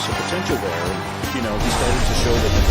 some potential there. And, he started to show that he can.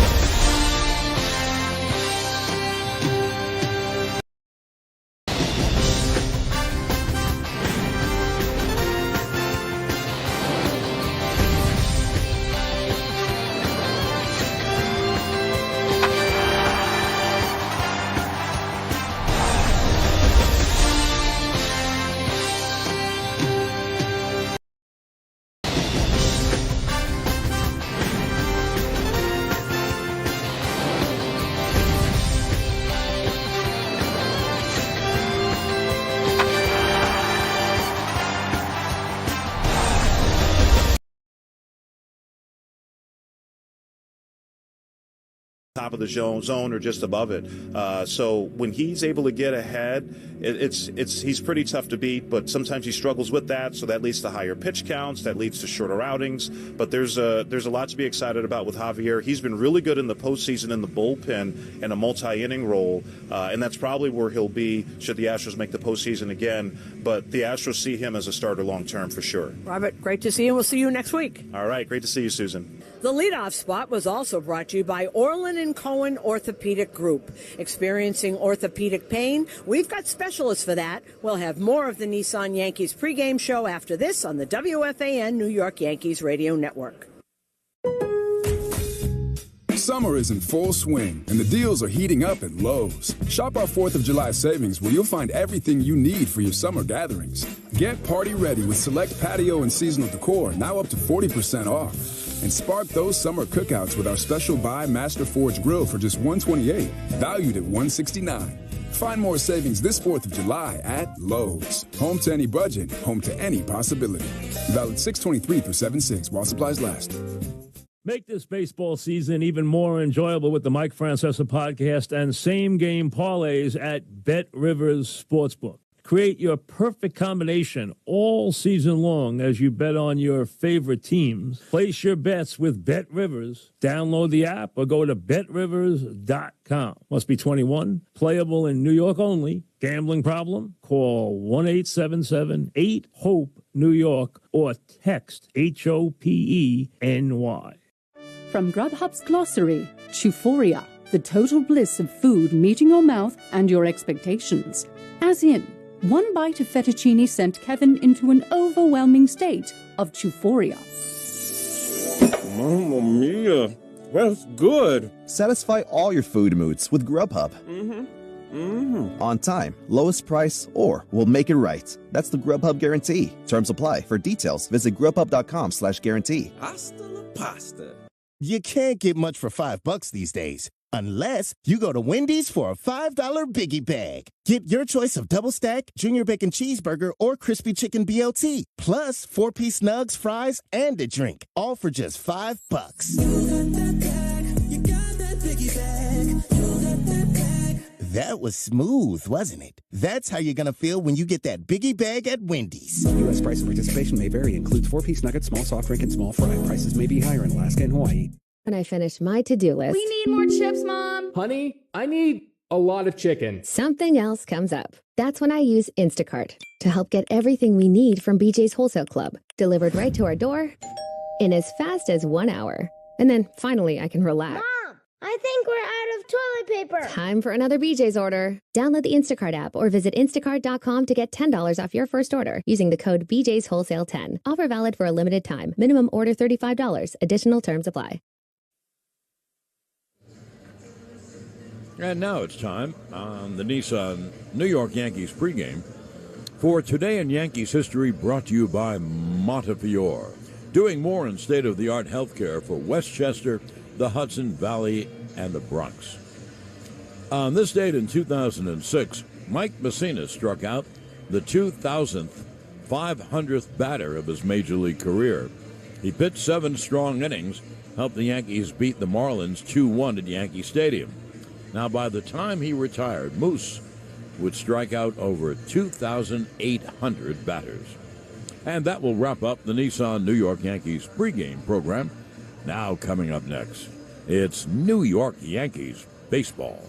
Top of the zone or just above it. So when he's able to get ahead, he's pretty tough to beat, but sometimes he struggles with that, so that leads to higher pitch counts, that leads to shorter outings. But there's a lot to be excited about with Javier. He's been really good in the postseason in the bullpen in a multi-inning role, and that's probably where he'll be should the Astros make the postseason again. But the Astros see him as a starter long-term for sure. Robert, great to see you. We'll see you next week. All right, great to see you, Susan. The leadoff spot was also brought to you by Orland & Cohen Orthopedic Group. Experiencing orthopedic pain? We've got specialists for that. We'll have more of the Nissan Yankees pregame show after this on the WFAN New York Yankees Radio Network. Summer is in full swing, and the deals are heating up at Lowe's. Shop our 4th of July savings, where you'll find everything you need for your summer gatherings. Get party ready with select patio and seasonal decor, now up to 40% off. And spark those summer cookouts with our special buy Master Forge grill for just $128, valued at $169. Find more savings this 4th of July at Lowe's. Home to any budget, home to any possibility. Valid 6/23 through 7/6 while supplies last. Make this baseball season even more enjoyable with the Mike Francesa podcast and same-game parlays at Bet Rivers Sportsbook. Create your perfect combination all season long as you bet on your favorite teams. Place your bets with Bet Rivers. Download the app or go to betrivers.com. Must be 21. Playable in New York only. Gambling problem? Call 1-877-8-HOPE-NEW YORK or text HOPENY. From Grubhub's glossary, Euphoria, the total bliss of food meeting your mouth and your expectations. As in, one bite of fettuccine sent Kevin into an overwhelming state of euphoria. Mamma mia, that's good. Satisfy all your food moods with Grubhub. On time, lowest price, or we'll make it right. That's the Grubhub guarantee. Terms apply. For details, visit grubhub.com/guarantee. Hasta la pasta. You can't get much for $5 these days, unless you go to Wendy's for a $5 Biggie Bag. Get your choice of double stack, junior bacon cheeseburger, or crispy chicken BLT, plus 4-piece nugs, fries, and a drink, all for just $5. You got that bag, you got that Biggie Bag, you got that bag. That was smooth, wasn't it? That's how you're going to feel when you get that Biggie Bag at Wendy's. U.S. price and participation may vary. Includes 4-piece nuggets, small soft drink, and small fry. Prices may be higher in Alaska and Hawaii. When I finish my to-do list... We need more chips, Mom! Honey, I need a lot of chicken. Something else comes up. That's when I use Instacart to help get everything we need from BJ's Wholesale Club delivered right to our door in as fast as 1 hour. And then finally I can relax. Mom, I think we're out of toilet paper. Time for another BJ's order. Download the Instacart app or visit instacart.com to get $10 off your first order using the code BJ's Wholesale 10. Offer valid for a limited time. Minimum order $35. Additional terms apply. And now it's time on the Nissan New York Yankees pregame for Today in Yankees History, brought to you by Montefiore. Doing more in state-of-the-art healthcare for Westchester, the Hudson Valley, and the Bronx. On this date in 2006, Mike Messina struck out the 2,000th 500th batter of his major league career. He pitched 7 strong innings, helped the Yankees beat the Marlins 2-1 at Yankee Stadium. Now, by the time he retired, Moose would strike out over 2,800 batters. And that will wrap up the Nissan New York Yankees pregame program. Now, coming up next, it's New York Yankees baseball.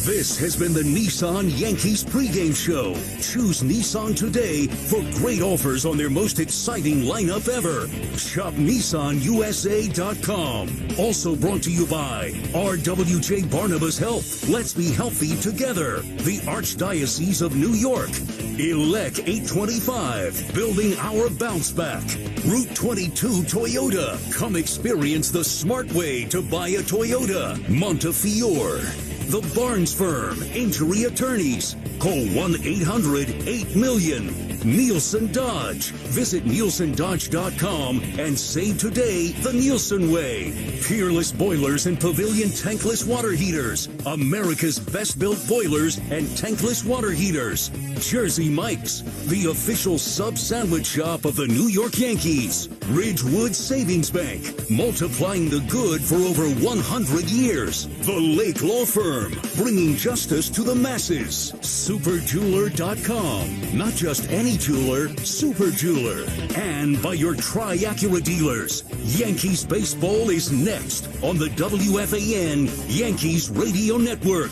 This has been the Nissan Yankees pregame show. Choose Nissan today for great offers on their most exciting lineup ever. Shop NissanUSA.com. Also brought to you by RWJ Barnabas Health. Let's be healthy together. The Archdiocese of New York. Elec 825. Building our bounce back. Route 22 Toyota. Come experience the smart way to buy a Toyota. Montefiore. The Barnes Firm, injury attorneys. Call 1-800-8-MILLION. Nielsen Dodge. Visit NielsenDodge.com and save today the Nielsen way. Peerless Boilers and Pavilion Tankless Water Heaters. America's best built boilers and tankless water heaters. Jersey Mike's, the official sub sandwich shop of the New York Yankees. Ridgewood Savings Bank, multiplying the good for over 100 years. The Lake Law Firm, bringing justice to the masses. SuperJeweler.com, not just any jeweler, Super Jeweler. And by your Tri-Acura dealers. Yankees baseball is next on the WFAN Yankees Radio Network.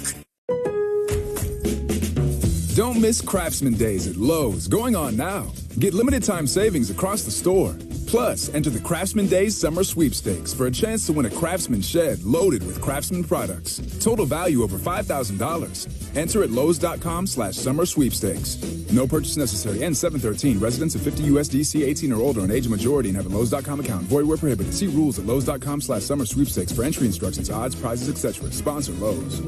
Don't miss Craftsman Days at Lowe's, going on now. Get limited time savings across the store. Plus, enter the Craftsman Days Summer Sweepstakes for a chance to win a Craftsman shed loaded with Craftsman products. Total value over $5,000. Enter at Lowe's.com/summer sweepstakes. No purchase necessary. Ends 7/13. Residents of 50 USDC 18 or older and age majority and have a Lowe's.com account. Void where prohibited. See rules at Lowe's.com/summer sweepstakes for entry instructions, odds, prizes, etc. Sponsor Lowe's.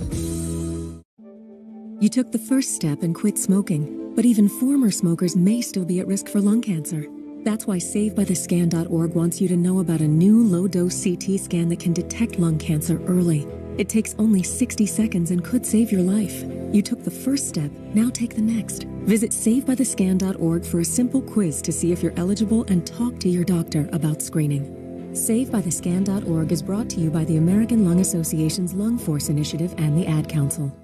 You took the first step and quit smoking, but even former smokers may still be at risk for lung cancer. That's why SaveByTheScan.org wants you to know about a new low-dose CT scan that can detect lung cancer early. It takes only 60 seconds and could save your life. You took the first step, now take the next. Visit SaveByTheScan.org for a simple quiz to see if you're eligible and talk to your doctor about screening. SaveByTheScan.org is brought to you by the American Lung Association's Lung Force Initiative and the Ad Council.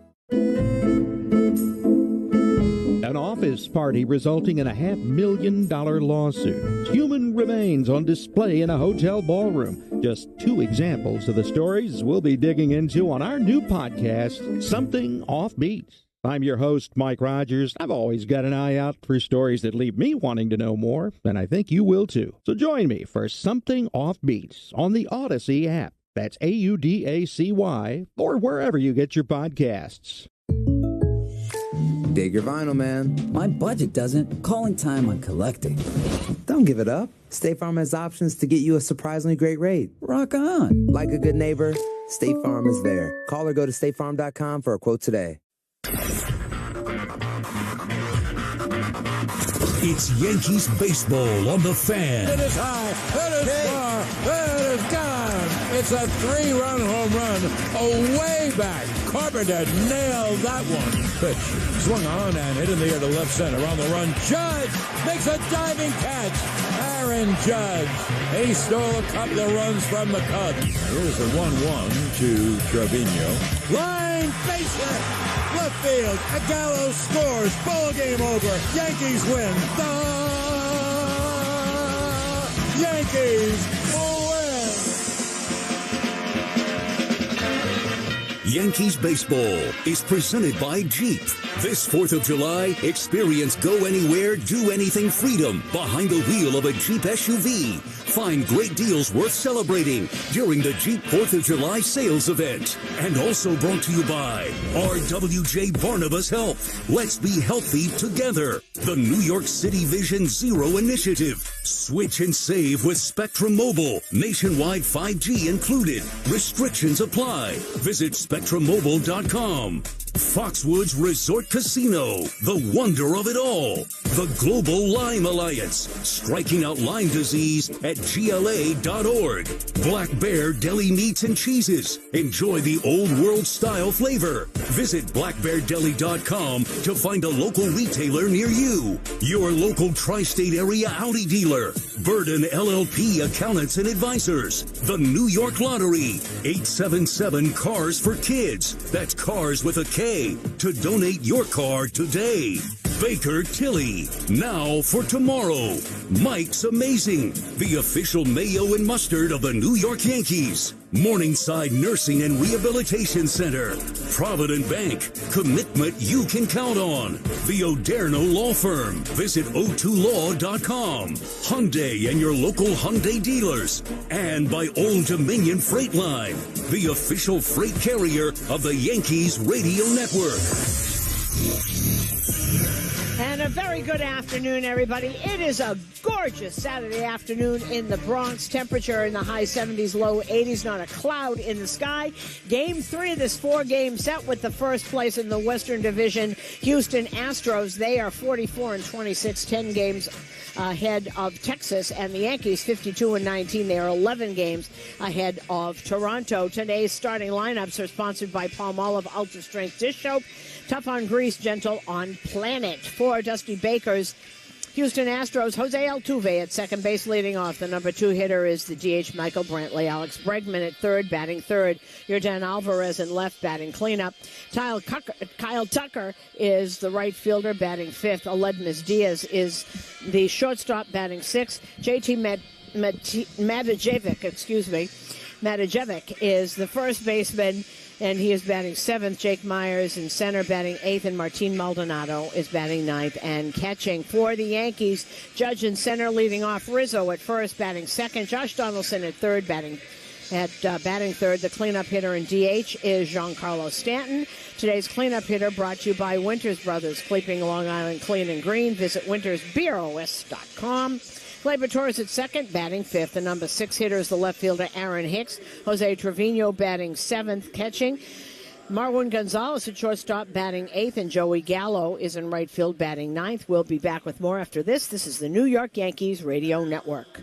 An office party resulting in a $500,000 lawsuit. Human remains on display in a hotel ballroom. Just two examples of the stories we'll be digging into on our new podcast, Something Offbeat. I'm your host, Mike Rogers. I've always got an eye out for stories that leave me wanting to know more, and I think you will too. So join me for Something Offbeat on the Odyssey app. That's AUDACY, or wherever you get your podcasts. Dig your vinyl, man. My budget doesn't. Calling time on collecting. Don't give it up. State Farm has options to get you a surprisingly great rate. Rock on. Like a good neighbor, State Farm is there. Call or go to statefarm.com for a quote today. It's Yankees baseball on the Fan. It is high, it is far, it is gone. It's a 3-run home run, way back. Carpenter nailed that one. Pitch swung on and hit in the air to left center. On the run, Judge makes a diving catch. Aaron Judge. He stole a couple of runs from the Cubs. Here's the 1-1 to Trevino. Line base hit. Left field. Gallo scores. Ball game over. Yankees win. The Yankees win. Yankees baseball is presented by Jeep. This 4th of July, experience go anywhere, do anything freedom behind the wheel of a Jeep SUV. Find great deals worth celebrating during the Jeep 4th of July sales event. And also brought to you by RWJ Barnabas Health. Let's be healthy together. The New York City Vision Zero Initiative. Switch and save with Spectrum Mobile. Nationwide 5G included. Restrictions apply. Visit SpectrumMobile.com. Foxwoods Resort Casino, the wonder of it all. The Global Lyme Alliance, striking out Lyme disease at GLA.org. Black Bear Deli Meats and Cheeses. Enjoy the old world style flavor. Visit blackbeardeli.com to find a local retailer near you. Your local tri-state area Audi dealer. Burden LLP Accountants and Advisors. The New York Lottery. 877 Cars for Kids. That's cars with a K. To donate your car today. Baker Tilly. Now for tomorrow. Mike's Amazing, the official mayo and mustard of the New York Yankees. Morningside Nursing and Rehabilitation Center. Provident Bank, commitment you can count on. The Oderno Law Firm. Visit o2law.com. Hyundai and your local Hyundai dealers. And by Old Dominion Freight Line, the official freight carrier of the Yankees Radio Network. And a very good afternoon, everybody. It is a gorgeous Saturday afternoon in the Bronx. Temperature in the high 70s, low 80s, not a cloud in the sky. Game 3 of this 4-game set with the first place in the Western Division, Houston Astros. They are 44-26, 10 games ahead of Texas, and the Yankees 52-19. They are 11 games ahead of Toronto. Today's starting lineups are sponsored by Palmolive Ultra Strength Dish Soap. Tough on grease, gentle on planet. For Dusty Baker's Houston Astros, Jose Altuve at second base leading off. The number 2 hitter is the DH Michael Brantley. Alex Bregman at third, batting third. Yordan Alvarez in left, batting cleanup. Kyle Tucker is the right fielder, batting fifth. Aledmus Diaz is the shortstop, batting sixth. JT Matijevic is the first baseman, and he is batting seventh. Jake Myers in center, batting eighth, and Martin Maldonado is batting ninth and catching. For the Yankees, Judge in center, leading off. Rizzo at first, batting second. Josh Donaldson at third, batting third. The cleanup hitter in DH is Giancarlo Stanton. Today's cleanup hitter brought to you by Winters Brothers, keeping Long Island clean and green. Visit wintersbros.com. Gleyber Torres at second, batting fifth. The number 6 hitter is the left fielder Aaron Hicks. Jose Trevino batting seventh, catching. Marwin Gonzalez at shortstop, batting eighth, and Joey Gallo is in right field, batting ninth. We'll be back with more after this. This is the New York Yankees Radio Network.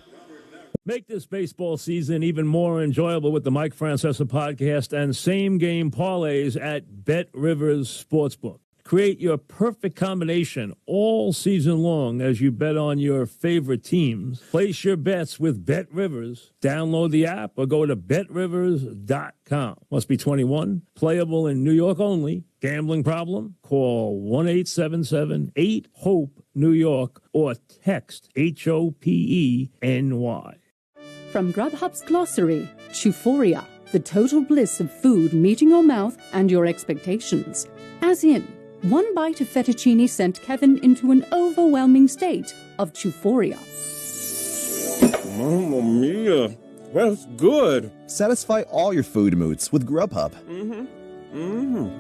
Make this baseball season even more enjoyable with the Mike Francesa podcast and same-game parlays at Bet Rivers Sportsbook. Create your perfect combination all season long as you bet on your favorite teams. Place your bets with Bet Rivers. Download the app or go to betrivers.com. Must be 21, playable in New York only. Gambling problem? Call 1-877-8-HOPE-NEW YORK or text HOPENY. From Grubhub's glossary, Euphoria, the total bliss of food meeting your mouth and your expectations. As in, one bite of fettuccine sent Kevin into an overwhelming state of euphoria. Mamma mia, that's good. Satisfy all your food moods with Grubhub.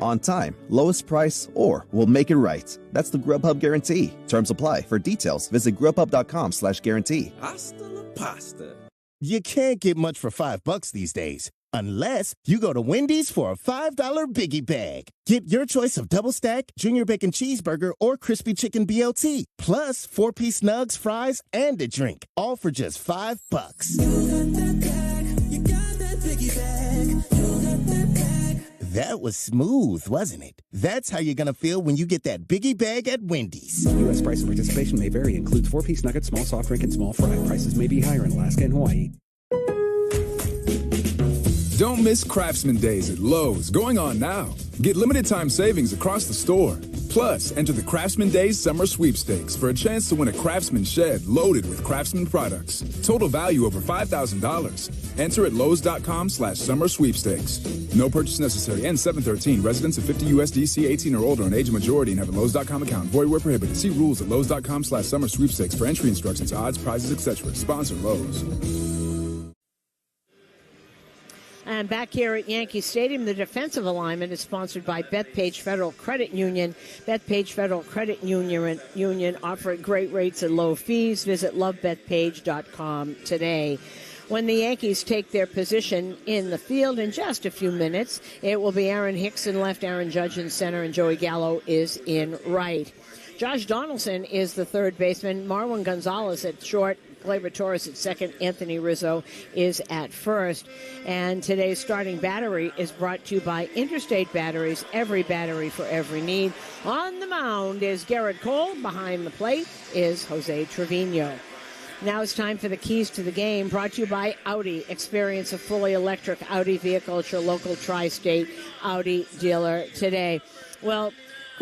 On time, lowest price, or we'll make it right. That's the Grubhub guarantee. Terms apply. For details, visit grubhub.com/guarantee. Hasta la pasta. You can't get much for $5 these days. Unless you go to Wendy's for a $5 Biggie Bag. Get your choice of double stack, junior bacon cheeseburger, or crispy chicken BLT. Plus 4-piece nugs, fries, and a drink. All for just $5. That was smooth, wasn't it? That's how you're going to feel when you get that Biggie Bag at Wendy's. U.S. price and participation may vary. Includes 4-piece nuggets, small soft drink, and small fry. Prices may be higher in Alaska and Hawaii. Don't miss Craftsman Days at Lowe's, going on now. Get limited time savings across the store. Plus, enter the Craftsman Days Summer Sweepstakes for a chance to win a Craftsman shed loaded with Craftsman products. Total value over $5,000. Enter at Lowe's.com/summer sweepstakes. No purchase necessary. End 7/13. Residents of 50 USDC 18 or older and age majority and have a Lowe's.com account. Void where prohibited. See rules at Lowe's.com/summer sweepstakes for entry instructions, odds, prizes, etc. Sponsor Lowe's. And back here at Yankee Stadium, the defensive alignment is sponsored by Bethpage Federal Credit Union. Bethpage Federal Credit Union offering great rates and low fees. Visit lovebethpage.com today. When the Yankees take their position in the field in just a few minutes, it will be Aaron Hicks in left, Aaron Judge in center, and Joey Gallo is in right. Josh Donaldson is the third baseman. Marwin Gonzalez at short. Gleyber Torres at second. Anthony Rizzo is at first. And today's starting battery is brought to you by Interstate Batteries, every battery for every need. On the mound is Garrett Cole. Behind the plate is Jose Trevino. Now it's time for the keys to the game, brought to you by Audi. Experience a fully electric Audi vehicle at your local tri-state Audi dealer today. Well,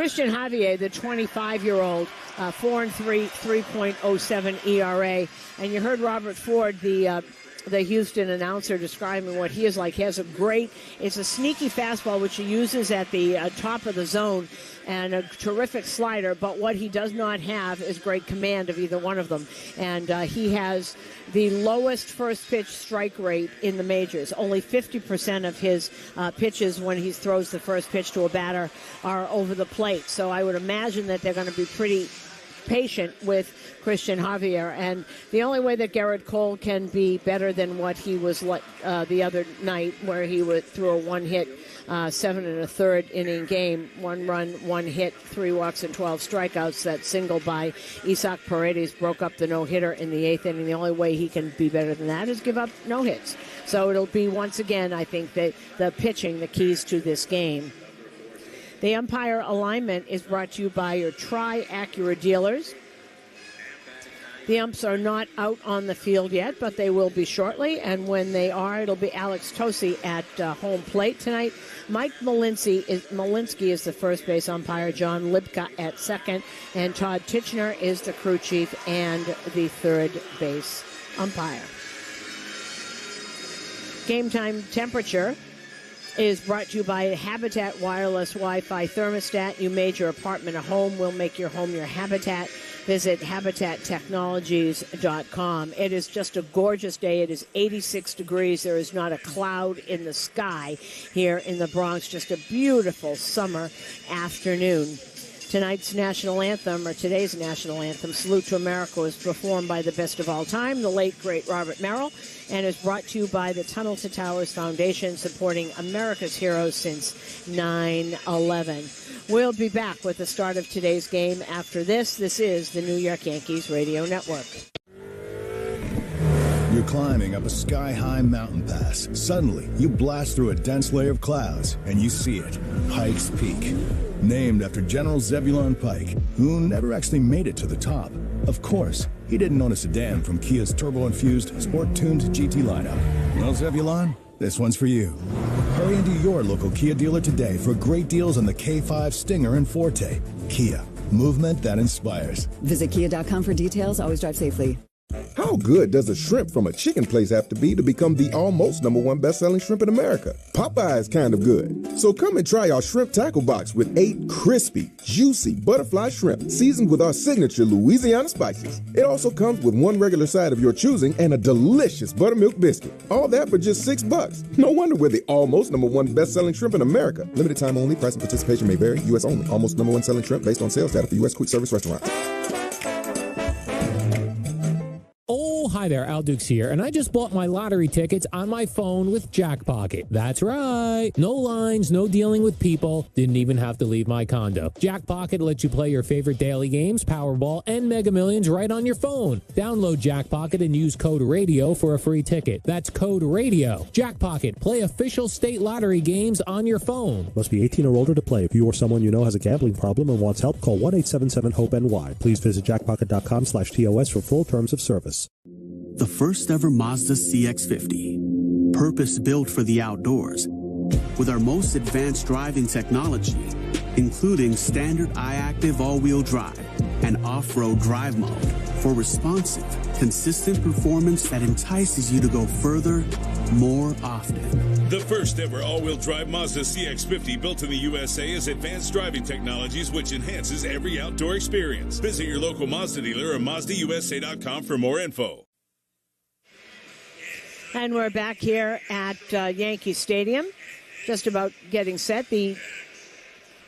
Christian Javier, the 25-year-old, 4-3, 3.07 ERA. And you heard Robert Ford, the Houston announcer, describing what he is like. He has it's a sneaky fastball, which he uses at the top of the zone, and a terrific slider, but what he does not have is great command of either one of them. And he has the lowest first pitch strike rate in the majors. Only 50% of his pitches when he throws the first pitch to a batter are over the plate. So I would imagine that they're going to be pretty patient with Christian Javier, and the only way that Garrett Cole can be better than what he was like the other night, where he threw a one-hit 7 1/3 inning game, 1 run, 1 hit, 3 walks and 12 strikeouts. That single by Isaac Paredes broke up the no-hitter in the 8th inning. The only way he can be better than that is give up no hits. So it'll be, once again, I think, that the pitching, the keys to this game. The umpire alignment is brought to you by your Tri-Acura dealers. The umps are not out on the field yet, but they will be shortly. And when they are, it'll be Alex Tosi at home plate tonight. Mike Malinsky is the first base umpire. John Libka at second. And Todd Tichenor is the crew chief and the third base umpire. Game time temperature is brought to you by Habitat Wireless Wi-Fi Thermostat. You made your apartment a home. We'll make your home your habitat. Visit HabitatTechnologies.com. It is just a gorgeous day. It is 86 degrees. There is not a cloud in the sky here in the Bronx. Just a beautiful summer afternoon. Today's national anthem, Salute to America, is performed by the best of all time, the late, great Robert Merrill, and is brought to you by the Tunnel to Towers Foundation, supporting America's heroes since 9/11. We'll be back with the start of today's game after this. This is the New York Yankees Radio Network. You're climbing up a sky-high mountain pass. Suddenly, you blast through a dense layer of clouds, and you see it, Pikes Peak. Named after General Zebulon Pike, who never actually made it to the top. Of course, he didn't own a sedan from Kia's turbo-infused, sport-tuned GT lineup. Well, Zebulon, this one's for you. Hurry into your local Kia dealer today for great deals on the K5 Stinger and Forte. Kia, movement that inspires. Visit kia.com for details. Always drive safely. How good does a shrimp from a chicken place have to be to become the almost #1 best-selling shrimp in America? Popeye's kind of good. So come and try our shrimp tackle box with 8 crispy, juicy butterfly shrimp seasoned with our signature Louisiana spices. It also comes with 1 regular side of your choosing and a delicious buttermilk biscuit. All that for just $6. No wonder we're the almost #1 best-selling shrimp in America. Limited time only. Price and participation may vary. U.S. only. Almost #1 selling shrimp based on sales data for U.S. quick service restaurants. Hi there, Al Dukes here, and I just bought my lottery tickets on my phone with Jackpocket. That's right. No lines, no dealing with people. Didn't even have to leave my condo. Jackpocket lets you play your favorite daily games, Powerball, and Mega Millions right on your phone. Download Jackpocket and use code RADIO for a free ticket. That's code RADIO. Jackpocket. Play official state lottery games on your phone. Must be 18 or older to play. If you or someone you know has a gambling problem and wants help, call 1-877-HOPE-NY. Please visit jackpocket.com/TOS for full terms of service. The first ever Mazda CX-50, purpose-built for the outdoors, with our most advanced driving technology, including standard iActive all-wheel drive and off-road drive mode, for responsive, consistent performance that entices you to go further, more often. The first ever all-wheel drive Mazda CX-50 built in the USA is advanced driving technologies which enhances every outdoor experience. Visit your local Mazda dealer or MazdaUSA.com for more info. And we're back here at Yankee Stadium, just about getting set. The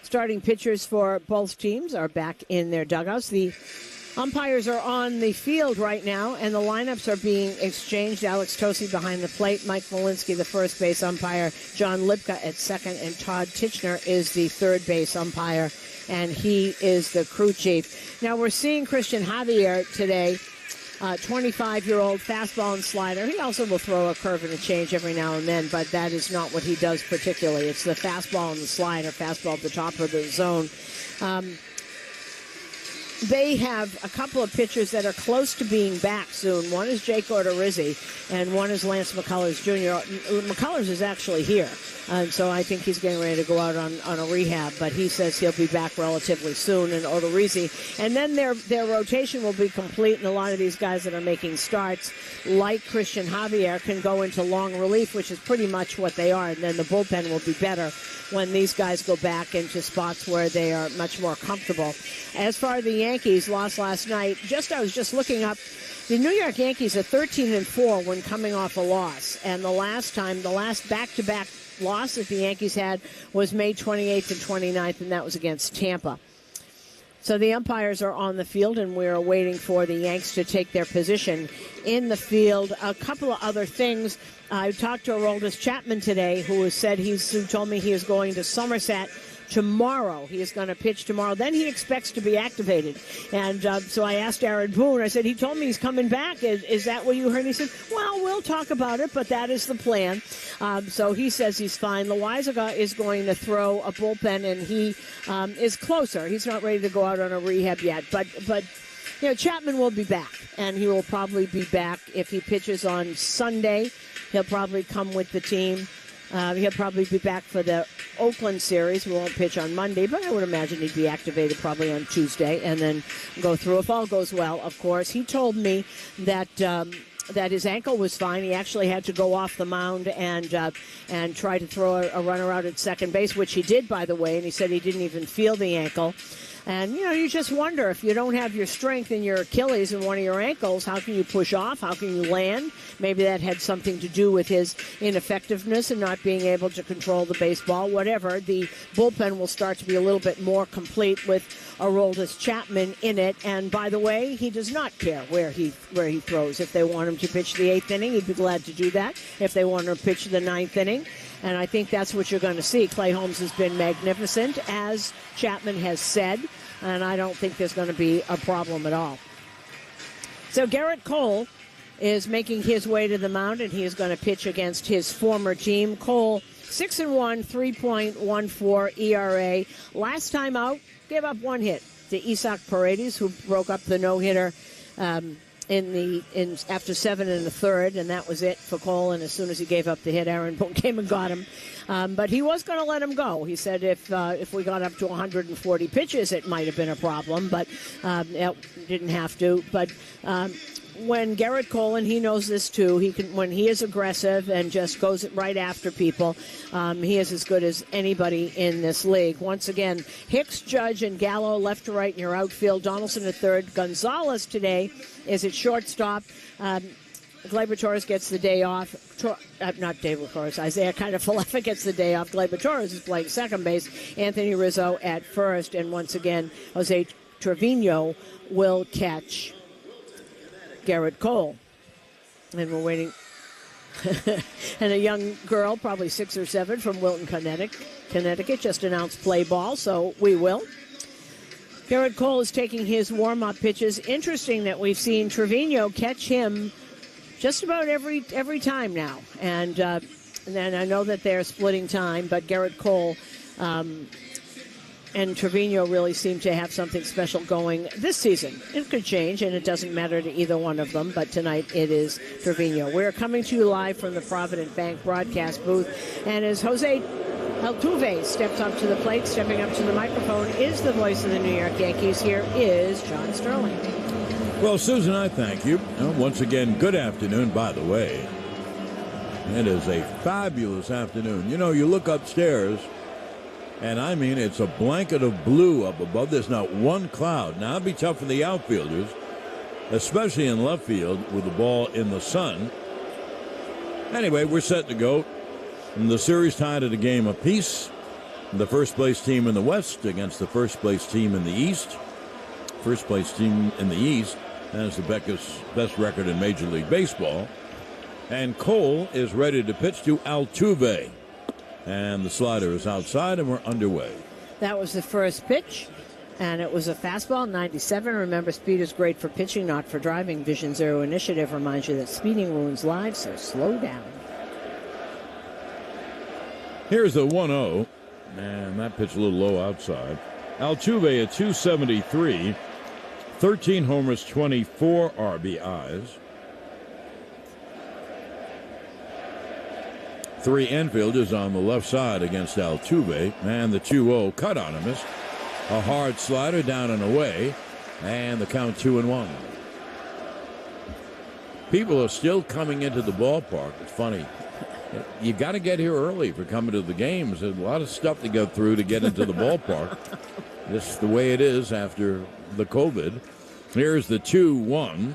starting pitchers for both teams are back in their dugouts. The umpires are on the field right now, and the lineups are being exchanged. Alex Tosi behind the plate, Mike Malinsky, the first base umpire, John Libka at second, and Todd Tichenor is the third base umpire, and he is the crew chief. Now, we're seeing Christian Javier today. 25-year-old fastball and slider. He also will throw a curve and a change every now and then, but that is not what he does particularly. It's the fastball and the slider, fastball at the top of the zone. they have a couple of pitchers that are close to being back soon. One is Jake Odorizzi, and one is Lance McCullers Jr. McCullers is actually here, and so I think he's getting ready to go out on a rehab, but he says he'll be back relatively soon, and Odorizzi. And then their rotation will be complete, and a lot of these guys that are making starts, like Christian Javier, can go into long relief, which is pretty much what they are, and then the bullpen will be better when these guys go back into spots where they are much more comfortable. As far as the Yankees lost last night, I was just looking up, the New York Yankees are 13-4 when coming off a loss, and the last back-to-back loss that the Yankees had was May 28th and 29th, and that was against Tampa. So the umpires are on the field, and we're waiting for the Yanks to take their position in the field. A couple of other things. I talked to Aroldis Chapman today, who told me he is going to Somerset tomorrow. He is going to pitch tomorrow. Then he expects to be activated. And so I asked Aaron Boone, I said, he told me he's coming back. Is that what you heard? And he said, well, we'll talk about it, but that is the plan. So he says he's fine. Loaizaga is going to throw a bullpen, and he is closer. He's not ready to go out on a rehab yet. But Chapman will be back, and he will probably be back if he pitches on Sunday. He'll probably come with the team. He'll probably be back for the Oakland series. We won't pitch on Monday, but I would imagine he'd be activated probably on Tuesday and then go through if all goes well, of course. He told me that his ankle was fine. He actually had to go off the mound and try to throw a runner out at second base, which he did, by the way, and he said he didn't even feel the ankle. And, you just wonder, if you don't have your strength in your Achilles and one of your ankles, how can you push off? How can you land? Maybe that had something to do with his ineffectiveness and not being able to control the baseball. Whatever, the bullpen will start to be a little bit more complete with Aroldis Chapman in it. And, by the way, he does not care where he throws. If they want him to pitch the 8th inning, he'd be glad to do that. If they want him to pitch the 9th inning. And I think that's what you're going to see. Clay Holmes has been magnificent, as Chapman has said, and I don't think there's going to be a problem at all. So Garrett Cole is making his way to the mound, and he is going to pitch against his former team. Cole, 6-1, 3.14 ERA. Last time out, gave up one hit to Isaac Paredes, who broke up the no-hitter after 7 1/3, and that was it for Cole. And as soon as he gave up the hit, Aaron Boone came and got him. But he was going to let him go. He said if we got up to 140 pitches, it might have been a problem, but it didn't have to. But when Garrett Cole, and he knows this too, when he is aggressive and just goes right after people, he is as good as anybody in this league. Once again, Hicks, Judge, and Gallo left to right in your outfield. Donaldson at third. Gonzalez today is at shortstop. Gleyber Torres gets the day off. Not David Torres. Isaiah Kiner-Falefa gets the day off. Gleyber Torres is playing second base. Anthony Rizzo at first. And once again, Jose Trevino will catch Garrett Cole. And we're waiting. And a young girl, probably 6 or 7, from Wilton, Connecticut, just announced play ball, so we will. Garrett Cole is taking his warm-up pitches. Interesting that we've seen Trevino catch him just about every time now. And then I know that they're splitting time, but Garrett Cole and Trevino really seem to have something special going this season. It could change, and it doesn't matter to either one of them, but tonight it is Trevino. We're coming to you live from the Provident Bank broadcast booth, and as Jose Altuve steps up to the plate, stepping up to the microphone, is the voice of the New York Yankees. Here is John Sterling. Well, Susan, I thank you. Once again, good afternoon, by the way. It is a fabulous afternoon. You look upstairs, and I mean, it's a blanket of blue up above. There's not one cloud. Now, it'd be tough for the outfielders, especially in left field with the ball in the sun. Anyway, we're set to go. And the series tied at a game apiece. The first-place team in the West against the first-place team in the East. First-place team in the East has the best record in Major League Baseball. And Cole is ready to pitch to Altuve. And the slider is outside, and we're underway. That was the first pitch, and it was a fastball, 97. Remember, speed is great for pitching, not for driving. Vision Zero Initiative reminds you that speeding ruins lives, so slow down. Here's the 1-0. Man, that pitch a little low outside. Altuve at 273. 13 homers, 24 RBIs. 3 infielders on the left side against Altuve. And the 2-0 cut on him. A hard slider down and away. And the count 2-1. People are still coming into the ballpark. It's funny. You got to get here early for coming to the games. There's a lot of stuff to go through to get into the ballpark. This is the way it is after the COVID. Here's the 2-1.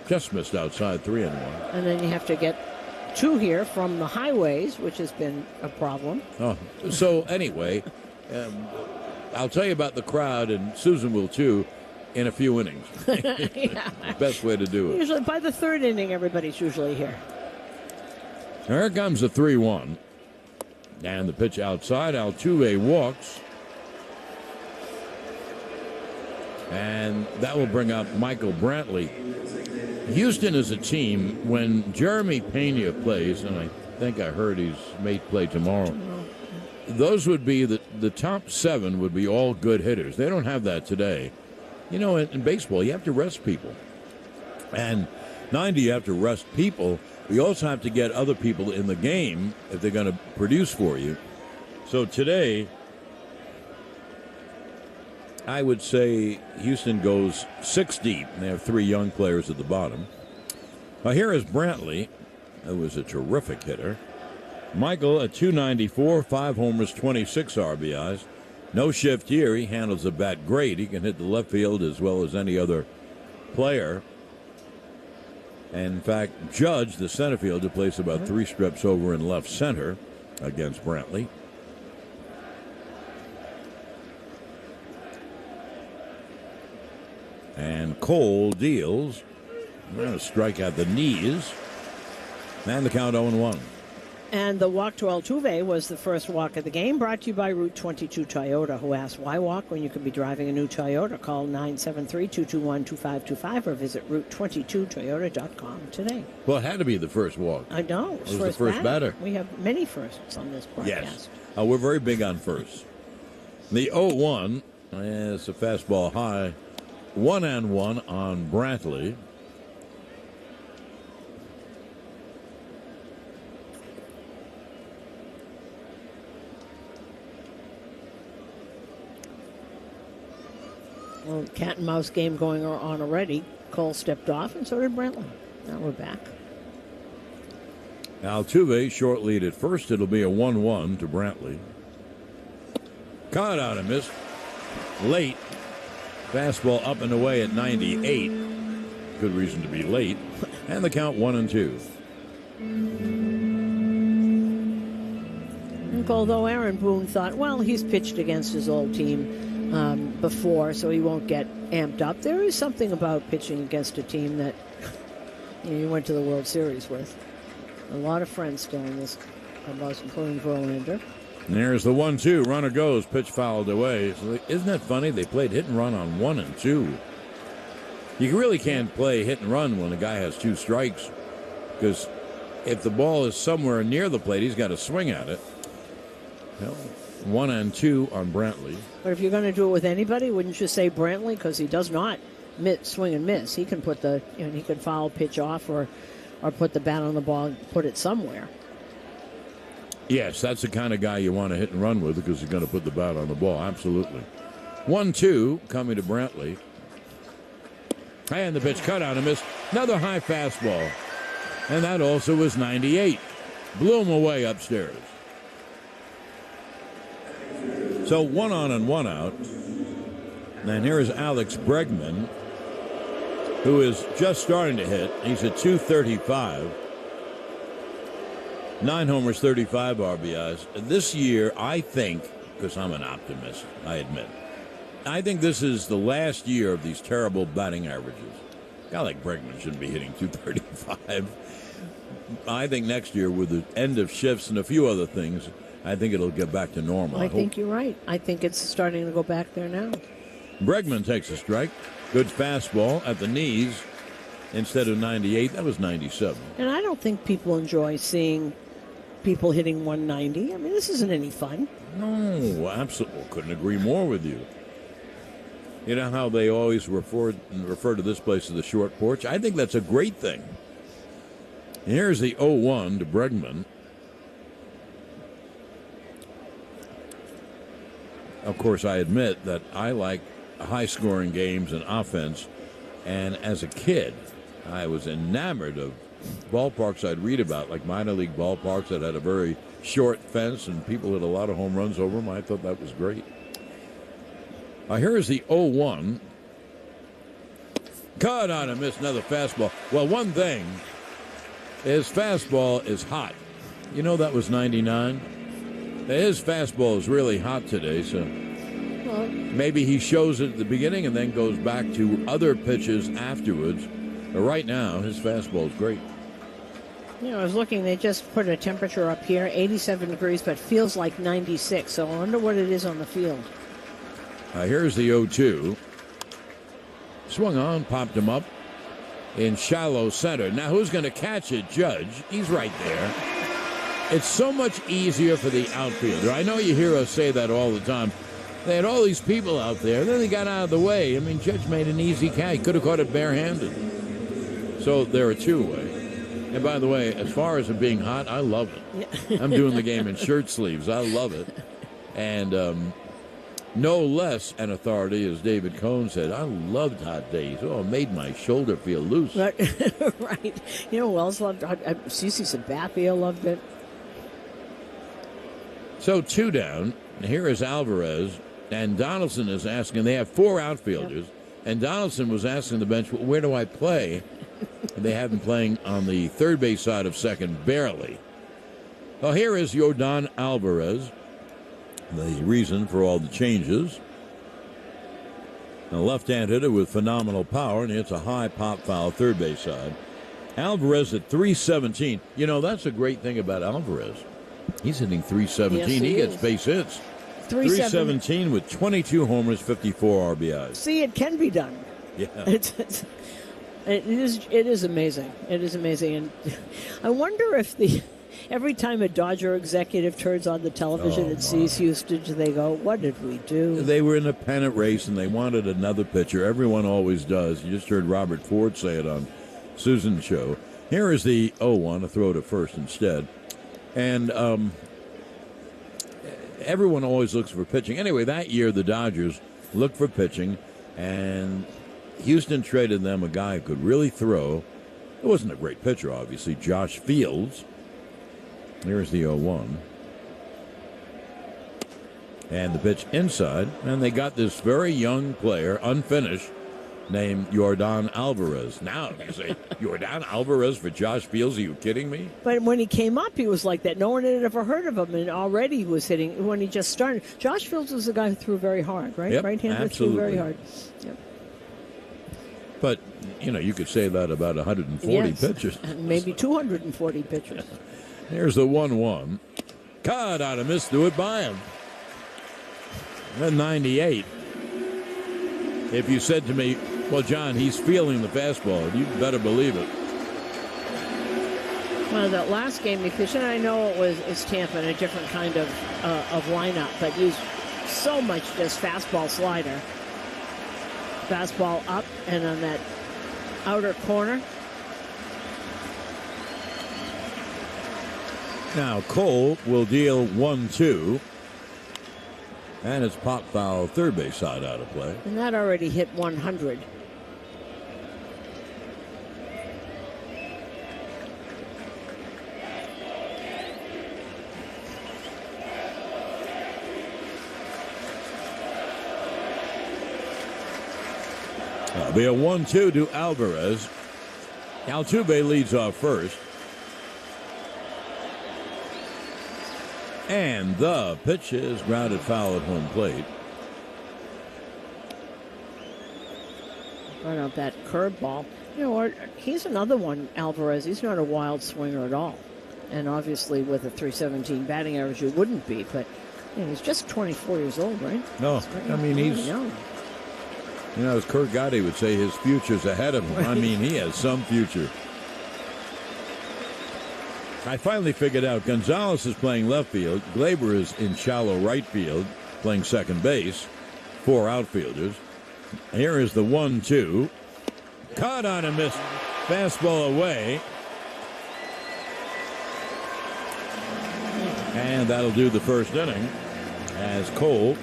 Just missed outside, 3-1. And then you have to get 2 here from the highways, which has been a problem. Oh, so anyway, I'll tell you about the crowd, and Susan will too, in a few innings. Yeah. Best way to do it. Usually by the 3rd inning, everybody's usually here. Here comes the 3-1. And the pitch outside. Altuve walks. And that will bring up Michael Brantley. Houston is a team, when Jeremy Pena plays, and I think I heard he's may play tomorrow, those would be the top 7 would be all good hitters. They don't have that today. You know, in baseball, you have to rest people. And 90, you have to rest people. You also have to get other people in the game if they're going to produce for you. So today, I would say Houston goes 6 deep. They have 3 young players at the bottom. Here is Brantley, who was a terrific hitter. Michael at 294, 5 homers, 26 RBIs. No shift here. He handles the bat great. He can hit the left field as well as any other player. And in fact, Judge, the center fielder, plays about 3 strips over in left center against Brantley. And Cole deals. A strike at the knees. And the count 0-1. And the walk to Altuve was the first walk of the game, brought to you by Route 22 Toyota, who asked, why walk when you could be driving a new Toyota? Call 973-221-2525 or visit Route22Toyota.com today. Well, it had to be the first walk. I know. It was the first batter. We have many firsts on this broadcast. Yes. We're very big on firsts. The 0-1 is a fastball high. 1-1 on Brantley. Well, cat and mouse game going on already. Cole stepped off, and so did Brantley. Now we're back. Altuve, short lead at first. It'll be a 1-1 to Brantley. Caught out and missed. Late. Fastball up and away at 98. Good reason to be late. And the count 1-2. Although Aaron Boone thought, well, he's pitched against his old team before, so he won't get amped up. There is something about pitching against a team that you went to the World Series with. A lot of friends still in this clubhouse, including Verlander. And there's the 1-2. Runner goes. Pitch fouled away. So isn't that funny? They played hit and run on 1 and 2. You really can't play hit and run when a guy has 2 strikes, because if the ball is somewhere near the plate, he's got to swing at it. Well, 1 and 2 on Brantley. But if you're going to do it with anybody, wouldn't you say Brantley? Because he does not swing and miss. He can put he can foul pitch off or put the bat on the ball and put it somewhere. Yes, that's the kind of guy you want to hit and run with, because he's going to put the bat on the ball. Absolutely. 1-2 coming to Brantley. And the pitch cut out and missed. Another high fastball. And that also was 98. Blew him away upstairs. So 1 on and 1 out. And here is Alex Bregman, who is just starting to hit. He's at 235. 9 homers, 35 RBIs. This year, I think, because I'm an optimist, I admit, I think this is the last year of these terrible batting averages. A guy like Bregman shouldn't be hitting 235. I think next year, with the end of shifts and a few other things, I think it'll get back to normal. I think you're right. I think it's starting to go back there now. Bregman takes a strike. Good fastball at the knees instead of 98. That was 97. And I don't think people enjoy seeing people hitting 190. I mean, this isn't any fun. No, absolutely. Couldn't agree more with you. You know how they always refer to this place as the short porch? I think that's a great thing. And here's the 0-1 to Bregman. Of course, I admit that I like high-scoring games and offense. And as a kid, I was enamored of ballparks I'd read about, like minor league ballparks that had a very short fence and people hit a lot of home runs over them. I thought that was great. Here is the 0-1. Cut on and missed another fastball. Well, one thing, his fastball is hot. You know that was 99? His fastball is really hot today, so maybe he shows it at the beginning and then goes back to other pitches afterwards. But right now, his fastball is great. You know, I was looking, they just put a temperature up here, 87 degrees, but feels like 96, so I wonder what it is on the field. Here's the 0-2. Swung on, popped him up in shallow center. Now, who's going to catch it? Judge. He's right there. It's so much easier for the outfielder. I know you hear us say that all the time. They had all these people out there. Then they got out of the way. I mean, Judge made an easy catch. He could have caught it barehanded. So they're a two-way. And by the way, as far as it being hot, I love it. I'm doing the game in shirt sleeves. I love it. And no less an authority, as David Cohn said, I loved hot days. Oh, it made my shoulder feel loose. Right. You know who else loved it? CeCe Sabathia loved it. So 2 down. Here is Alvarez. And Donaldson is asking, they have 4 outfielders. Yep. And Donaldson was asking the bench, well, where do I play? And they have him playing on the third base side of second, barely. Well, here is Yordan Alvarez. The reason for all the changes. A left-hand hitter with phenomenal power, and it's a high pop foul third base side. Alvarez at 317. You know, that's a great thing about Alvarez. He's hitting 317. Yes, he gets base hits. 317 with 22 homers, 54 RBIs. See, it can be done. Yeah. It is amazing. It is amazing. And I wonder if every time a Dodger executive turns on the television and sees Houston, they go, what did we do? They were in a pennant race, and they wanted another pitcher. Everyone always does. You just heard Robert Ford say it on Susan's show. Here is the 0-1, a throw to first instead. And everyone always looks for pitching. Anyway, that year the Dodgers looked for pitching, and Houston traded them a guy who could really throw. It wasn't a great pitcher, obviously, Josh Fields. Here's the 0-1. And the pitch inside, and they got this very young player, unfinished, named Yordan Alvarez. Now, you say, Yordan Alvarez for Josh Fields? Are you kidding me? But when he came up, he was like that. No one had ever heard of him, and already he was hitting when he just started. Josh Fields was the guy who threw very hard, right? Yep, right-hander absolutely. threw very hard. Yep. But, you know, you could say that about 140 pitchers. Maybe 240 pitchers. Here's the 1-1. Caught on a miss, threw it by him. Then 98. If you said to me, well, John, he's feeling the fastball, you better believe it. Well, that last game, because I know it's Tampa and a different kind of lineup, but used so much just fastball slider. Fastball up and on that outer corner. Now Cole will deal 1-2. And it's pop foul third base side out of play. And that already hit 100. It'll be a 1-2 to Alvarez. Altuve leads off first. And the pitch is grounded foul at home plate. Right out that curveball. You know what? He's another one, Alvarez. He's not a wild swinger at all. And obviously with a 317 batting average, you wouldn't be. But you know, he's just 24 years old, right? No, I mean, he's young. You know, as Kurt Gotti would say, his future's ahead of him. Right. I mean, he has some future. I finally figured out Gonzalez is playing left field. Glaber is in shallow right field, playing second base. 4 outfielders. Here is the 1-2. Caught on a miss. Fastball away. And that'll do the first inning as Cole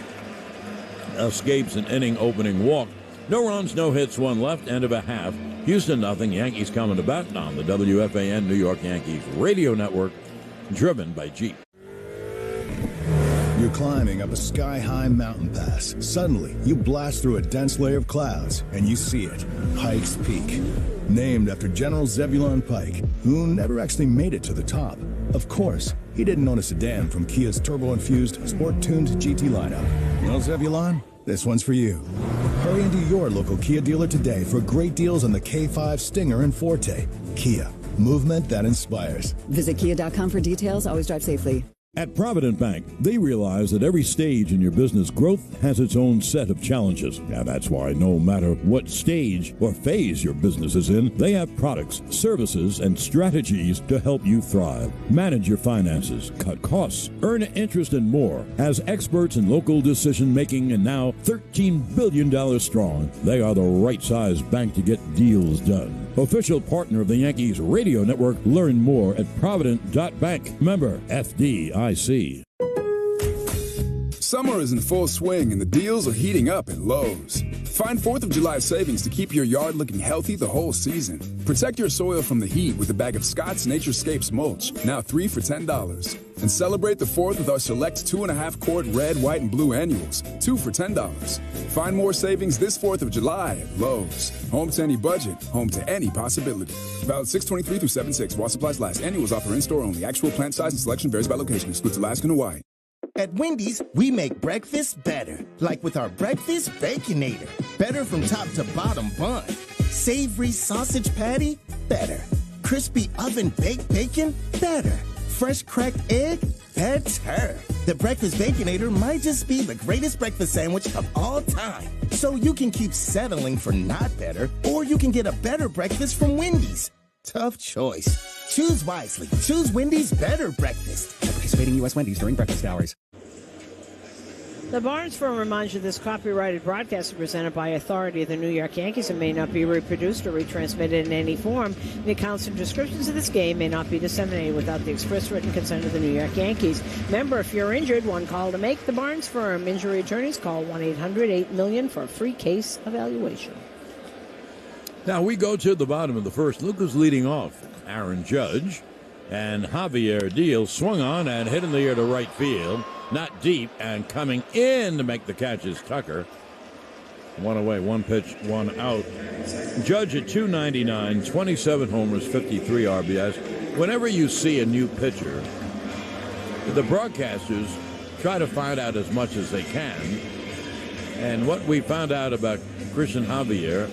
escapes an inning opening walk. No runs, no hits, one left, end of a half. Houston nothing. Yankees coming to bat on the WFAN New York Yankees radio network, driven by Jeep. You're climbing up a sky-high mountain pass. Suddenly, you blast through a dense layer of clouds, and you see it. Pikes Peak. Named after General Zebulon Pike, who never actually made it to the top. Of course, he didn't own a sedan from Kia's turbo-infused, sport-tuned GT lineup. You know, Zebulon, this one's for you. Hurry into your local Kia dealer today for great deals on the K5 Stinger and Forte. Kia, movement that inspires. Visit kia.com for details. Always drive safely. At Provident Bank, they realize that every stage in your business growth has its own set of challenges. And that's why no matter what stage or phase your business is in, they have products, services, and strategies to help you thrive. Manage your finances, cut costs, earn interest, and more. As experts in local decision-making and now $13 billion strong, they are the right size bank to get deals done. Official partner of the Yankees radio network. Learn more at Provident.bank. Member FDIC. Summer is in full swing and the deals are heating up at Lowe's. Find 4th of July savings to keep your yard looking healthy the whole season. Protect your soil from the heat with a bag of Scott's Naturescapes mulch, now 3 for $10. And celebrate the 4th with our select 2.5-quart red, white, and blue annuals, 2 for $10. Find more savings this 4th of July at Lowe's. Home to any budget, home to any possibility. Valid 6/23 through 7/6 while supplies last. Annuals offer in-store only. Actual plant size and selection varies by location. Excludes Alaska and Hawaii. At Wendy's, we make breakfast better. Like with our Breakfast Baconator. Better from top to bottom bun. Savory sausage patty? Better. Crispy oven-baked bacon? Better. Fresh cracked egg? Better. The Breakfast Baconator might just be the greatest breakfast sandwich of all time. So you can keep settling for not better, or you can get a better breakfast from Wendy's. Tough choice. Choose wisely. Choose Wendy's Better Breakfast. At participating U.S. Wendy's during breakfast hours. The Barnes Firm reminds you this copyrighted broadcast is presented by authority of the New York Yankees and may not be reproduced or retransmitted in any form. The accounts and descriptions of this game may not be disseminated without the express written consent of the New York Yankees. Remember, if you're injured, one call to make. The Barnes Firm. Injury attorneys call 1-800-8-MILLION for a free case evaluation. Now we go to the bottom of the first. Look who's leading off. Aaron Judge and Javier Deal swung on and hit in the air to right field. Not deep, and coming in to make the catch is Tucker. One away, one pitch, one out. Judge at .299, 27 homers, 53 RBIs. Whenever you see a new pitcher, the broadcasters try to find out as much as they can. And what we found out about Christian Javier,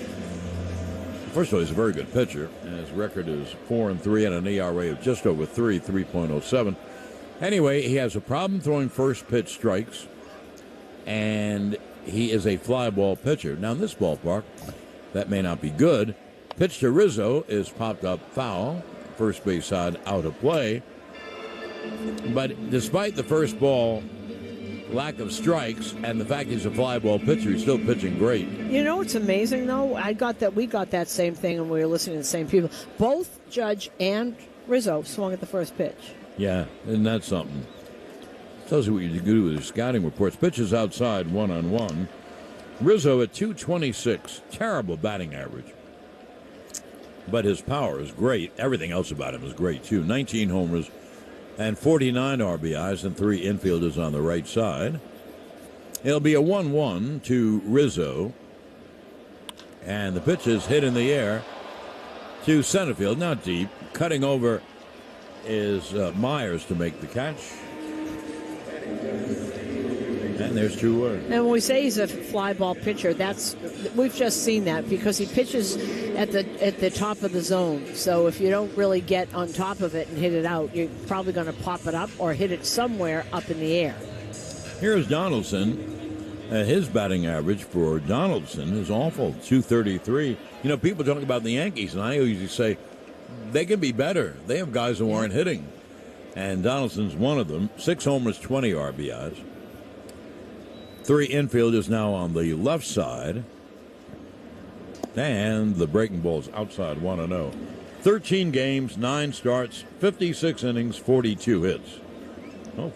first of all, he's a very good pitcher. And his record is 4-3 and an ERA of just over 3.07. Anyway, he has a problem throwing first pitch strikes, and he is a fly ball pitcher. Now, in this ballpark, that may not be good. Pitch to Rizzo is popped up foul, first base side out of play. But despite the first ball lack of strikes and the fact he's a fly ball pitcher, he's still pitching great. You know what's amazing, though? We got that same thing, and we were listening to the same people. Both Judge and Rizzo swung at the first pitch. Yeah, isn't that something? Tells you what you do with your scouting reports. Pitches outside, 1-on-1. Rizzo at .226. Terrible batting average. But his power is great. Everything else about him is great, too. 19 homers and 49 RBIs and 3 infielders on the right side. It'll be a 1-1 to Rizzo. And the pitch is hit in the air to center field. Not deep. Cutting over is Myers to make the catch. And there's 2 And when we say he's a fly ball pitcher, we've just seen that because he pitches at the top of the zone. So if you don't really get on top of it and hit it out, you're probably going to pop it up or hit it somewhere up in the air. Here's Donaldson. His batting average for Donaldson is awful, .233. You know, people talk about the Yankees, and I usually say, they can be better. They have guys who aren't hitting. And Donaldson's one of them. 6 homers, 20 RBIs. 3 infielders now on the left side. And the breaking ball's outside 1-0. 13 games, 9 starts, 56 innings, 42 hits.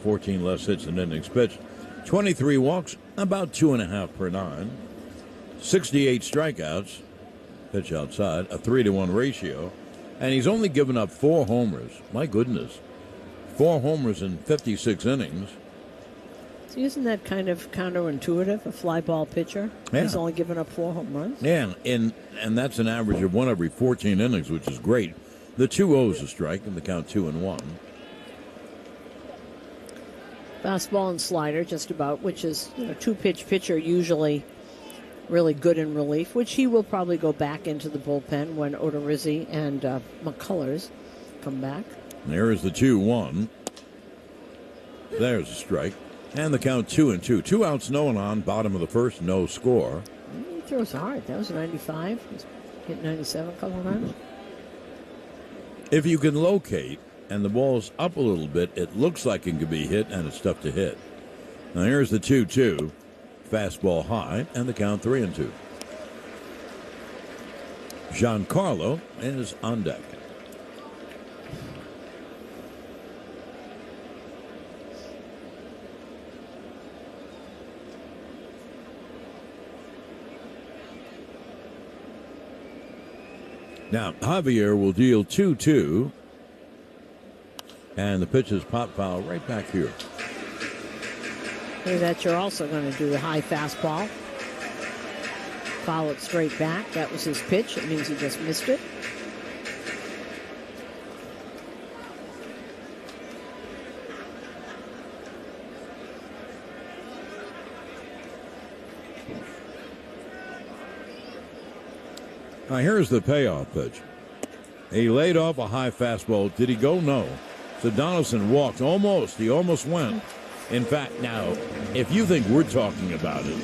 14 less hits than innings pitched. 23 walks, about 2.5 per 9. 68 strikeouts, pitch outside, a 3-to-1 ratio. And he's only given up 4 homers. My goodness. 4 homers in 56 innings. So isn't that kind of counterintuitive, a fly ball pitcher? Yeah. He's only given up 4 home runs. Yeah, and that's an average of 1 every 14 innings, which is great. The 2-0's a strike, and the count 2-1. Fastball and slider, just about, which is a 2-pitch pitcher, usually really good in relief, which he will probably go back into the bullpen when Odorizzi and McCullers come back. There is the 2-1. There's a strike. And the count 2-2. 2 outs, no one on. Bottom of the first, no score. He throws hard. That was 95. He's hit 97 a couple of times. If you can locate and the ball's up a little bit, it looks like it could be hit, and it's tough to hit. Now here's the 2-2. Fastball high, and the count 3-2. Giancarlo is on deck. Now, Javier will deal 2-2, and the pitch is pop foul right back here. That you're also going to do the high fastball. Foul it straight back. That was his pitch. It means he just missed it. Now, here's the payoff pitch. He laid off a high fastball. Did he go? No. So Donaldson walked. Almost. He almost went. In fact, now, if you think we're talking about it,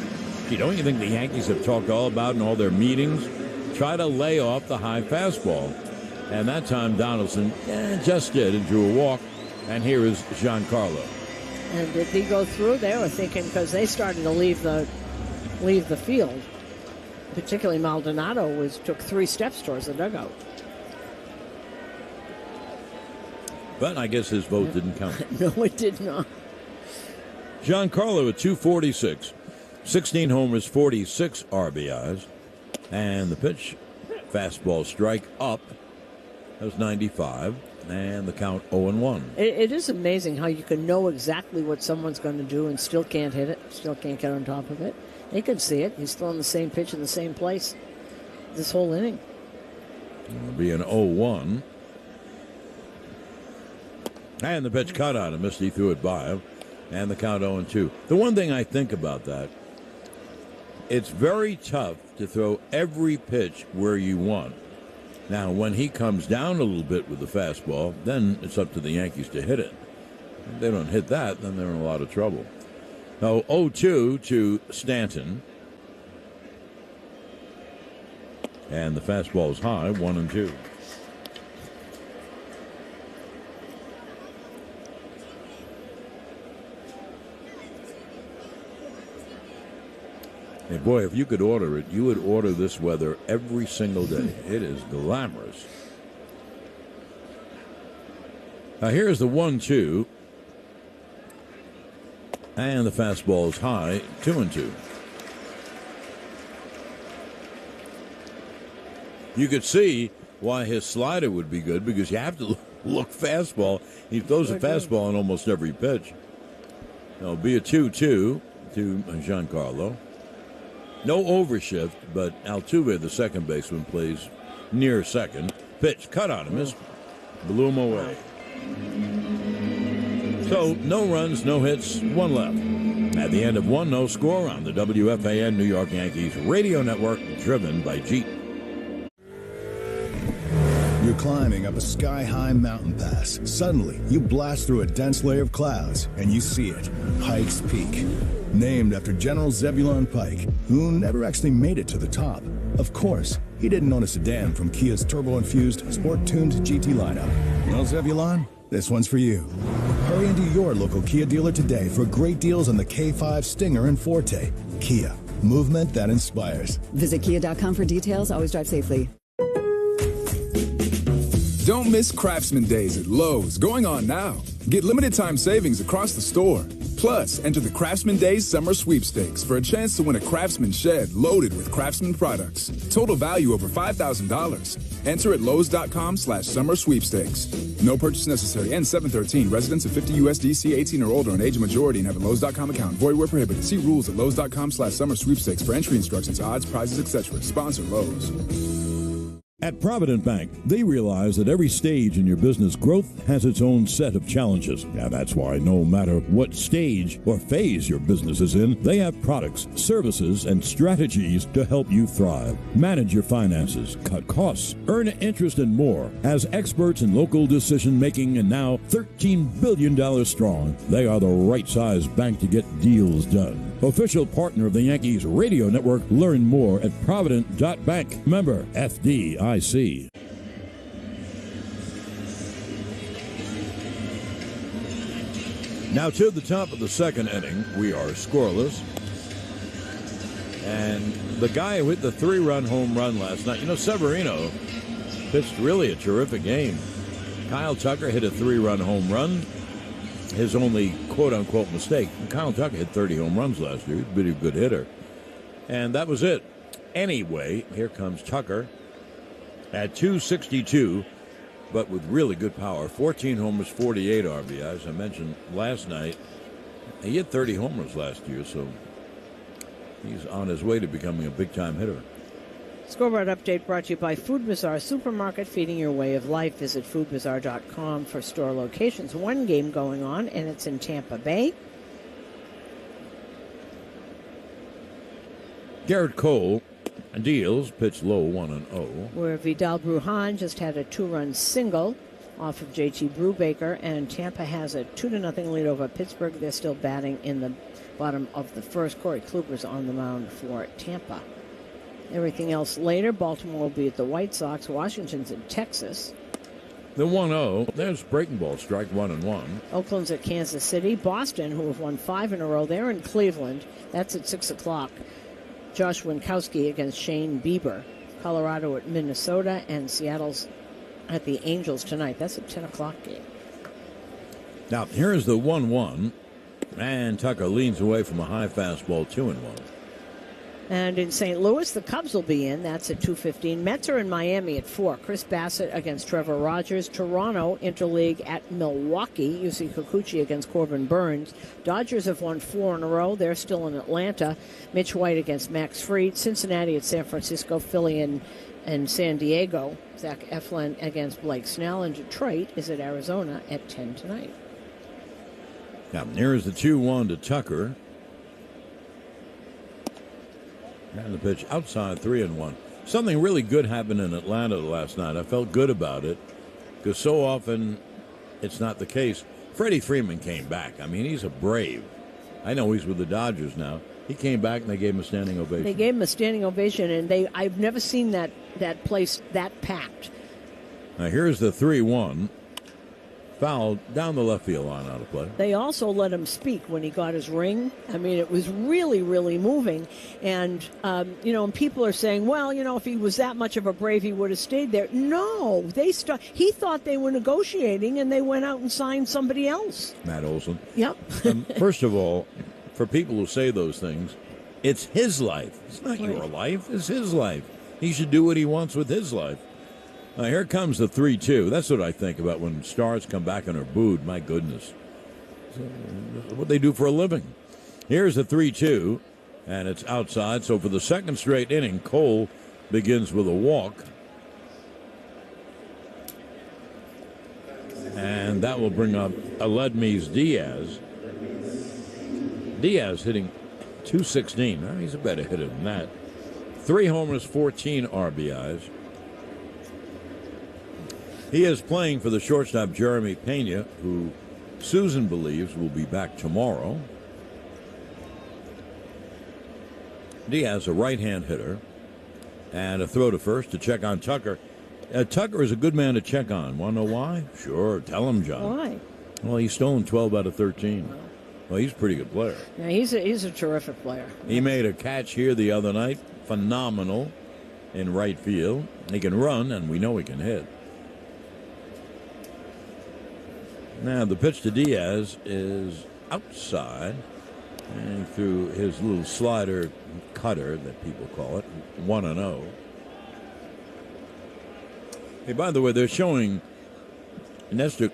don't you think the Yankees have talked all about in all their meetings? Try to lay off the high fastball. And that time, Donaldson just did and drew a walk. And here is Giancarlo. And did he go through? They were thinking, because they started to leave the field. Particularly Maldonado took 3 steps towards the dugout. But I guess his vote didn't count. No, it did not. Giancarlo at 246, 16 homers, 46 RBIs. And the pitch, fastball strike up. That was 95. And the count 0-1. It is amazing how you can know exactly what someone's going to do and still can't hit it, still can't get on top of it. They can see it. He's throwing the same pitch in the same place this whole inning. It'll be an 0-1. And the pitch cut on him. Misty threw it by him. And the count 0-2. The one thing I think about that, it's very tough to throw every pitch where you want. Now, when he comes down a little bit with the fastball, then it's up to the Yankees to hit it. If they don't hit that, then they're in a lot of trouble. Now, 0-2 to Stanton. And the fastball is high, 1-2. Hey, boy, if you could order it, you would order this weather every single day. It is glamorous. Now, here's the 1-2. And the fastball is high, 2-2. You could see why his slider would be good, because you have to look fastball. He throws a fastball on almost every pitch. It'll be a 2-2 to Giancarlo. No overshift, but Altuve, the second baseman, plays near second. Pitch cut on him, blew him away. So, no runs, no hits, 1 left. At the end of 1, no score on the WFAN New York Yankees radio network, driven by Jeep. You're climbing up a sky-high mountain pass. Suddenly, you blast through a dense layer of clouds, and you see it. Pikes Peak. Named after General Zebulon Pike, who never actually made it to the top. Of course, he didn't own a sedan from Kia's turbo-infused, sport-tuned GT lineup. Well, Zebulon, this one's for you. Hurry into your local Kia dealer today for great deals on the K5 Stinger and Forte. Kia, Movement that inspires. Visit kia.com for details. Always drive safely. Don't miss Craftsman Days at Lowe's, going on now. Get limited time savings across the store. Plus, enter the Craftsman Days Summer Sweepstakes for a chance to win a Craftsman shed loaded with Craftsman products. Total value over $5,000. Enter at Lowe's.com/summer sweepstakes. No purchase necessary. Ends 7/13. Residents of 50 USDC 18 or older and age of majority and have a Lowe's.com account. Void where prohibited. See rules at Lowe's.com/summer sweepstakes for entry instructions, odds, prizes, etc. Sponsor Lowe's. At Provident Bank, they realize that every stage in your business growth has its own set of challenges. And that's why no matter what stage or phase your business is in, they have products, services, and strategies to help you thrive. Manage your finances, cut costs, earn interest, and more. As experts in local decision-making and now $13 billion strong, they are the right size bank to get deals done. Official partner of the Yankees radio network. Learn more at Provident.bank. Member FDIC. Now to the top of the second inning, we are scoreless. And the guy who hit the 3-run home run last night, Severino pitched really a terrific game. Kyle Tucker hit a 3-run home run. His only quote-unquote mistake. Kyle Tucker hit 30 home runs last year. He's a pretty good hitter. And that was it. Anyway, here comes Tucker at 262, but with really good power. 14 homers, 48 RBIs. I mentioned last night, he hit 30 homers last year, so he's on his way to becoming a big-time hitter. Scoreboard update brought to you by Food Bazaar Supermarket, feeding your way of life. Visit foodbazaar.com for store locations. One game going on, and it's in Tampa Bay. Garrett Cole deals, pitched low, 1-0. Where Vidal Brujan just had a 2-run single off of JT Brubaker, and Tampa has a 2-0 lead over Pittsburgh. They're still batting in the bottom of the first. Corey Kluber's on the mound for Tampa. Everything else later. Baltimore will be at the White Sox. Washington's in Texas. The 1-0. There's breaking ball, strike 1-1. Oakland's at Kansas City. Boston, who have won 5 in a row, they're in Cleveland. That's at 6 o'clock. Josh Winkowski against Shane Bieber. Colorado at Minnesota, and Seattle's at the Angels tonight. That's a 10 o'clock game. Now, here's the 1-1. And Tucker leans away from a high fastball, 2-1. And in St. Louis, the Cubs will be in. That's at 2:15. Mets are in Miami at 4. Chris Bassett against Trevor Rogers. Toronto, interleague at Milwaukee. Yusei Kikuchi against Corbin Burns. Dodgers have won 4 in a row. They're still in Atlanta. Mitch White against Max Fried. Cincinnati at San Francisco. Philly and San Diego. Zach Eflin against Blake Snell. And Detroit is at Arizona at 10 tonight. Now, here's the 2-1 to Tucker. And the pitch outside, 3-1. Something really good happened in Atlanta last night. I felt good about it because so often it's not the case. Freddie Freeman came back. I mean, he's a Brave. I know he's with the Dodgers now. He came back and they gave him a standing ovation. They gave him a standing ovation, and I've never seen that place that packed. Now here's the 3-1. Foul down the left field line, out of play. They also let him speak when he got his ring. I mean, it was really, really moving. And, and people are saying, well, if he was that much of a Brave, he would have stayed there. No, he thought they were negotiating, and they went out and signed somebody else. Matt Olson. Yep. First of all, for people who say those things, it's his life. It's not your life. It's his life. He should do what he wants with his life. Now, here comes the 3-2. That's what I think about when stars come back and are booed. My goodness. What they do for a living. Here's the 3-2, and it's outside. So for the second straight inning, Cole begins with a walk. And that will bring up Aledmys Diaz. Diaz hitting .216. He's a better hitter than that. 3 homers, 14 RBIs. He is playing for the shortstop Jeremy Pena, who Susan believes will be back tomorrow. Diaz, a right-hand hitter, and a throw to first to check on Tucker. Tucker is a good man to check on. Want to know why? Sure, tell him, John. Why? Well, he's stolen 12 out of 13. Well, he's a pretty good player. Yeah, he's a terrific player. He made a catch here the other night. Phenomenal in right field. He can run, and we know he can hit. Now, the pitch to Diaz is outside. And through his little slider cutter that people call it, 1-0. Hey, by the way, they're showing Nestor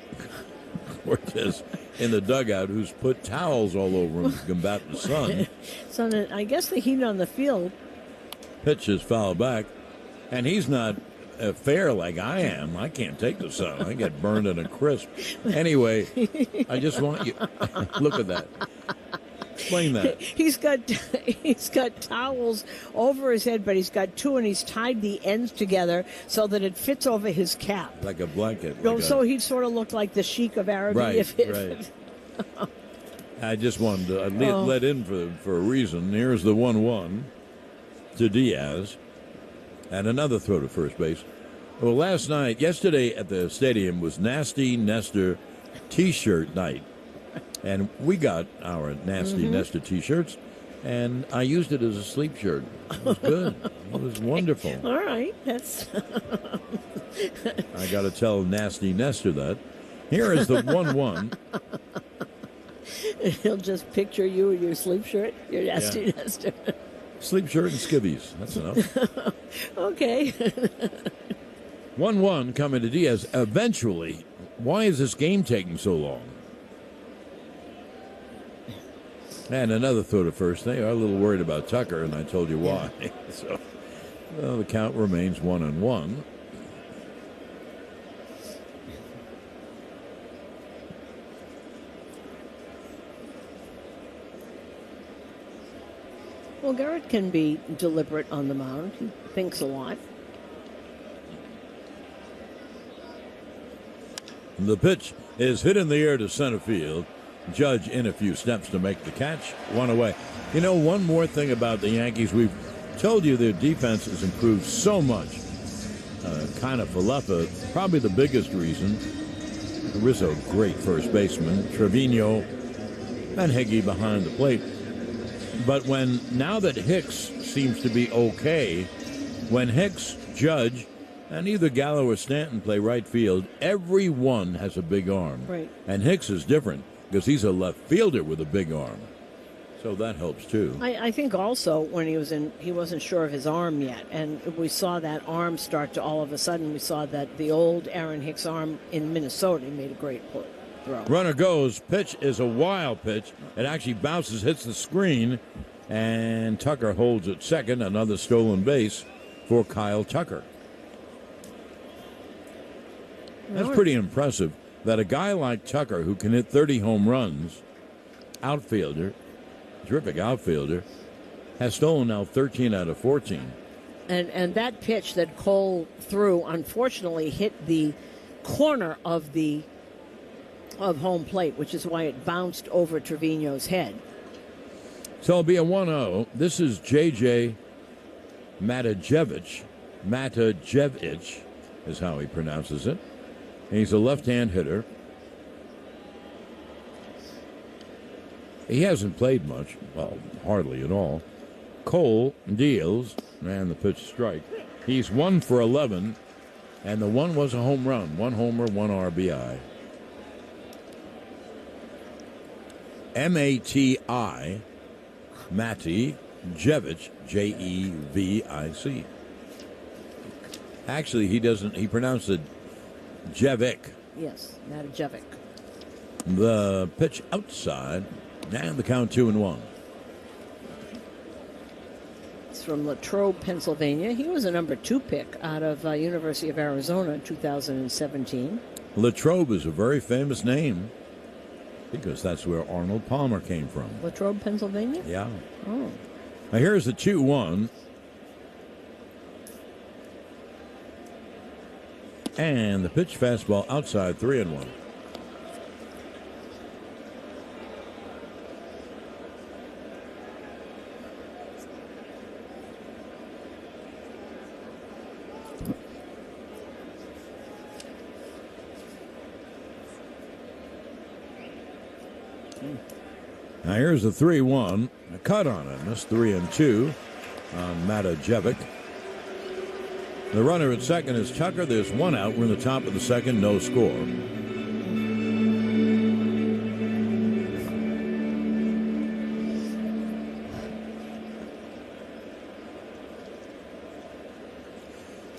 Cortez in the dugout, who's put towels all over him to combat the sun. So I guess the heat on the field. Pitch is foul back, and he's not fair like I am. I can't take the sun. I get burned in a crisp. Anyway, I just want you look at that. Explain that. He's got towels over his head, but he's got two, and he's tied the ends together so that it fits over his cap. Like a blanket. So he'd sort of look like the Sheik of Araby. Right. I just wanted to let in for a reason. Here's the 1-1 to Diaz. And another throw to first base. Well, yesterday at the stadium was Nasty Nestor T-shirt night. And we got our Nasty Nestor T-shirts, and I used it as a sleep shirt. It was good. It was wonderful. All right. That's. I got to tell Nasty Nestor that. Here is the 1-1. He'll just picture you in your sleep shirt, your Nasty Nestor. Sleep shirt and skivvies. That's enough. Okay. 1-1 coming to Diaz. Eventually, why is this game taking so long? And another throw to first. They are a little worried about Tucker, and I told you why. So the count remains 1-1. Well, Garrett can be deliberate on the mound. He thinks a lot. The pitch is hit in the air to center field. Judge in a few steps to make the catch. One away. You know, one more thing about the Yankees. We've told you their defense has improved so much. Kind of Falefa, probably the biggest reason. Rizzo, great first baseman. Trevino and Higgy behind the plate. But now that Hicks seems to be okay, when Hicks, Judge, and either Gallo or Stanton play right field, everyone has a big arm. Right. And Hicks is different because he's a left fielder with a big arm. So that helps too. I think also when he wasn't sure of his arm yet, and we saw that arm start to all of a sudden, we saw that the old Aaron Hicks arm in Minnesota made a great throw. Runner goes. Pitch is a wild pitch. It actually bounces, hits the screen, and Tucker holds at second. Another stolen base for Kyle Tucker. That's pretty impressive that a guy like Tucker, who can hit 30 home runs, outfielder, terrific outfielder, has stolen now 13 out of 14. And that pitch that Cole threw, unfortunately, hit the corner of home plate, which is why it bounced over Trevino's head. So it'll be a 1-0. This is J.J. Matajevich. Matajevich is how he pronounces it. He's a left-hand hitter. He hasn't played much, well, hardly at all. Cole deals, and the pitch strike. He's 1 for 11, and the one was a home run. 1 homer, 1 RBI. M-A-T-I, Matty Jevic, J-E-V-I-C. Actually, he pronounced it Jevic. Yes, Matajevic. The pitch outside, and the count 2-1. It's from Latrobe, Pennsylvania. He was a number 2 pick out of University of Arizona in 2017. Latrobe is a very famous name because that's where Arnold Palmer came from. Latrobe, Pennsylvania? Yeah. Oh. Now here's the 2-1. And the pitch fastball outside, 3-1. Now here's the 3-1. A cut on it. Missed 3-2 on Matajevic. The runner at second is Tucker. There's one out. We're in the top of the second. No score.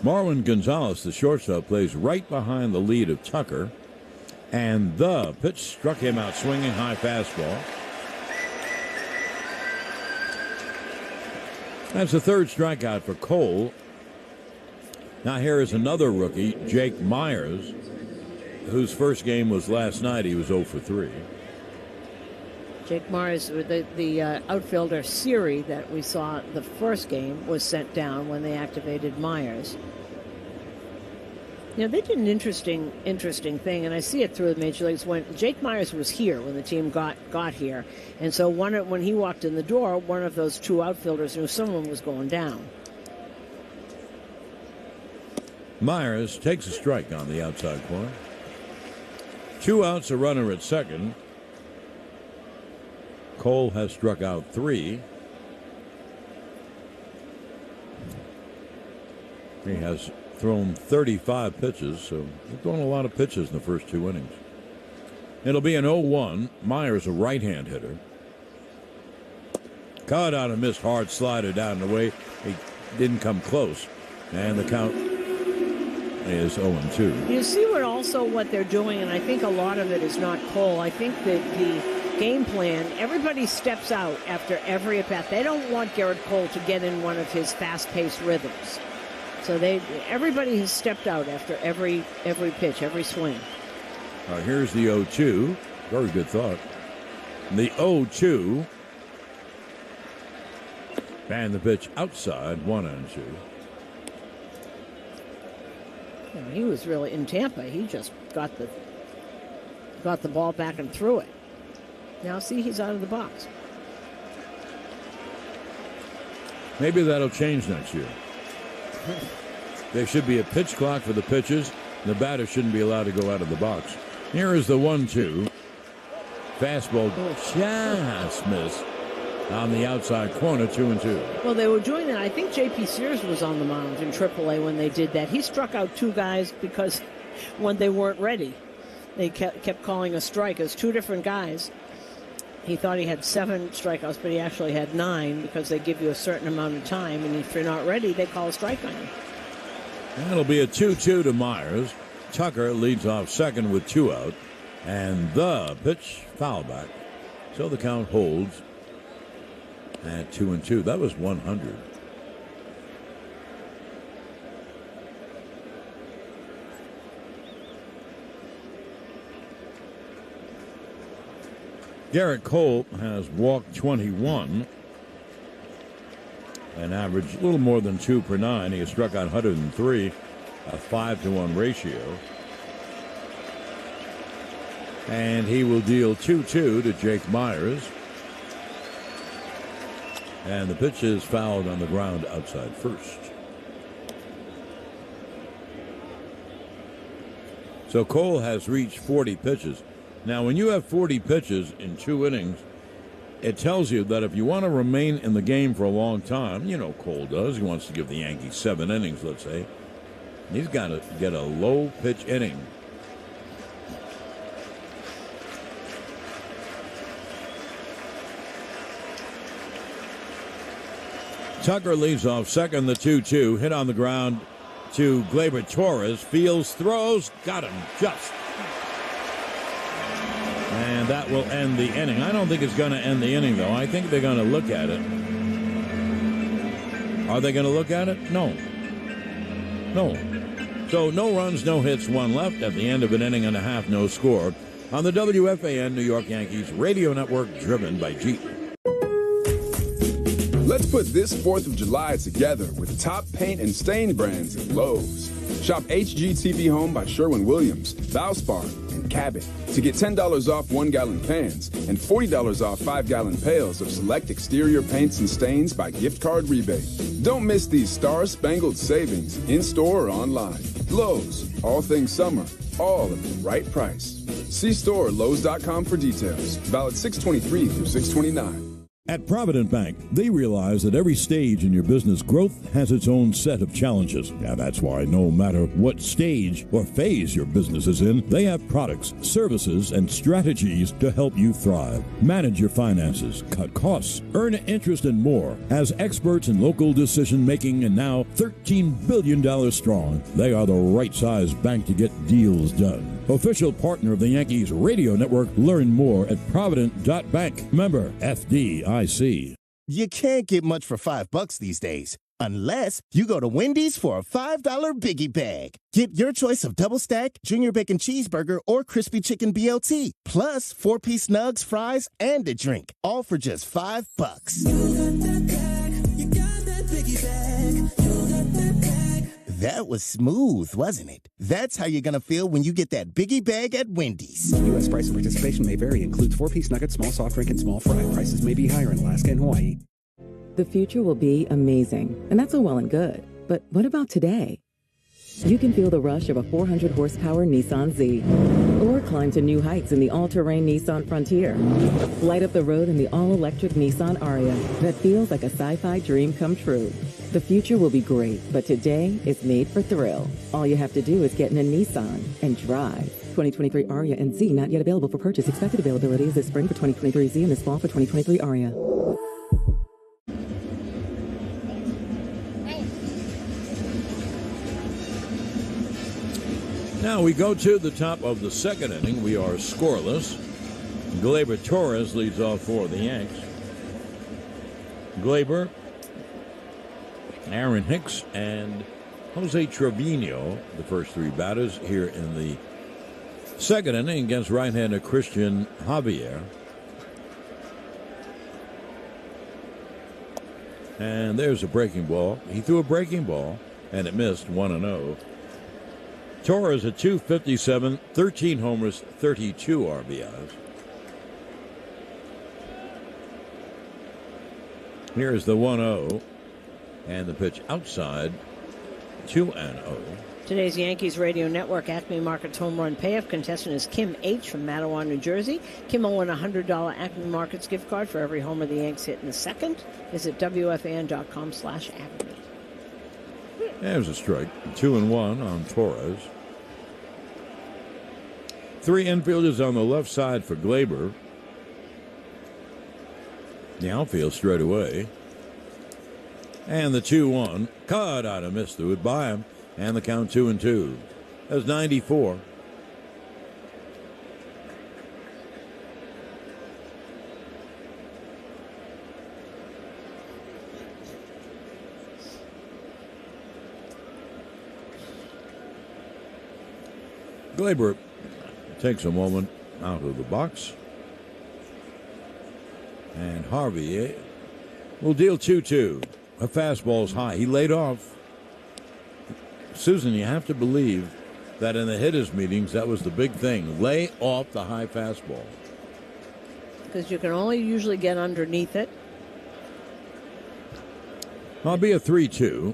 Marwin Gonzalez, the shortstop, plays right behind the lead of Tucker. And the pitch struck him out swinging, high fastball. That's the third strikeout for Cole. Now here is another rookie, Jake Myers, whose first game was last night. He was 0 for 3. Jake Myers, the outfielder Siri that we saw the first game, was sent down when they activated Myers. You know, they did an interesting thing, and I see it through the major leagues. When Jake Myers was here, when the team got here, and so when he walked in the door, one of those two outfielders knew someone was going down. Myers takes a strike on the outside corner. 2 outs, a runner at second. Cole has struck out 3. He has thrown 35 pitches, so he's thrown a lot of pitches in the first 2 innings. It'll be an 0-1. Myers, a right-hand hitter. Caught on a missed hard slider down the way. He didn't come close. And the count is 0-2. You see what they're doing, and I think a lot of it is not Cole. I think that the game plan, everybody steps out after every at-bat. They don't want Garrett Cole to get in one of his fast-paced rhythms. So everybody has stepped out after every pitch, every swing. Here's the 0-2. Very good thought. The 0-2. And the pitch outside, 1-2. You know, he was really in Tampa. He just got the ball back and threw it. Now see, he's out of the box. Maybe that'll change next year. There should be a pitch clock for the pitches. The batter shouldn't be allowed to go out of the box. Here is the 1-2. Fastball just missed on the outside corner, 2-2. Well, they were doing that. I think J.P. Sears was on the mound in AAA when they did that. He struck out 2 guys because when they weren't ready, they kept calling a strike. It was 2 different guys. He thought he had 7 strikeouts, but he actually had 9 because they give you a certain amount of time, and if you're not ready, they call a strike on you. That'll be a 2-2 to Myers. Tucker leads off second with 2 out, and the pitch foul back. So the count holds at 2-2. That was 100. Garrett Cole has walked 21 and averaged a little more than 2 per 9. He has struck out 103, a 5-to-1 ratio. And he will deal 2-2 to Jake Myers. And the pitch is fouled on the ground outside first. So Cole has reached 40 pitches. Now, when you have 40 pitches in 2 innings, it tells you that if you want to remain in the game for a long time, you know Cole does. He wants to give the Yankees 7 innings, let's say. He's got to get a low pitch inning. Tucker leads off second, the 2-2. Hit on the ground to Gleyber Torres. Fields, throws, got him just. And that will end the inning. I don't think it's going to end the inning, though. I think they're going to look at it. Are they going to look at it? No. No. So no runs, no hits, 1 left. At the end of an inning and a half, no score. On the WFAN New York Yankees radio network, driven by Jeep. Let's put this 4th of July together with top paint and stain brands at Lowe's. Shop HGTV Home by Sherwin-Williams, Valspar, and Cabot to get $10 off 1-gallon pans and $40 off 5-gallon pails of select exterior paints and stains by gift card rebate. Don't miss these star-spangled savings in-store or online. Lowe's, all things summer, all at the right price. See store or Lowe's.com for details. Valid 6/23 through 6/29. At Provident Bank, they realize that every stage in your business growth has its own set of challenges. And that's why no matter what stage or phase your business is in, they have products, services, and strategies to help you thrive. Manage your finances, cut costs, earn interest, and more. As experts in local decision-making and now $13 billion strong, they are the right size bank to get deals done. Official partner of the Yankees radio network. Learn more at Provident.bank. Member FDIC. You can't get much for $5 these days, unless you go to Wendy's for a $5 Biggie Bag. Get your choice of double stack, junior bacon cheeseburger, or crispy chicken BLT, plus 4-piece nugs, fries, and a drink, all for just $5. That was smooth, wasn't it? That's how you're going to feel when you get that Biggie Bag at Wendy's. U.S. price and participation may vary. Includes 4-piece nuggets, small soft drink, and small fry. Prices may be higher in Alaska and Hawaii. The future will be amazing, and that's all well and good. But what about today? You can feel the rush of a 400-horsepower Nissan Z, or climb to new heights in the all-terrain Nissan Frontier. Light up the road in the all-electric Nissan Ariya that feels like a sci-fi dream come true. The future will be great, but today is made for thrill. All you have to do is get in a Nissan and drive. 2023 Ariya and Z not yet available for purchase. Expected availability is this spring for 2023 Z and this fall for 2023 Ariya. Now we go to the top of the second inning. We are scoreless. Gleyber Torres leads off for the Yanks. Gleyber, Aaron Hicks, and Jose Trevino, the first three batters here in the second inning against right-hander Christian Javier. And there's a breaking ball. He threw a breaking ball, and it missed 1-0. Torres at .257, 13 homers, 32 RBIs. Here's the 1-0, and the pitch outside, 2-0. Today's Yankees Radio Network Acme Markets Home Run Payoff contestant is Kim H. from Matawan, New Jersey. Kim will win a $100 Acme Markets gift card for every homer the Yanks hit in the second. Visit WFAN.com/Acme. There's a strike. 2-1 on Torres. Three infielders on the left side for Gleyber. The outfield straight away. And the 2-1. Cut out a miss through it by him. And the count 2-2. That's 94. Gleyber takes a moment out of the box. And Harvey will deal 2-2. A fastball's high. He laid off. Susan, you have to believe that in the hitters' meetings, that was the big thing. Lay off the high fastball. Because you can only usually get underneath it. I'll be a 3-2.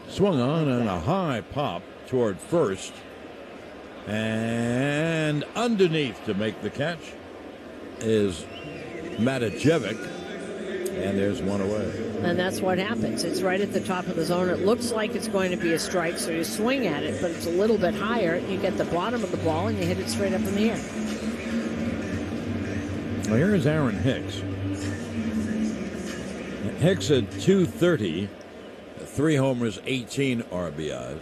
Swung on and a high pop toward first. And underneath to make the catch is Matajevic. And there's one away. And that's what happens. It's right at the top of the zone. It looks like it's going to be a strike, so you swing at it, but it's a little bit higher. You get the bottom of the ball, and you hit it straight up in the air. Well, here's Aaron Hicks. Hicks at .230, 3 homers, 18 RBIs.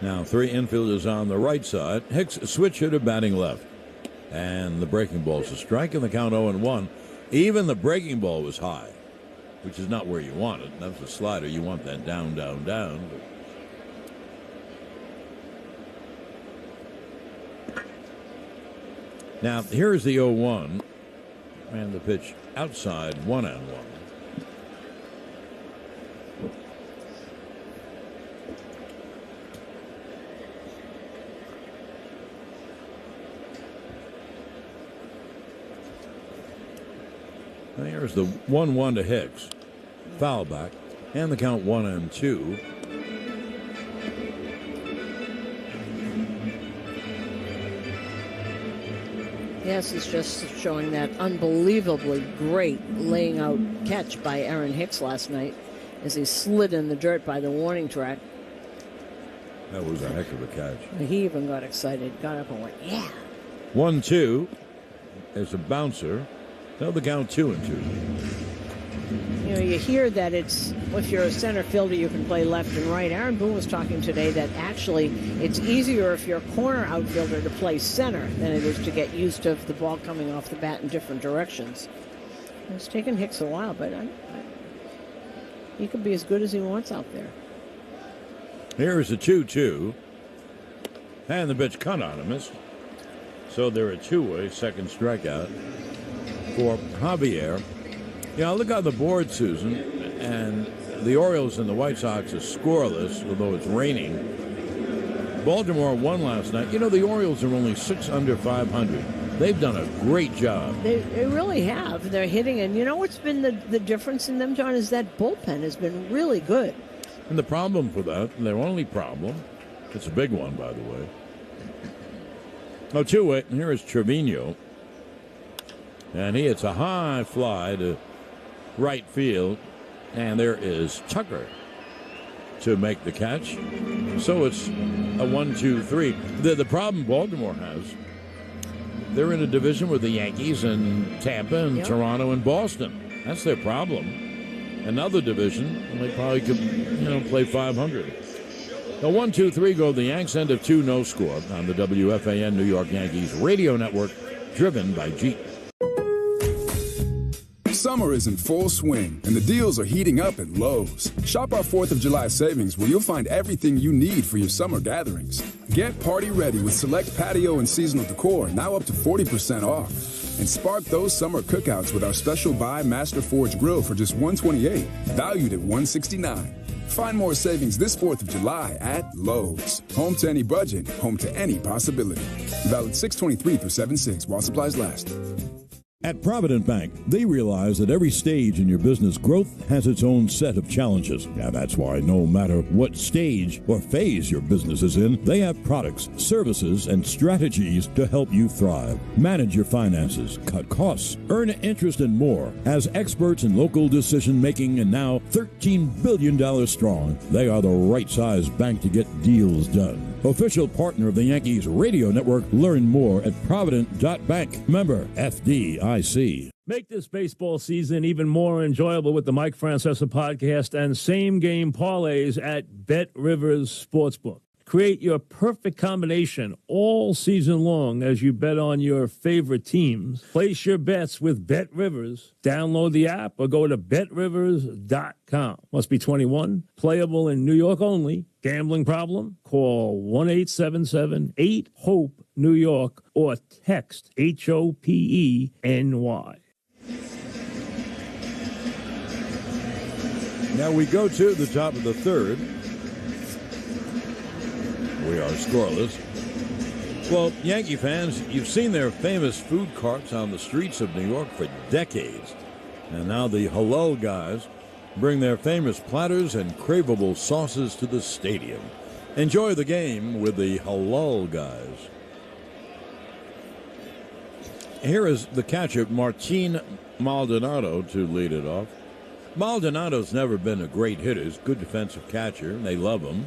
Now, three infielders on the right side. Hicks switch hitter batting left. And the breaking ball's a strike, and the count 0-1. Even the breaking ball was high, which is not where you want it. That's a slider. You want that down, down, down. Now, here's the 0-1. And the pitch outside, 1-1. There's the 1-1 to Hicks. Foul back. And the count 1-2. Yes, it's just showing that unbelievably great laying out catch by Aaron Hicks last night as he slid in the dirt by the warning track. That was a heck of a catch. He even got excited, got up and went, yeah. 1-2 is a bouncer. Now the count 2-2. You know, you hear that it's, if you're a center fielder, you can play left and right. Aaron Boone was talking today that actually it's easier if you're a corner outfielder to play center than it is to get used to the ball coming off the bat in different directions. It's taken Hicks a while, but he could be as good as he wants out there. Here's a 2-2. And the pitch cut on him. So they're a two-way, second strikeout for Javier. Yeah, look on the board, Susan, and the Orioles and the White Sox are scoreless, although it's raining. Baltimore won last night. You know, the Orioles are only 6 under 500. They've done a great job. They really have. They're hitting, and you know what's been the difference in them, John, is that bullpen has been really good. And the problem for that, their only problem, it's a big one, by the way. Oh, 2-way, here is Trevino. And he hits a high fly to right field, and there is Tucker to make the catch. So it's a 1-2-3. The problem Baltimore has, they're in a division with the Yankees and Tampa and Toronto and Boston. That's their problem. Another division, and they probably could, play 500. The 1-2-3 go the Yanks. End of 2, no score on the WFAN New York Yankees radio network, driven by Jeep. Summer is in full swing, and the deals are heating up at Lowe's. Shop our 4th of July savings, where you'll find everything you need for your summer gatherings. Get party ready with select patio and seasonal decor, now up to 40% off. And spark those summer cookouts with our special buy Master Forge grill for just $128, valued at $169. Find more savings this 4th of July at Lowe's. Home to any budget, home to any possibility. Valid 6/23 through 7/6 while supplies last. At Provident Bank, they realize that every stage in your business growth has its own set of challenges. And that's why no matter what stage or phase your business is in, they have products, services, and strategies to help you thrive. Manage your finances, cut costs, earn interest, and more. As experts in local decision-making and now $13 billion strong, they are the right size bank to get deals done. Official partner of the Yankees radio network. Learn more at Provident.bank. Member FDIC. Make this baseball season even more enjoyable with the Mike Francesa podcast and same-game parlays at Bet Rivers Sportsbook. Create your perfect combination all season long as you bet on your favorite teams. Place your bets with Bet Rivers. Download the app or go to betrivers.com. Must be 21, playable in New York only. Gambling problem? Call 1-877-8-HOPE-NEW YORK or text HOPENY. Now we go to the top of the third. We are scoreless. Well, Yankee fans, you've seen their famous food carts on the streets of New York for decades. And now the halal guys bring their famous platters and craveable sauces to the stadium. Enjoy the game with the halal guys. Here is the catcher, Martin Maldonado, to lead it off. Maldonado's never been a great hitter. He's a good defensive catcher, and they love him.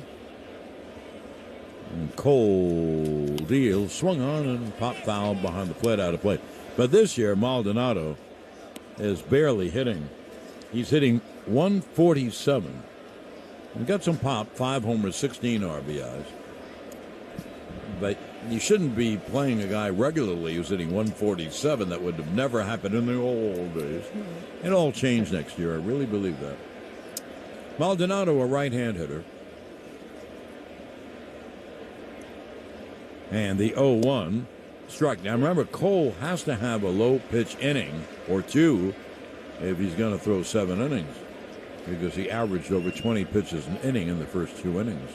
And Cole deal swung on and popped foul behind the plate, out of play. But this year, Maldonado is barely hitting. He's hitting 147. And got some pop, 5 homers, 16 RBIs. But you shouldn't be playing a guy regularly who's hitting 147. That would have never happened in the old days. It all changed next year. I really believe that. Maldonado, a right-hand hitter. And the 0-1 strike. Now remember, Cole has to have a low pitch inning or two if he's going to throw 7 innings, because he averaged over 20 pitches an inning in the first 2 innings.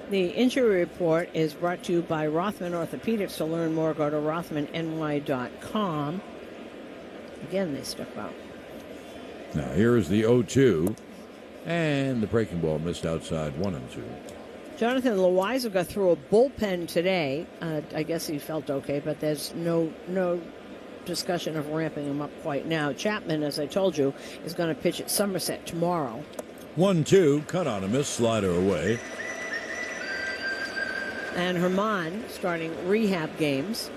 The injury report is brought to you by Rothman Orthopedics. To learn more, go to rothmanny.com. Again, they step out. Now, here is the 0-2, and the breaking ball missed outside 1-2. Jonathan Loizaga threw a bullpen today. I guess he felt okay, but there's no discussion of ramping him up quite now. Chapman, as I told you, is going to pitch at Somerset tomorrow. 1-2, cut on a miss, slider away. And Herman starting rehab games.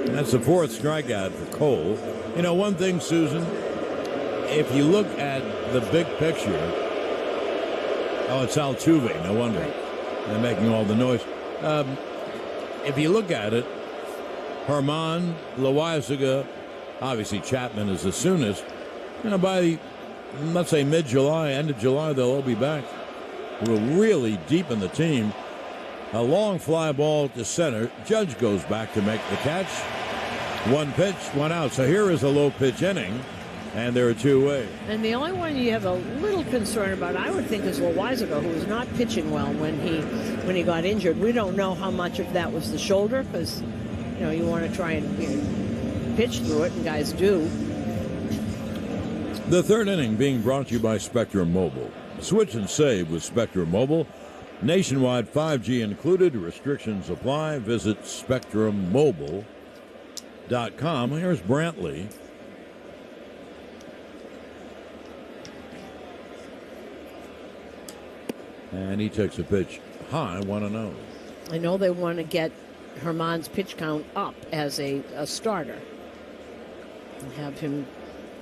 That's the fourth strikeout for Cole. You know, one thing, Susan, if you look at the big picture, it's Altuve, no wonder. They're making all the noise. If you look at it, Herman, Loizaga, obviously Chapman is the soonest. You know, by, let's say, mid-July, end of July, they'll all be back. We're really deep in the team. A long fly ball to center. Judge goes back to make the catch. One pitch, one out. So here is a low pitch inning, and there are two away. And the only one you have a little concern about, I would think, is Loizaga, who was not pitching well when he got injured. We don't know how much of that was the shoulder, because you want to try and pitch through it, and guys do. The third inning being brought to you by Spectrum Mobile. Switch and save with Spectrum Mobile. Nationwide 5G included. Restrictions apply. Visit SpectrumMobile.com. Here's Brantley. And he takes a pitch high, 1-0. I know they want to get Herman's pitch count up as a starter and have him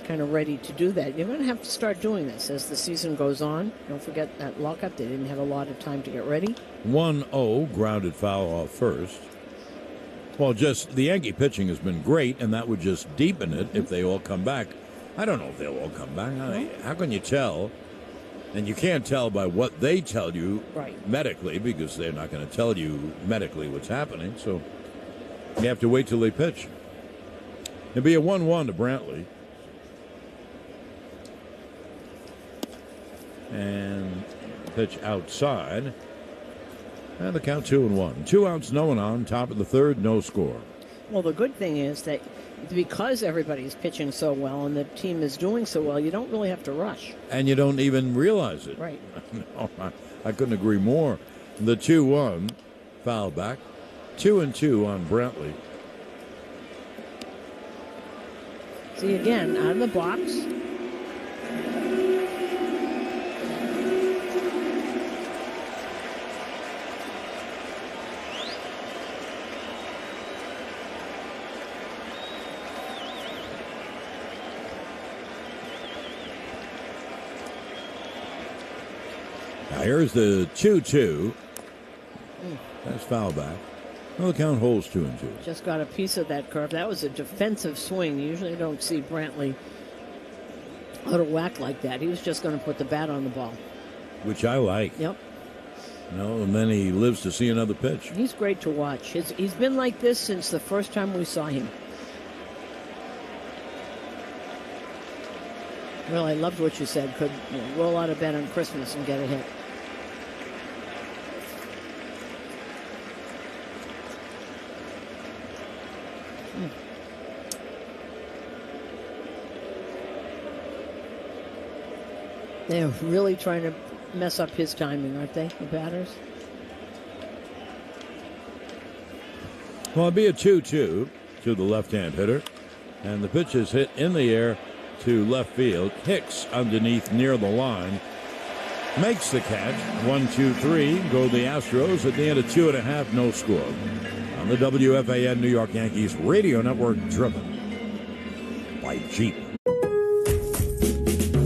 kind of ready to do that. You're going to have to start doing this as the season goes on. Don't forget that lockup. They didn't have a lot of time to get ready. 1-0, grounded foul off first. Well, just the Yankee pitching has been great, and that would just deepen it if they all come back. I don't know if they'll all come back. How can you tell? And you can't tell by what they tell you medically, because they're not going to tell you medically what's happening. So you have to wait till they pitch. It'll be a 1-1 to Brantley. And pitch outside. And the count 2-1. 2 outs, no one on. Top of the third, no score. Well, the good thing is that because everybody's pitching so well and the team is doing so well, you don't really have to rush. And you don't even realize it. Right. No, I couldn't agree more. The 2-1, foul back. 2-2 on Brantley. See, again, out of the box. Here's the 2-2. That's foul back. Well, the count holds 2-2. Just got a piece of that curve. That was a defensive swing. You usually don't see Brantley out of whack like that. He was just going to put the bat on the ball. Which I like. Yep. And then he lives to see another pitch. He's great to watch. He's been like this since the first time we saw him. Well, I loved what you said. Could roll out of bed on Christmas and get a hit. They're really trying to mess up his timing, aren't they, the batters? Well, it'll be a 2-2 to the left-hand hitter. And the pitch is hit in the air to left field. Hicks underneath near the line. Makes the catch. 1-2-3. Go the Astros at the end of 2.5. No score. On the WFAN New York Yankees radio network, driven by Jeep.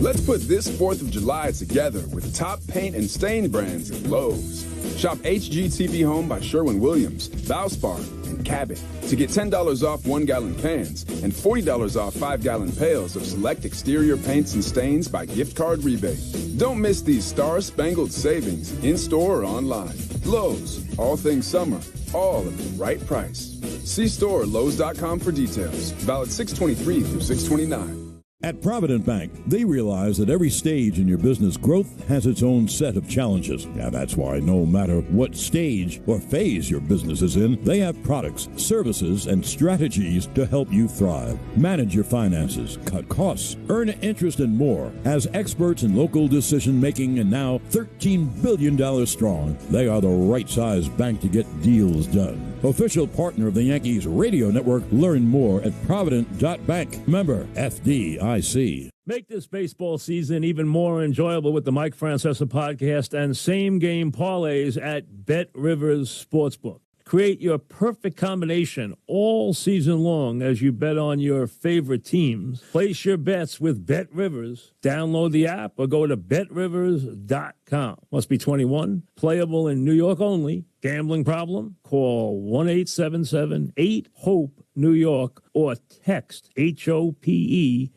Let's put this 4th of July together with top paint and stain brands at Lowe's. Shop HGTV Home by Sherwin-Williams, Valspar, and Cabot to get $10 off 1-gallon cans and $40 off 5-gallon pails of select exterior paints and stains by gift card rebate. Don't miss these star-spangled savings in-store or online. Lowe's, all things summer, all at the right price. See store Lowes.com for details. Valid 6/23 through 6/29. At Provident Bank, they realize that every stage in your business growth has its own set of challenges. And that's why no matter what stage or phase your business is in, they have products, services, and strategies to help you thrive. Manage your finances, cut costs, earn interest, and more. As experts in local decision-making and now $13 billion strong, they are the right size bank to get deals done. Official partner of the Yankees radio network. Learn more at Provident.bank. Member FDIC. Make this baseball season even more enjoyable with the Mike Francesa podcast and same-game parlays at Bet Rivers Sportsbook. Create your perfect combination all season long as you bet on your favorite teams. Place your bets with Bet Rivers. Download the app or go to betrivers.com. Must be 21. Playable in New York only. Gambling problem? Call 1-877-8-HOPE-NEW YORK or text HOPENY.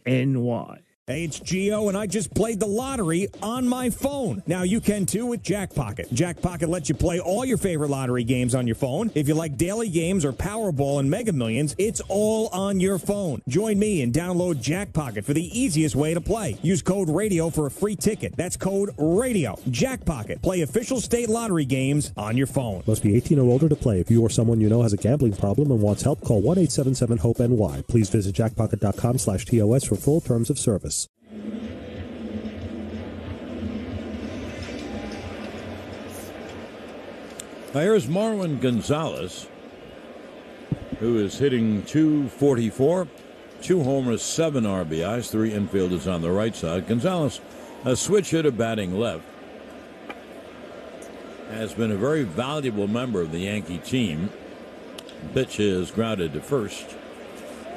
Hey, it's Gio, and I just played the lottery on my phone. Now you can too with Jackpocket. Jackpocket lets you play all your favorite lottery games on your phone. If you like daily games or Powerball and Mega Millions, it's all on your phone. Join me and download Jackpocket for the easiest way to play. Use code RADIO for a free ticket. That's code RADIO. Jackpocket. Play official state lottery games on your phone. Must be 18 or older to play. If you or someone you know has a gambling problem and wants help, call 1-877-HOPE-NY. Please visit jackpocket.com/TOS for full terms of service. Here's Marwin Gonzalez, who is hitting .244, 2 homers, 7 RBIs, 3 infielders on the right side. Gonzalez, a switch hitter batting left, has been a very valuable member of the Yankee team. Pitch is grounded to first.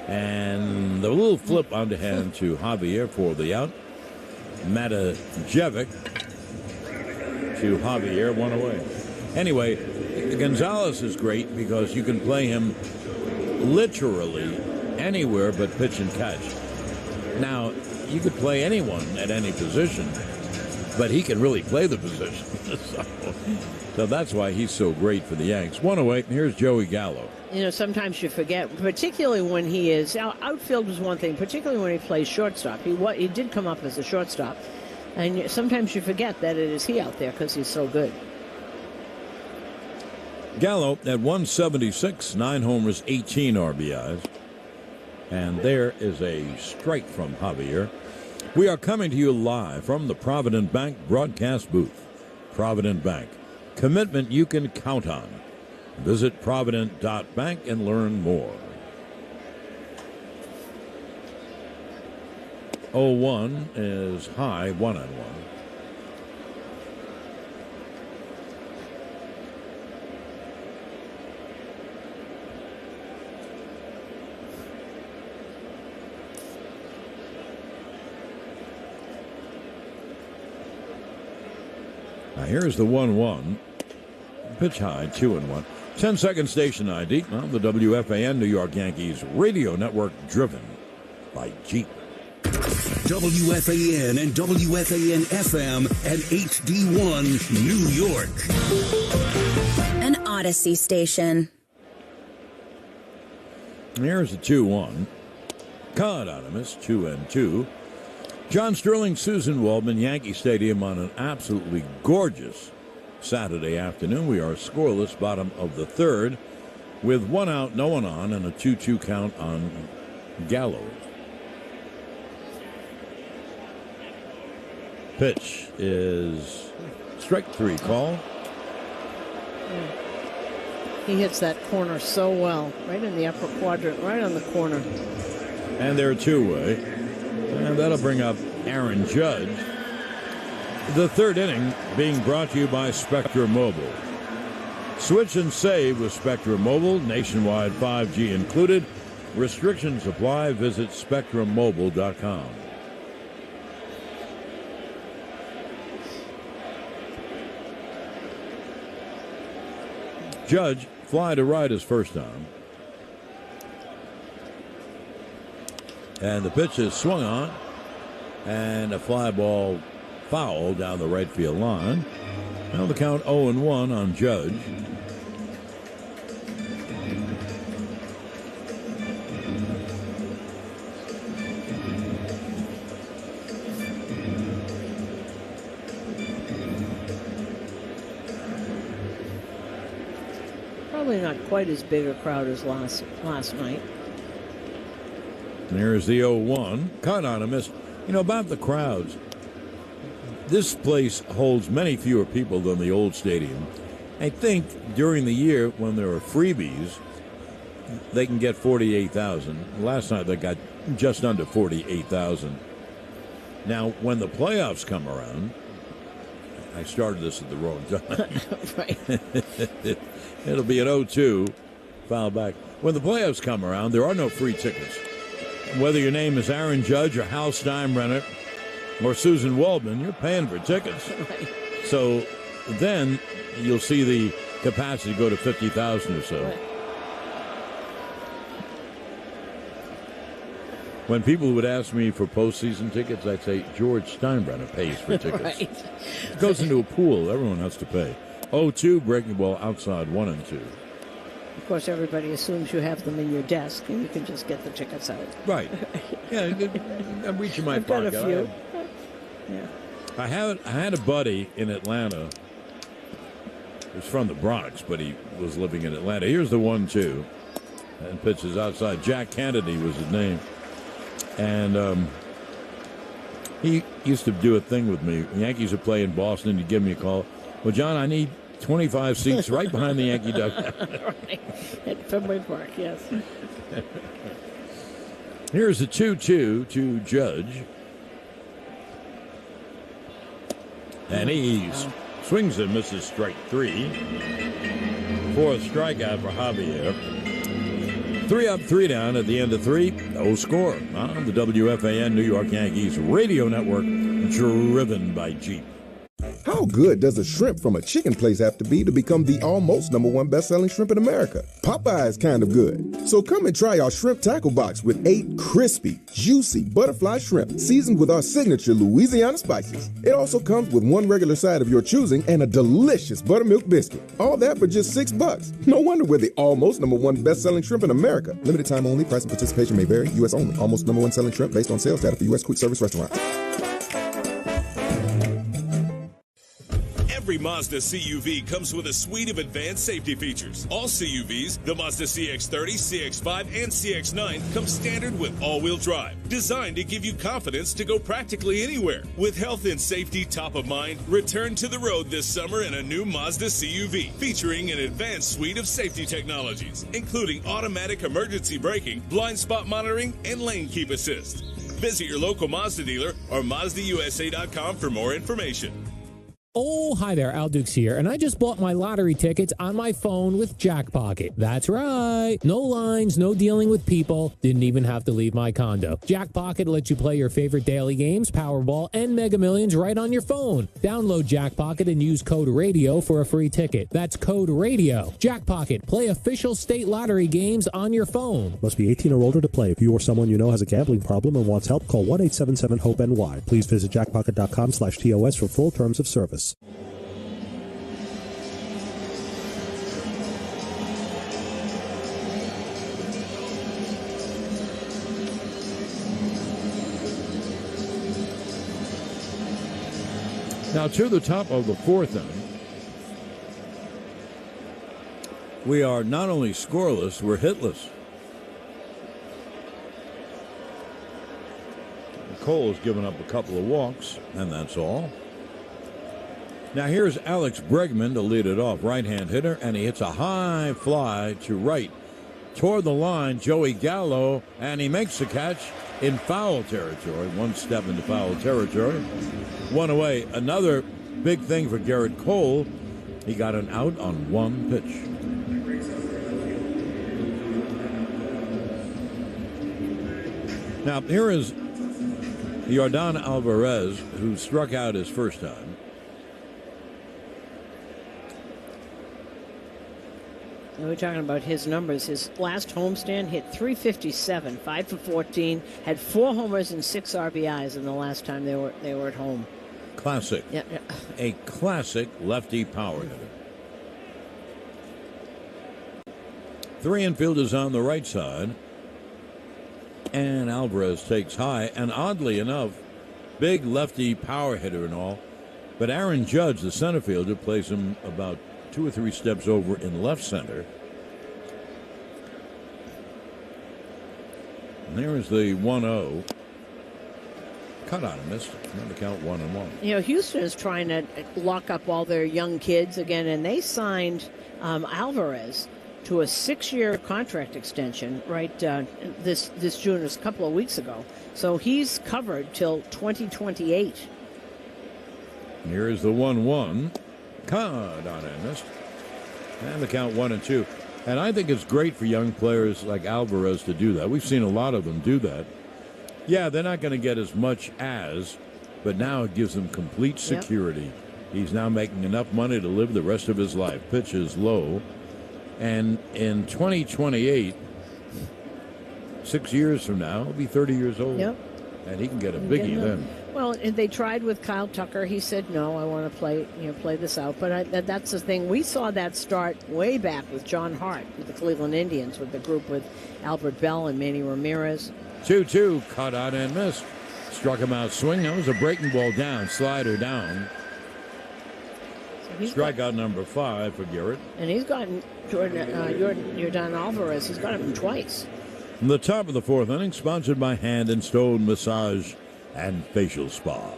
And the little flip underhand to Javier for the out. Matajevic to Javier, 1 away. Anyway, Gonzalez is great because you can play him literally anywhere but pitch and catch. Now, you could play anyone at any position, but he can really play the position. So that's why he's so great for the Yanks. 1 away, here's Joey Gallo. You know, sometimes you forget, particularly when he is, outfield was one thing, particularly when he plays shortstop. He did come up as a shortstop, and sometimes you forget that it is he out there because he's so good. Gallo at 176, 9 homers, 18 RBIs. And there is a strike from Javier. We are coming to you live from the Provident Bank broadcast booth. Provident Bank. Commitment you can count on. Visit Provident.bank and learn more. 0-1 is high, 1-1. Now here's the 1-1. Pitch high, 2-1. 10-second station ID on the WFAN New York Yankees radio network, driven by Jeep. WFAN and WFAN-FM at HD1, New York. An Odyssey station. Here's the 2-1. Caught on a miss, 2-2. John Sterling, Susan Waldman, Yankee Stadium on an absolutely gorgeous Saturday afternoon. We are scoreless, bottom of the third, with 1 out, no one on, and a 2-2 count on Gallo. Pitch is strike 3 call. He hits that corner so well, right in the upper quadrant, right on the corner. And they're 2-way. And that'll bring up Aaron Judge. The third inning being brought to you by Spectra Mobile. Switch and save with Spectra Mobile. Nationwide 5G included. Restrictions apply. Visit SpectraMobile.com. Judge, fly to right his first time. And the pitch is swung on, and a fly ball foul down the right field line. Now the count 0-1 on Judge. Probably not quite as big a crowd as last night. And here's the 0-1. Cut on a miss. You know, about the crowds, this place holds many fewer people than the old stadium. I think during the year when there are freebies, they can get 48,000. Last night they got just under 48,000. Now, when the playoffs come around, I started this at the wrong time. Right. It'll be an 0-2, foul back. When the playoffs come around, there are no free tickets. Whether your name is Aaron Judge or Hal Steinbrenner or Susan Waldman, you're paying for tickets. Right. So then you'll see the capacity go to 50,000 or so. Right. When people would ask me for postseason tickets, I'd say George Steinbrenner pays for tickets. Right. It goes into a pool. Everyone has to pay. 0-2, breaking ball outside 1-2. Of course, everybody assumes you have them in your desk, and you can just get the tickets out. Right. Yeah, I'm reaching my I've got pocket. a few. Yeah. I had a buddy in Atlanta. He was from the Bronx, but he was living in Atlanta. Here's the 1-2. And pitches outside. Jack Kennedy was his name. And he used to do a thing with me. The Yankees would play in Boston. He'd give me a call. Well, John, I need 25 seats right behind the Yankee dugout. Right. At Fenway Park, yes. Here's a 2-2 to Judge. And he swings and misses strike 3. Fourth strikeout for Javier. 3 up, 3 down at the end of 3. No score on the WFAN New York Yankees radio network, driven by Jeep. How good does a shrimp from a chicken place have to be to become the almost #1 best-selling shrimp in America? Popeye's kind of good. So come and try our shrimp tackle box with 8 crispy, juicy butterfly shrimp seasoned with our signature Louisiana spices. It also comes with 1 regular side of your choosing and a delicious buttermilk biscuit. All that for just $6. No wonder we're the almost #1 best-selling shrimp in America. Limited time only. Price and participation may vary. U.S. only. Almost #1 selling shrimp based on sales data for U.S. quick service restaurants. Every Mazda CUV comes with a suite of advanced safety features. All CUVs, the Mazda CX-30, CX-5, and CX-9, come standard with all-wheel drive, designed to give you confidence to go practically anywhere. With health and safety top of mind, return to the road this summer in a new Mazda CUV, featuring an advanced suite of safety technologies, including automatic emergency braking, blind spot monitoring, and lane keep assist. Visit your local Mazda dealer or MazdaUSA.com for more information. Oh, hi there, Al Dukes here, and I just bought my lottery tickets on my phone with Jackpocket. That's right. No lines, no dealing with people. Didn't even have to leave my condo. Jackpocket lets you play your favorite daily games, Powerball, and Mega Millions right on your phone. Download Jackpocket and use code RADIO for a free ticket. That's code RADIO. Jackpocket. Play official state lottery games on your phone. Must be 18 or older to play. If you or someone you know has a gambling problem and wants help, call 1-877-HOPE-NY. Please visit jackpocket.com/TOS for full terms of service. Now to the top of the 4th inning. We are not only scoreless, we're hitless. Cole has given up a couple of walks, and that's all. Now here's Alex Bregman to lead it off, right-hand hitter, and he hits a high fly to right toward the line. Joey Gallo, and he makes the catch in foul territory. 1 step into foul territory. 1 away. Another big thing for Garrett Cole. He got an out on 1 pitch. Now here is Yordan Alvarez, who struck out his first time. We're talking about his numbers. His last homestand hit .357, 5 for 14, had 4 homers and 6 RBIs in the last time they were at home. Classic. Yeah. A classic lefty power hitter. 3 infielders on the right side. And Alvarez takes high. And oddly enough, big lefty power hitter and all. But Aaron Judge, the center fielder, plays him about 2 or 3 steps over in left center. There is the 1-0. Cut on and missed. Now the count 1-1. You know, Houston is trying to lock up all their young kids again, and they signed Alvarez to a 6-year contract extension this June, was a couple of weeks ago. So he's covered till 2028. Here is the 1-1. Cut on and missed. And the count 1-2. And I think it's great for young players like Alvarez to do that. We've seen a lot of them do that. Yeah, they're not going to get as much but now it gives them complete security. Yep. He's now making enough money to live the rest of his life. Pitch is low. And in 2028, 6 years from now, he'll be 30 years old. Yep. And he can get a biggie then. Well, and they tried with Kyle Tucker. He said, no, I want to play this out. But that's the thing. We saw that start way back with John Hart with the Cleveland Indians, with the group with Albert Bell and Manny Ramirez. 2-2, cut out and missed. Struck him out swing. That was a breaking ball down, slider down. So strikeout number 5 for Garrett. And he's gotten Yordan Alvarez. He's got him twice. From the top of the 4th inning, sponsored by Hand and Stone Massage and Facial Spa.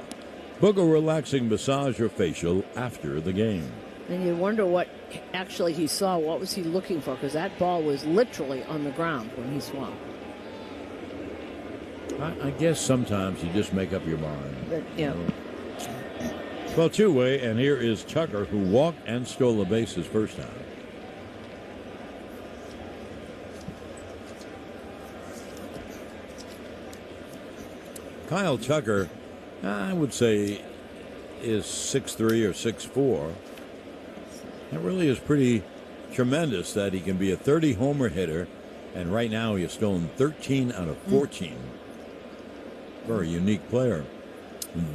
Book a relaxing massage or facial after the game. And you wonder what actually he saw. What was he looking for? Because that ball was literally on the ground when he swung. I guess sometimes you just make up your mind. Yeah. Well, two-way, and here is Tucker, who walked and stole a base his first time. Kyle Tucker, I would say, is 6'3" or 6'4". That really is pretty tremendous that he can be a 30-homer hitter, and right now he has stolen 13 out of 14. Very unique player.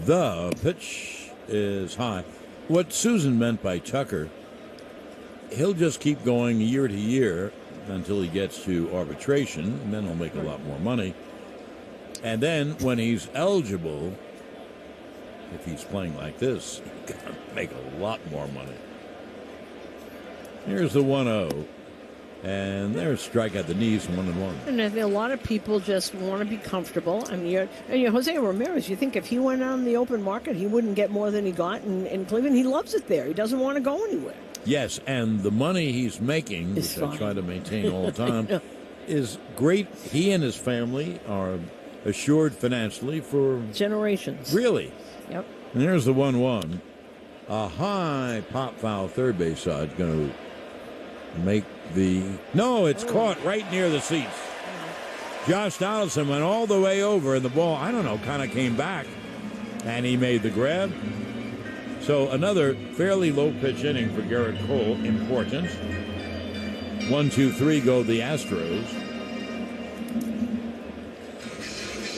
The pitch is high. What Susan meant by Tucker, he'll just keep going year to year until he gets to arbitration, and then he'll make a lot more money. And then when he's eligible, if he's playing like this, he's going to make a lot more money. Here's the 1-0. And there's strike at the knees, 1-1. And a lot of people just want to be comfortable. I mean, Jose Ramirez, you think if he went on the open market, he wouldn't get more than he got in Cleveland. He loves it there. He doesn't want to go anywhere. Yes, and the money he's making, which I try to maintain all the time, is great. He and his family are assured financially for generations. Really? Yep. And there's the 1-1. A high pop foul third base side going to make it's caught right near the seats. Josh Donaldson went all the way over, and the ball, I don't know, kind of came back, and he made the grab. So another fairly low pitch inning for Garrett Cole. Important. 1-2-3 go the Astros.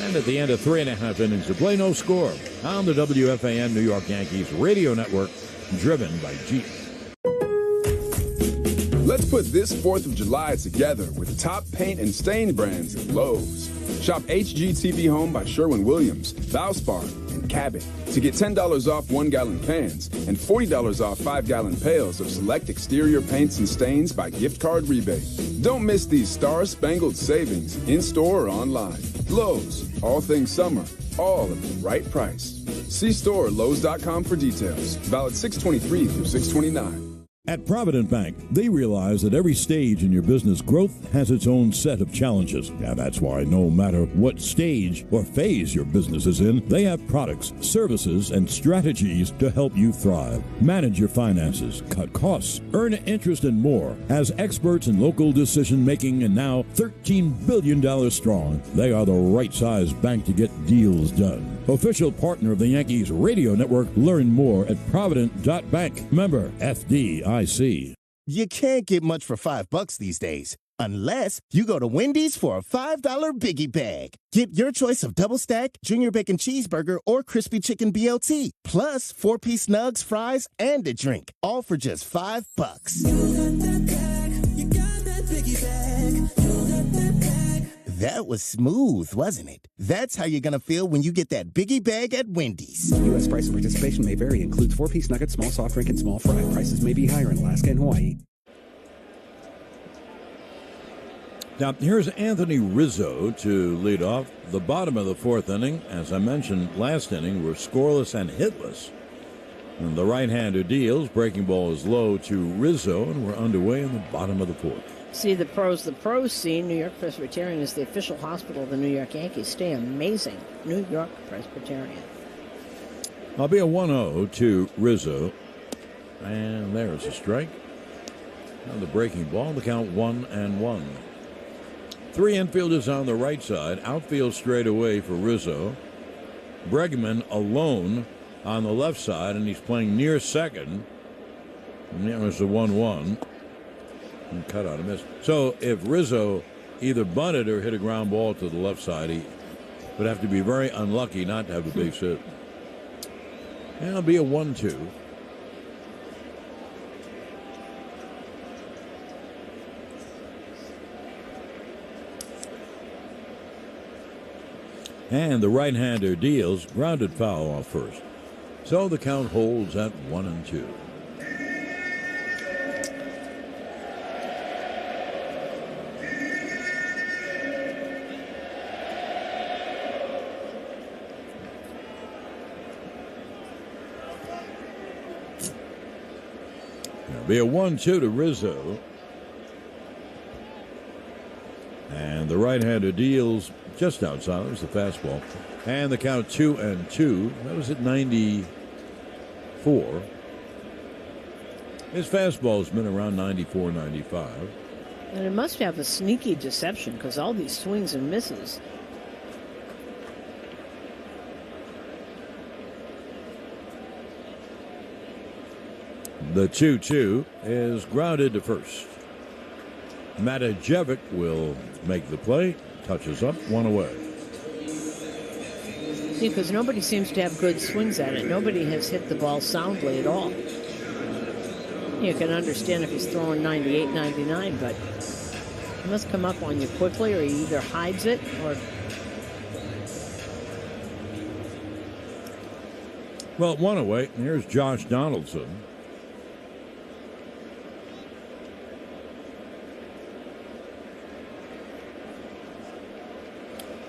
And at the end of 3.5 innings to play, no score on the WFAN New York Yankees radio network, driven by Jeep. Let's put this 4th of July together with top paint and stain brands at Lowe's. Shop HGTV Home by Sherwin-Williams, Valspar, and Cabot to get $10 off 1-gallon cans and $40 off 5-gallon pails of select exterior paints and stains by gift card rebate. Don't miss these star-spangled savings in-store or online. Lowe's, all things summer, all at the right price. See store Lowe's.com for details. Valid 6/23 through 6/29. At Provident Bank, they realize that every stage in your business growth has its own set of challenges. And that's why no matter what stage or phase your business is in, they have products, services, and strategies to help you thrive. Manage your finances, cut costs, earn interest, and more. As experts in local decision-making and now $13 billion strong, they are the right size bank to get deals done. Official partner of the Yankees radio network. Learn more at Provident.bank. Member FDIC. You can't get much for $5 these days, unless you go to Wendy's for a $5 Biggie Bag. Get your choice of double stack, junior bacon cheeseburger, or crispy chicken BLT, plus 4-piece nugs, fries, and a drink, all for just $5. You got that Biggie Bag. That was smooth, wasn't it? That's how you're going to feel when you get that Biggie Bag at Wendy's. U.S. price and participation may vary. Includes 4-piece nuggets, small soft drink, and small fry. Prices may be higher in Alaska and Hawaii. Now, here's Anthony Rizzo to lead off the bottom of the fourth inning. As I mentioned last inning, we're scoreless and hitless. And the right-hander deals. Breaking ball is low to Rizzo, and we're underway in the bottom of the fourth. See the pros. The pros see New York Presbyterian is the official hospital of the New York Yankees. Stay amazing. New York Presbyterian. I'll be a 1-0 to Rizzo. And there's a strike. Now the breaking ball, the count 1-1. Three infielders on the right side. Outfield straight away for Rizzo. Bregman alone on the left side, and he's playing near second. And that was the 1-1. And cut out a miss. So if Rizzo either bunted or hit a ground ball to the left side, he would have to be very unlucky not to have a base hit. And it'll be a 1-2. And the right-hander deals, grounded foul off first. So the count holds at 1-2. It'll be a 1-2 to Rizzo. And the right-hander deals just outside. It was the fastball. And the count 2-2. That was at 94. His fastball's been around 94, 95. And it must have a sneaky deception because all these swings and misses. The 2-2 is grounded to first. Matajevic will make the play. Touches up, one away. See, because nobody seems to have good swings at it. Nobody has hit the ball soundly at all. You can understand if he's throwing 98, 99, but he must come up on you quickly, or he either hides it or... Well, one away. Here's Josh Donaldson.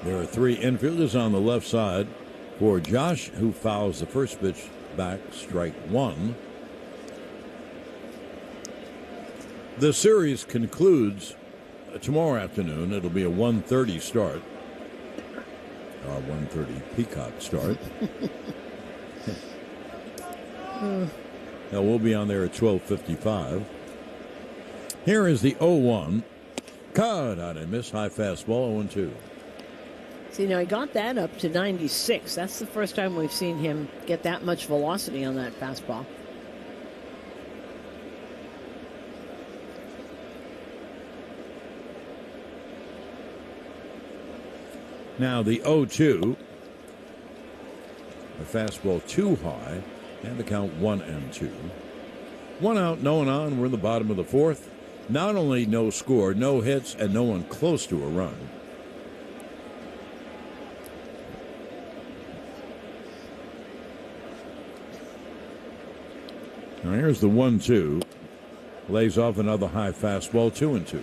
There are three infielders on the left side for Josh, who fouls the first pitch back, strike one. The series concludes tomorrow afternoon. It'll be a 1:30 start. 1:30 Peacock start. Now we'll be on there at 12:55. Here is the 0-1. Cut out a miss, high fastball, 0-2. See, now he got that up to 96. That's the first time we've seen him get that much velocity on that fastball. Now the 0-2. The fastball too high, and the count 1-2. One out, no one on. We're in the bottom of the fourth. Not only no score, no hits, and no one close to a run. Now here's the 1-2. Lays off another high fastball, 2-2.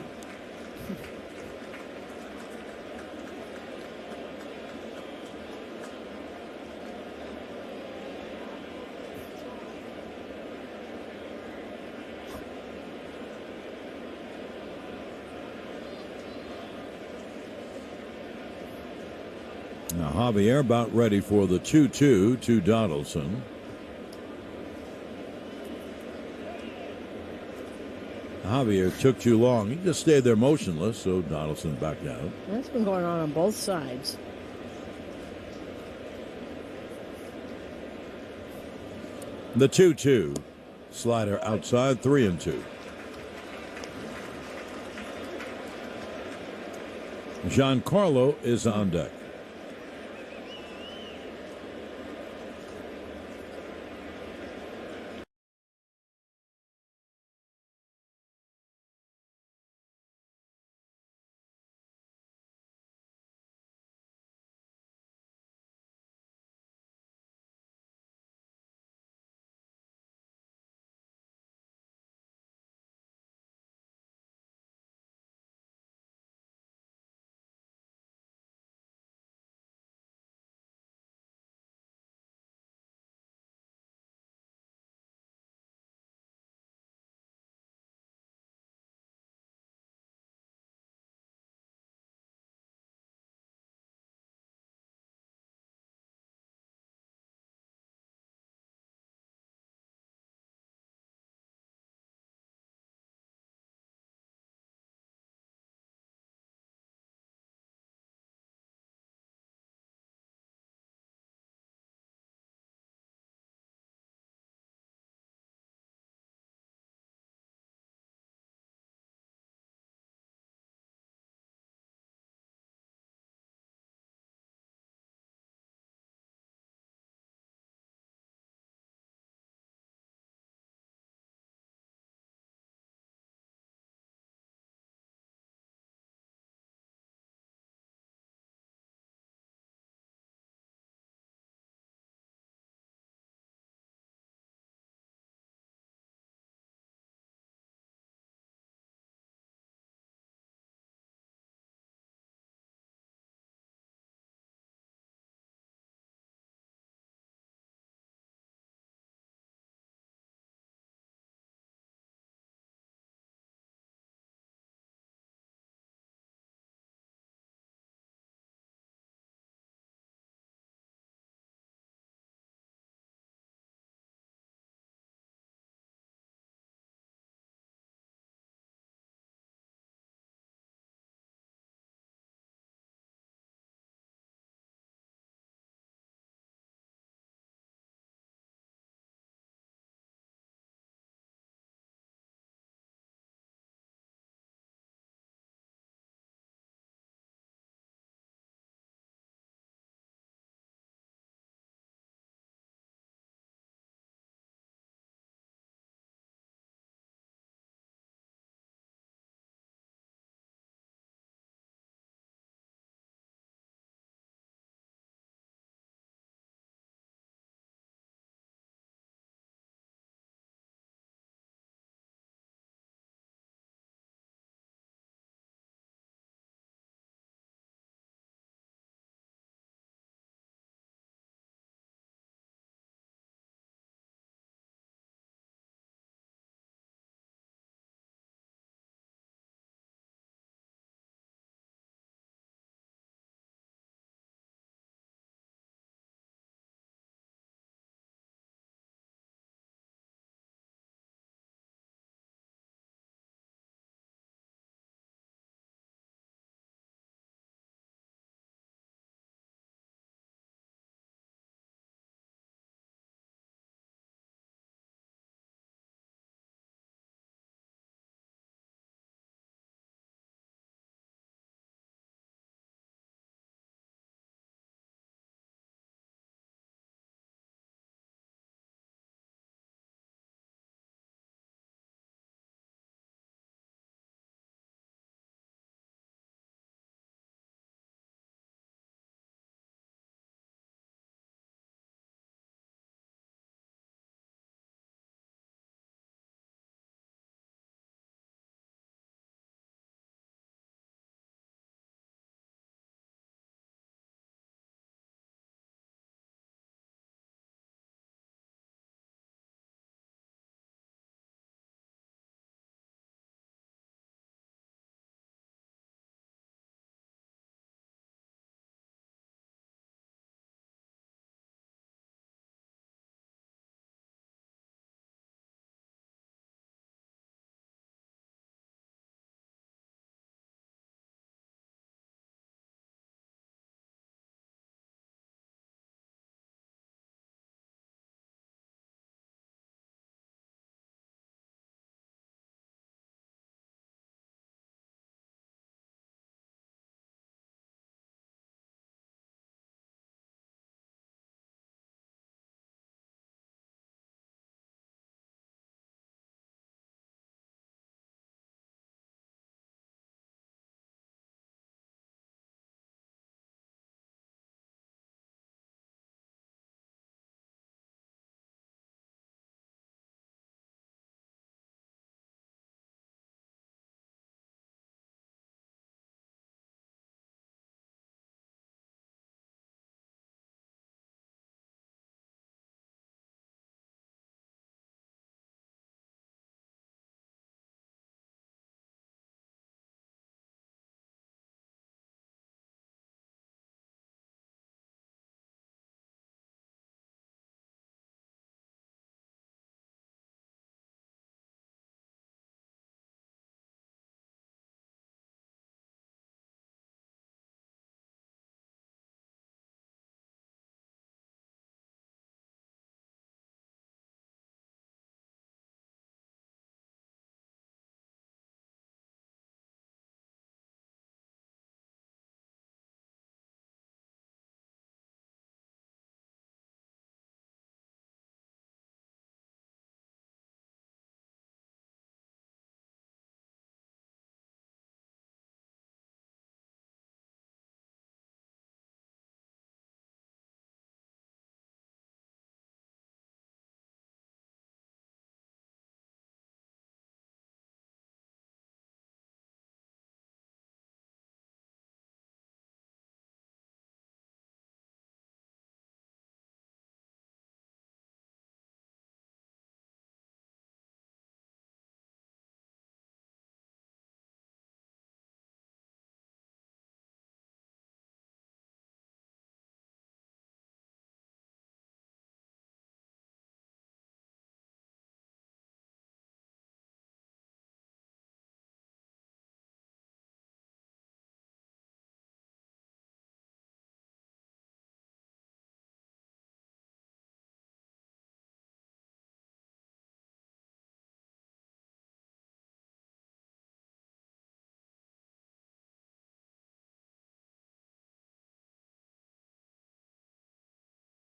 Now Javier about ready for the 2-2 to Donaldson. Javier took too long. He just stayed there motionless, so Donaldson backed out. That's been going on both sides. The 2-2. Slider outside, 3-2. Giancarlo is on deck.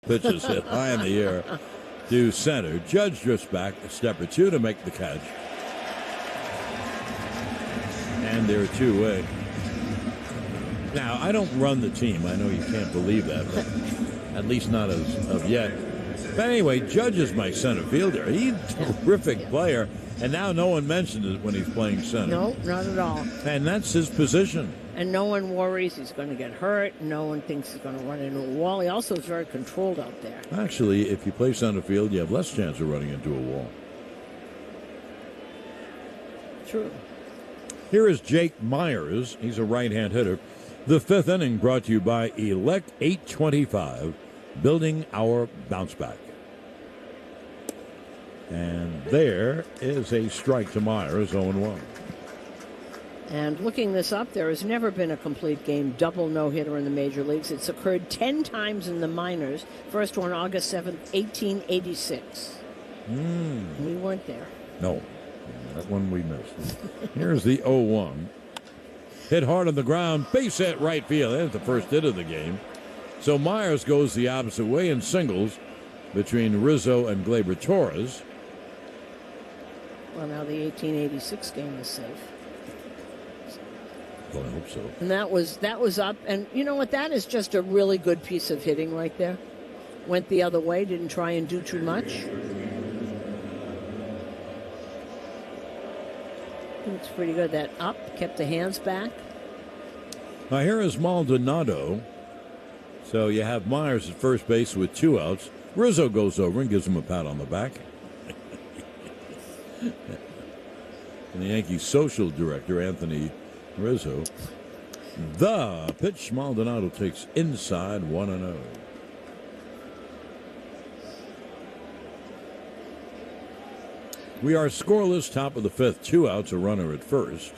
Pitches hit high in the air to center. Judge drifts back a step or two to make the catch. And they're 2-away. Now, I don't run the team. I know you can't believe that, but at least not as of yet. But anyway, Judge is my center fielder. He's a terrific player, and now no one mentions it when he's playing center. No, not at all. And that's his position. And no one worries he's going to get hurt. No one thinks he's going to run into a wall. He also is very controlled out there. Actually, if you play center field, you have less chance of running into a wall. True. Here is Jake Myers. He's a right-hand hitter. The fifth inning brought to you by Elect 825, building our bounce back. And there is a strike to Myers, 0-1. And looking this up, there has never been a complete game double no-hitter in the major leagues. It's occurred 10 times in the minors. First one, August 7th, 1886. We weren't there. No, that one we missed. Here's the 0-1. Hit hard on the ground, base hit right field. That's the first hit of the game. So Myers goes the opposite way and singles between Rizzo and Gleyber Torres. Well, now the 1886 game is safe. Well, I hope so. And that was up. And you know what? That is just a really good piece of hitting right there. Went the other way, didn't try and do too much. It's pretty good. That up, kept the hands back. Now here is Maldonado. So you have Myers at first base with 2 outs. Rizzo goes over and gives him a pat on the back. And the Yankees social director, Anthony Rizzo. The pitch Maldonado takes inside 1-0. We are scoreless, top of the fifth, 2 outs, a runner at first.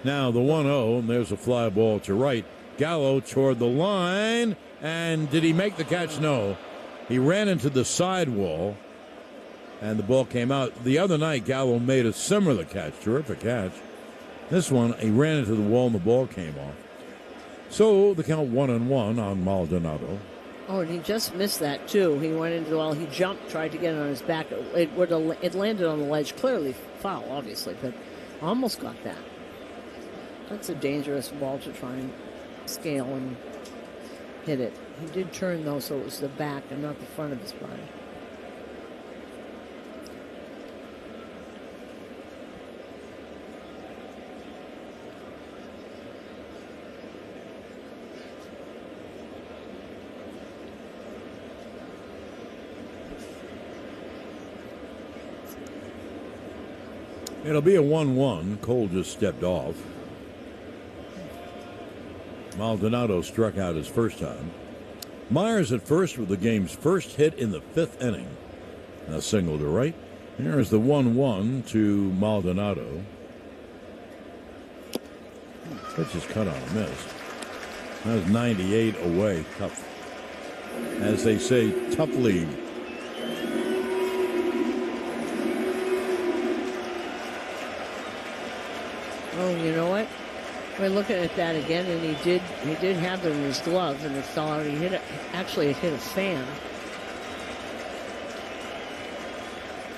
Now the 1-0, and there's a fly ball to right. Gallo toward the line, and did he make the catch? No. He ran into the sidewall, and the ball came out. The other night, Gallo made a similar catch, terrific catch. This one, he ran into the wall and the ball came off. So the count 1-1 on Maldonado. Oh, and he just missed that too. He went into the wall. He jumped, tried to get it on his back. It landed on the ledge. Clearly foul, obviously, but almost got that. That's a dangerous ball to try and scale and hit it. He did turn though, so it was the back and not the front of his body. It'll be a 1-1. Cole just stepped off. Maldonado struck out his first time. Myers at first with the game's first hit in the fifth inning. A single to right. Here is the 1-1 to Maldonado. Pitch is cut on a miss. That was 98 away. Tough. As they say, tough league. Oh, you know what? We're looking at that again, and he did have it in his glove, and it fell out. He hit it. Actually, it hit a fan.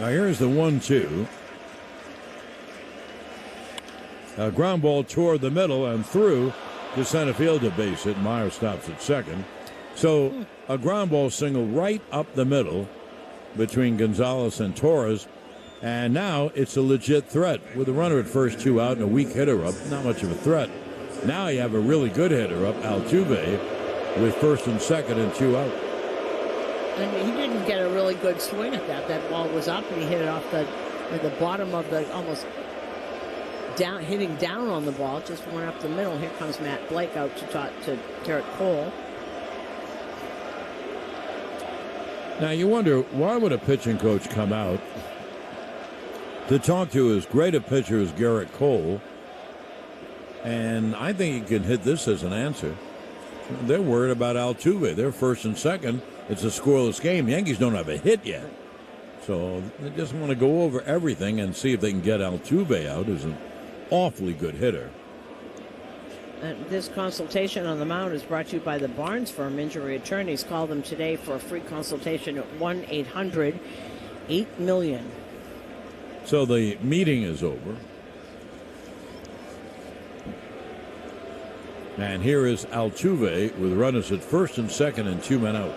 Now here's the 1-2. A ground ball toward the middle and through to center field to base hit. Myers stops at second. So a ground ball single right up the middle between Gonzalez and Torres. And now it's a legit threat. With a runner at first, 2 out, and a weak hitter up, not much of a threat. Now you have a really good hitter up, Altuve, with first and second and 2 out. And he didn't get a really good swing at that. That ball was up, and he hit it off the bottom of the, almost down, hitting down on the ball. It just went up the middle. Here comes Matt Blake out to Garrett Cole. Now you wonder, why would a pitching coach come out to talk to as great a pitcher as Garrett Cole? And I think he can hit this as an answer. They're worried about Altuve. They're first and second. It's a scoreless game. Yankees don't have a hit yet. So they just want to go over everything and see if they can get Altuve out, who's an awfully good hitter. And this consultation on the mound is brought to you by the Barnes Firm Injury Attorneys. Call them today for a free consultation at 1-800-8-MILLION. So the meeting is over. And here is Altuve with runners at first and second and 2 men out.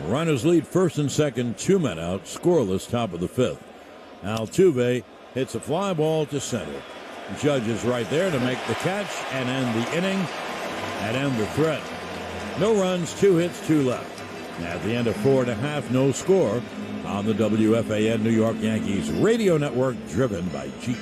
Runners lead first and second, 2 men out, scoreless, top of the 5th. Altuve hits a fly ball to center. Judge is right there to make the catch and end the inning and end the threat. No runs, 2 hits, 2 left. At the end of 4 1/2, no score on the WFAN New York Yankees radio network, driven by Jeep.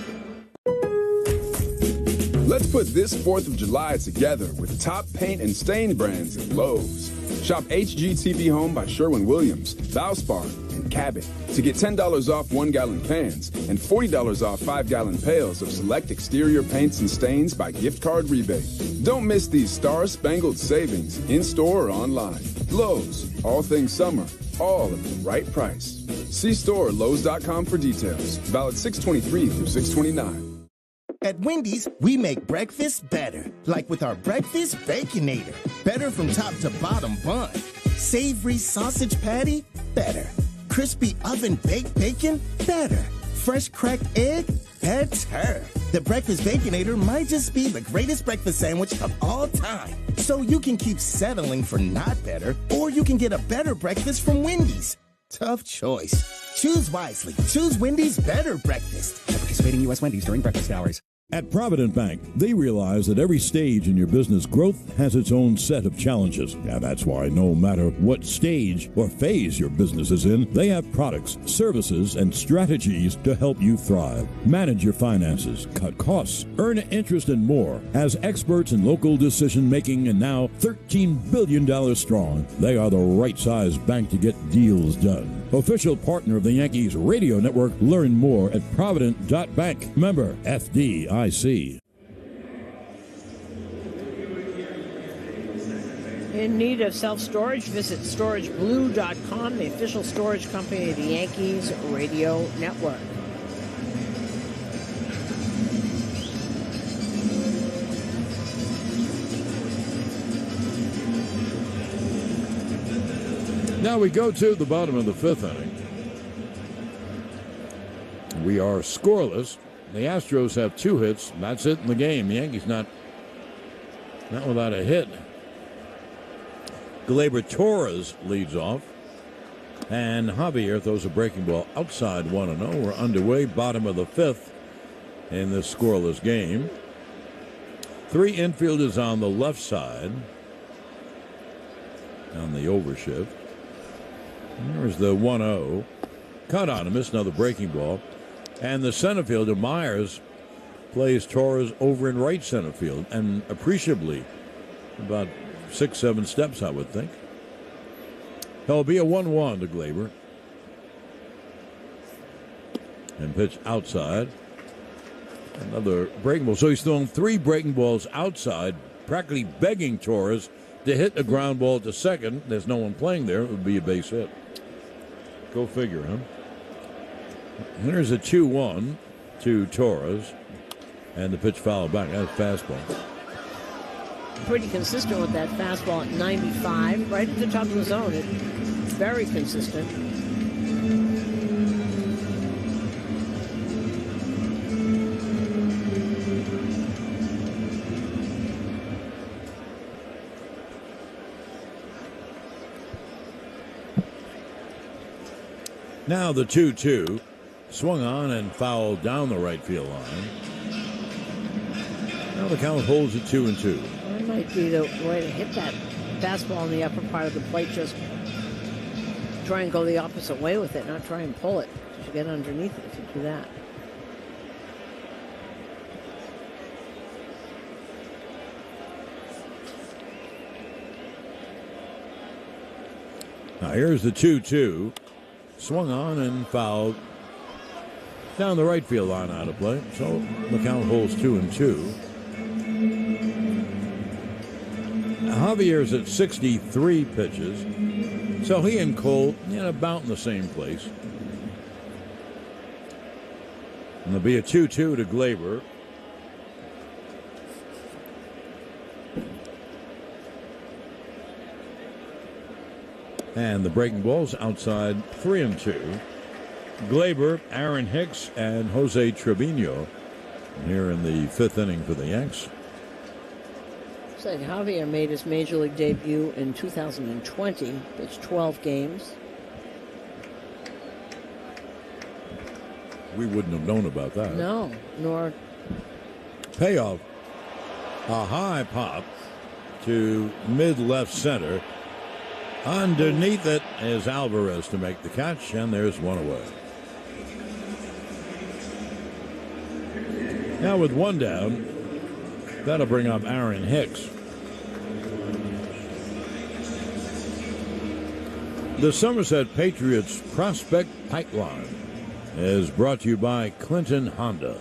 Let's put this 4th of July together with top paint and stain brands at Lowe's. Shop HGTV Home by Sherwin-Williams, Valspar, and Cabot to get $10 off 1-gallon pans and $40 off 5-gallon pails of select exterior paints and stains by gift card rebate. Don't miss these star-spangled savings in-store or online. Lowe's, all things summer, all at the right price. See store Lowe's.com for details. Valid 6/23 through 6/29. At Wendy's, we make breakfast better, like with our Breakfast Baconator. Better from top to bottom bun. Savory sausage patty? Better. Crispy oven-baked bacon? Better. Fresh cracked egg? Better. The Breakfast Baconator might just be the greatest breakfast sandwich of all time. So you can keep settling for not better, or you can get a better breakfast from Wendy's. Tough choice. Choose wisely. Choose Wendy's Better Breakfast. At participating U.S. Wendy's during breakfast hours. At Provident Bank, they realize that every stage in your business growth has its own set of challenges. And that's why no matter what stage or phase your business is in, they have products, services, and strategies to help you thrive. Manage your finances, cut costs, earn interest, and more. As experts in local decision-making and now $13 billion strong, they are the right size bank to get deals done. Official partner of the Yankees radio network. Learn more at Provident.bank. Member FDIC. In need of self-storage, visit StorageBlue.com, the official storage company of the Yankees radio network. Now we go to the bottom of the 5th inning. We are scoreless. The Astros have 2 hits. That's it in the game. The Yankees not without a hit. Gleyber Torres leads off. And Javier throws a breaking ball outside 1-0. We're underway, bottom of the 5th in this scoreless game. 3 infielders on the left side on the overshift. There's the 1-0. Cut on him, missed another breaking ball. And the center fielder, Myers, plays Torres over in right center field, and appreciably about 6-7 steps, I would think. There'll be a 1-1 to Gleyber. And pitch outside. Another breaking ball. So he's throwing 3 breaking balls outside, practically begging Torres to hit a ground ball to second. There's no one playing there. It would be a base hit. Go figure, huh? And there's a 2-1 to Torres. And the pitch fouled back. That's fastball. Pretty consistent with that fastball at 95, right at the top of the zone. It's very consistent. Now the 2-2 swung on and fouled down the right field line. Now the count holds at 2-2. That might be the way to hit that fastball in the upper part of the plate. Just try and go the opposite way with it, not try and pull it. You should get underneath it if you do that. Now here's the 2-2. Swung on and fouled down the right field line out of play. So the count holds 2-2. Javier's at 63 pitches. So he and Cole, about in the same place. And there'll be a 2-2 to Glaber. And the breaking ball's outside 3-2. Glaber, Aaron Hicks, and Jose Trevino here in the fifth inning for the Yanks. Said Javier made his major league debut in 2020. Pitched 12 games. We wouldn't have known about that. No, nor. Payoff. A high pop to mid-left center. Underneath it is Alvarez to make the catch, and there's one away. Now with one down, that'll bring up Aaron Hicks. The Somerset Patriots Prospect Pipeline is brought to you by Clinton Honda.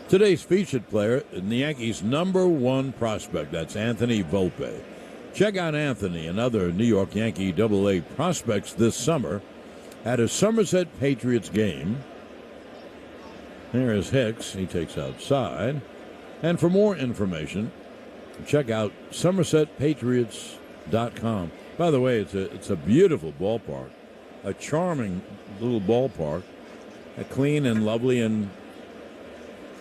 Today's featured player in the Yankees' #1 prospect, that's Anthony Volpe. Check out Anthony and other New York Yankee AA prospects this summer at a Somerset Patriots game. There is Hicks. He takes outside. And for more information, check out SomersetPatriots.com. By the way, it's a beautiful ballpark, a charming little ballpark, clean and lovely, and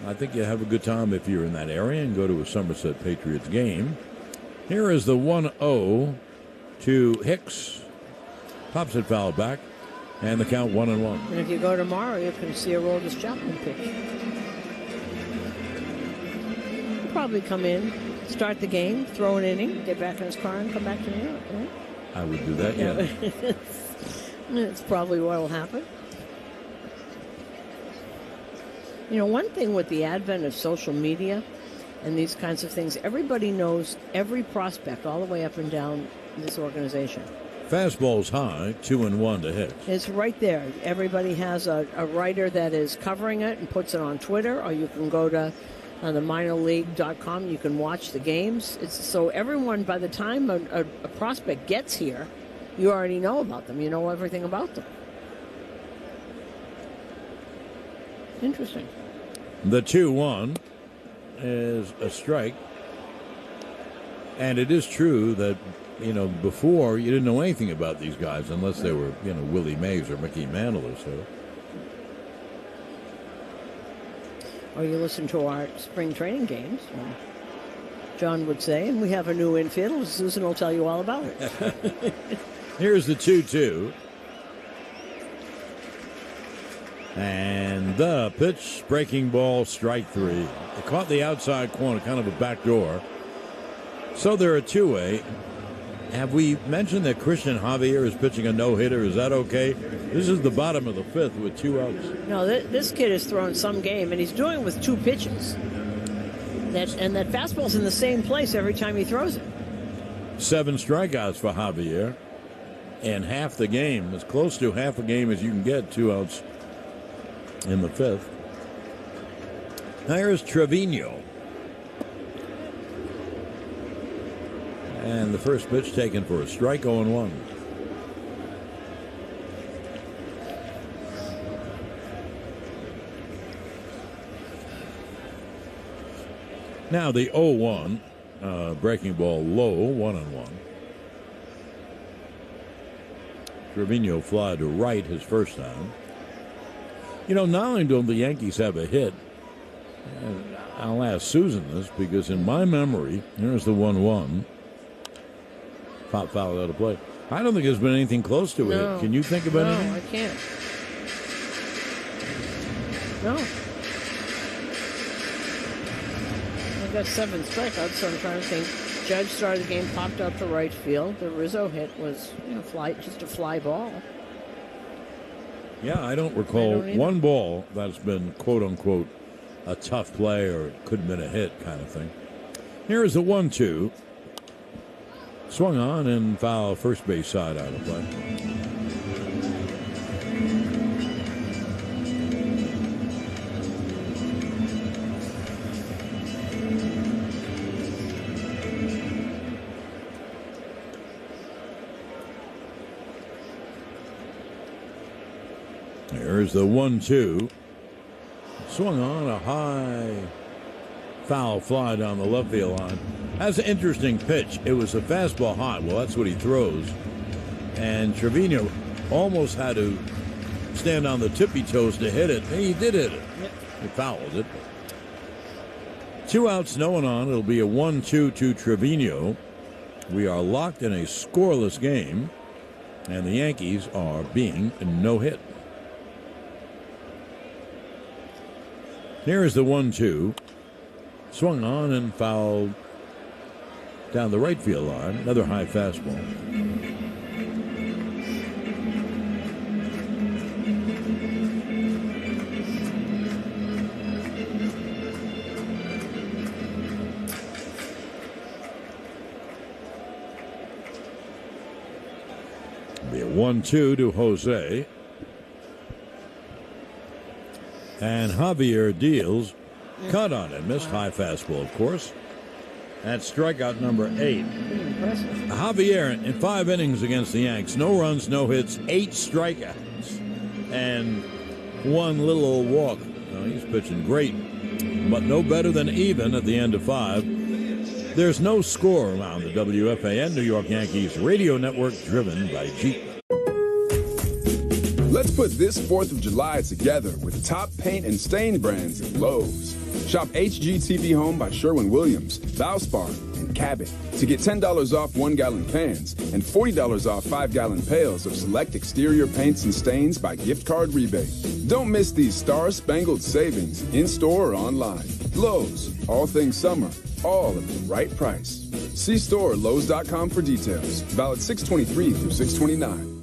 I think you have a good time if you're in that area and go to a Somerset Patriots game. Here is the 1-0 to Hicks. Pops it foul back, and the count 1-1. And if you go tomorrow, you can see a Aroldis Chapman pitch. He'll probably come in, start the game, throw an inning, get back in his car, and come back to New York. Right? I would do that, yeah. It's probably what will happen. One thing with the advent of social media and these kinds of things, everybody knows every prospect all the way up and down this organization. Fastball's high, 2-1 to Hicks. It's right there. Everybody has a writer that is covering it and puts it on Twitter, or you can go to the minorleague.com. You can watch the games. So everyone, by the time a prospect gets here, you already know about them. You know everything about them. Interesting. The 2-1 is a strike. And it is true that, before you didn't know anything about these guys unless they were, Willie Mays or Mickey Mantle or so. Or you listen to our spring training games, John would say, and we have a new infield. Susan will tell you all about it. Here's the 2-2. And the pitch, breaking ball, strike 3. It caught the outside corner, kind of a back door. So they're a 2-way. Have we mentioned that Christian Javier is pitching a no-hitter? Is that okay? This is the bottom of the 5th with 2 outs. No, this kid has thrown some game, and he's doing it with 2 pitches. And that fastball's in the same place every time he throws it. 7 strikeouts for Javier. And half the game, as close to half a game as you can get, 2 outs in the 5th. Here's Trevino. And the first pitch taken for a strike, 0-1. Now the 0-1, breaking ball low, 1-1. Trevino fly to right his first time. Not only don't the Yankees have a hit, and I'll ask Susan this because in my memory, here's the 1-1. Pop foul out of play. I don't think there's been anything close to it. Can you think of anything? No, I can't. No. I got 7 strikeouts, so I'm trying to think. Judge started the game, popped out to right field. The Rizzo hit was just a fly ball. Yeah, I don't recall one ball that's been, quote-unquote, a tough play or could have been a hit kind of thing. Here is the 1-2. Swung on and foul first base side out of play. Here's the 1-2. Swung on a high foul fly down the left field line. That's an interesting pitch. It was a fastball high. Well, that's what he throws. And Trevino almost had to stand on the tippy toes to hit it. And he did hit it. He fouled it. 2 outs, no one on. It'll be a 1-2 to Trevino. We are locked in a scoreless game, and the Yankees are being no-hit. Here is the 1-2. Swung on and fouled down the right field line. Another high fastball. Be a 1-2 to Jose. And Javier deals. Cut on it. Missed high fastball, of course. That's strikeout number 8. Javier in 5 innings against the Yanks. No runs, no hits, 8 strikeouts, and 1 little old walk. He's pitching great, but no better than even at the end of 5. There's no score around the WFAN New York Yankees radio network, driven by Jeep. Let's put this 4th of July together with top paint and stain brands at Lowe's. Shop HGTV Home by Sherwin-Williams, Valspar, and Cabot to get $10 off 1-gallon pans and $40 off 5-gallon pails of select exterior paints and stains by gift card rebate. Don't miss these star-spangled savings in-store or online. Lowe's, all things summer, all at the right price. See store at Lowe's.com for details. Valid 6/23 through 6/29.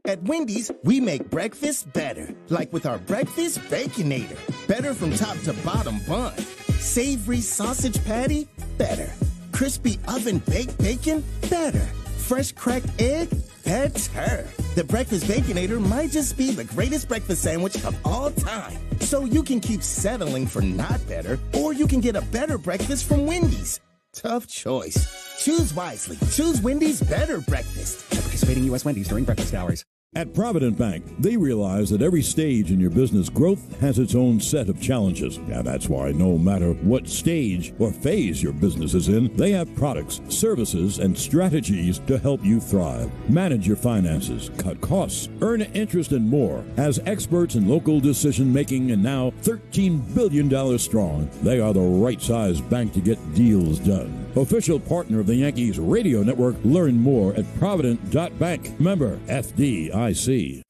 At Wendy's, we make breakfast better. Like with our Breakfast Baconator. Better from top to bottom bun. Savory sausage patty? Better. Crispy oven-baked bacon? Better. Fresh cracked egg? Better. The Breakfast Baconator might just be the greatest breakfast sandwich of all time. So you can keep settling for not better, or you can get a better breakfast from Wendy's. Tough choice. Choose wisely. Choose Wendy's Better Breakfast. At participating U.S. Wendy's during breakfast hours. At Provident Bank, they realize that every stage in your business growth has its own set of challenges. And that's why no matter what stage or phase your business is in, they have products, services, and strategies to help you thrive. Manage your finances, cut costs, earn interest, and more. As experts in local decision-making and now $13 billion strong, they are the right size bank to get deals done. Official partner of the Yankees radio network. Learn more at Provident.bank. Member FDIC.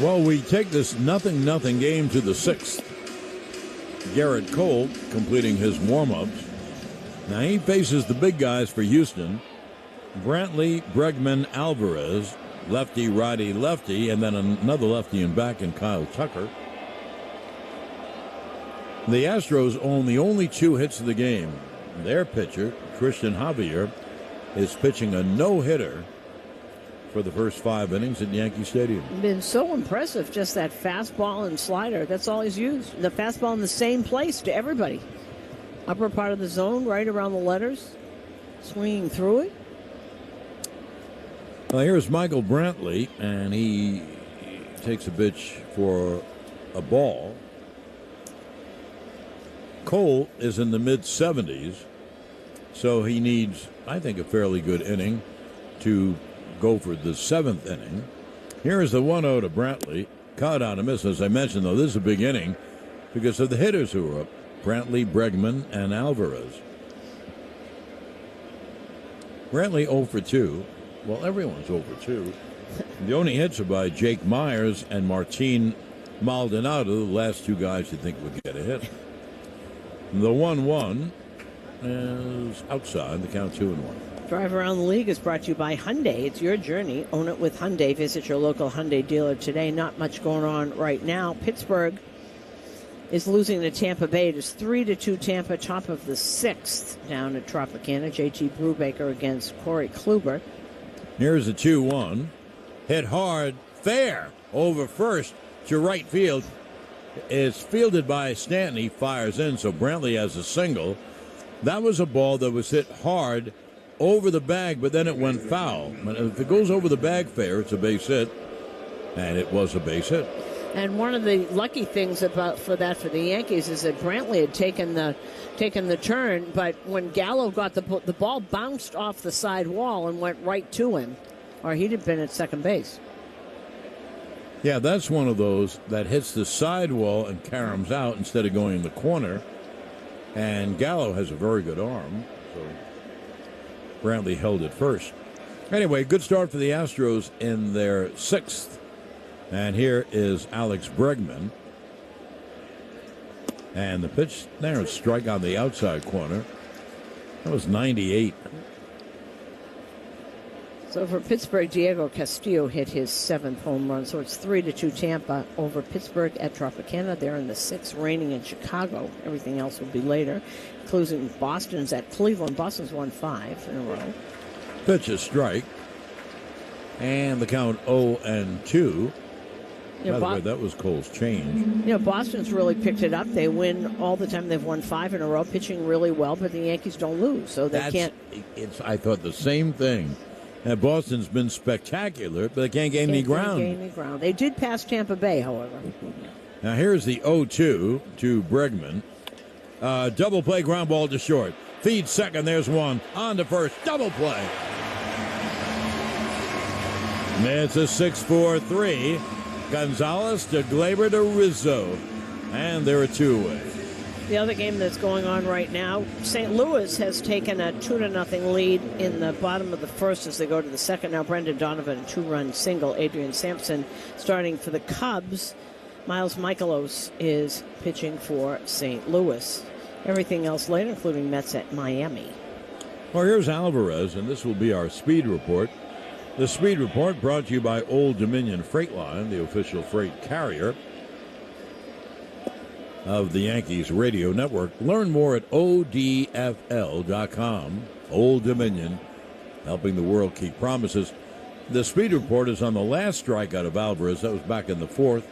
Well, we take this 0-0 game to the 6th. Garrett Cole completing his warm-ups. Now he faces the big guys for Houston. Brantley, Bregman, Alvarez, lefty, righty, lefty, and then another lefty and back in Kyle Tucker. The Astros own the only 2 hits of the game. Their pitcher, Christian Javier, is pitching a no-hitter for the first 5 innings at Yankee Stadium. Been so impressive, just that fastball and slider. That's all he's used. The fastball in the same place to everybody. Upper part of the zone, right around the letters, swinging through it. Well, here's Michael Brantley, and he takes a pitch for a ball. Cole is in the mid-70s, so he needs, I think, a fairly good inning to go for the 7th inning. Here is the 1-0 to Brantley. Caught on a miss. As I mentioned, though, this is a big inning because of the hitters who are up. Brantley, Bregman, and Alvarez. Brantley 0 for 2. Well, everyone's 0 for 2. The only hits are by Jake Myers and Martin Maldonado, the last 2 guys you think would get a hit. The 1-1 is outside. The count 2-1. Drive Around the League is brought to you by Hyundai. It's your journey. Own it with Hyundai. Visit your local Hyundai dealer today. Not much going on right now. Pittsburgh is losing to Tampa Bay. It is 3-2 Tampa, top of the 6th down at Tropicana. JT Brubaker against Corey Kluber. Here's a 2-1. Hit hard, fair, over first to right field. It's fielded by Stanton. He fires in, so Brantley has a single. That was a ball that was hit hard over the bag, but then it went foul. If it goes over the bag fair, it's a base hit, and it was a base hit. And one of the lucky things for the Yankees is that Brantley had taken the turn, but when Gallo got the ball bounced off the side wall and went right to him, or he'd have been at second base. Yeah, that's one of those that hits the side wall and caroms out instead of going in the corner. And Gallo has a very good arm, so Brantley held it first. Anyway, good start for the Astros in their 6th. And here is Alex Bregman. And the pitch there, a strike on the outside corner. That was 98. So for Pittsburgh, Diego Castillo hit his 7th home run. So it's 3-2 Tampa over Pittsburgh at Tropicana. They're in the 6th, raining in Chicago. Everything else will be later, including Boston's at Cleveland. Boston's won 5 in a row. Pitch a strike. And the count 0-2. By the way, that was Cole's change. Boston's really picked it up. They win all the time. They've won 5 in a row, pitching really well, but the Yankees don't lose, so they can't. I thought the same thing. And Boston's been spectacular, but they can't gain any ground. They did pass Tampa Bay, however. Now here's the 0-2 to Bregman. Double play, ground ball to short. Feed second, there's one. On to first, double play. It's a 6-4-3. Gonzalez to Glaber to Rizzo. And they're a 2-away. The other game that's going on right now, St. Louis has taken a 2-0 lead in the bottom of the first as they go to the second. Now Brendan Donovan, a 2-run single. Adrian Sampson starting for the Cubs. Miles Michaelos is pitching for St. Louis. Everything else later, including Mets at Miami. Well, here's Alvarez, and this will be our speed report. The speed report brought to you by Old Dominion Freight Line, the official freight carrier of the Yankees radio network. Learn more at odfl.com. Old Dominion, helping the world keep promises. The speed report is on the last strikeout of Alvarez. That was back in the 4th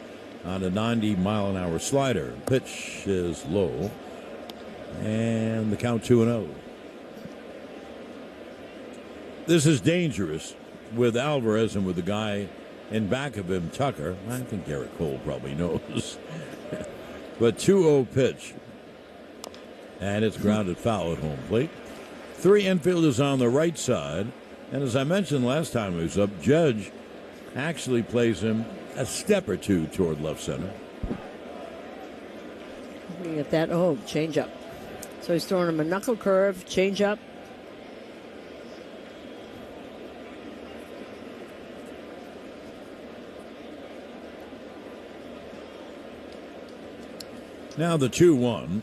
on a 90-mile-an-hour slider. Pitch is low. And the count 2-0. This is dangerous with Alvarez and with the guy in back of him, Tucker. I think Garrett Cole probably knows. But 2-0 pitch. And it's grounded foul at home plate. 3 infielders on the right side. And as I mentioned last time he was up, Judge actually plays him a step or two toward left center. We get that. Change up. So he's throwing him a knuckle curve, change up. Now the 2-1.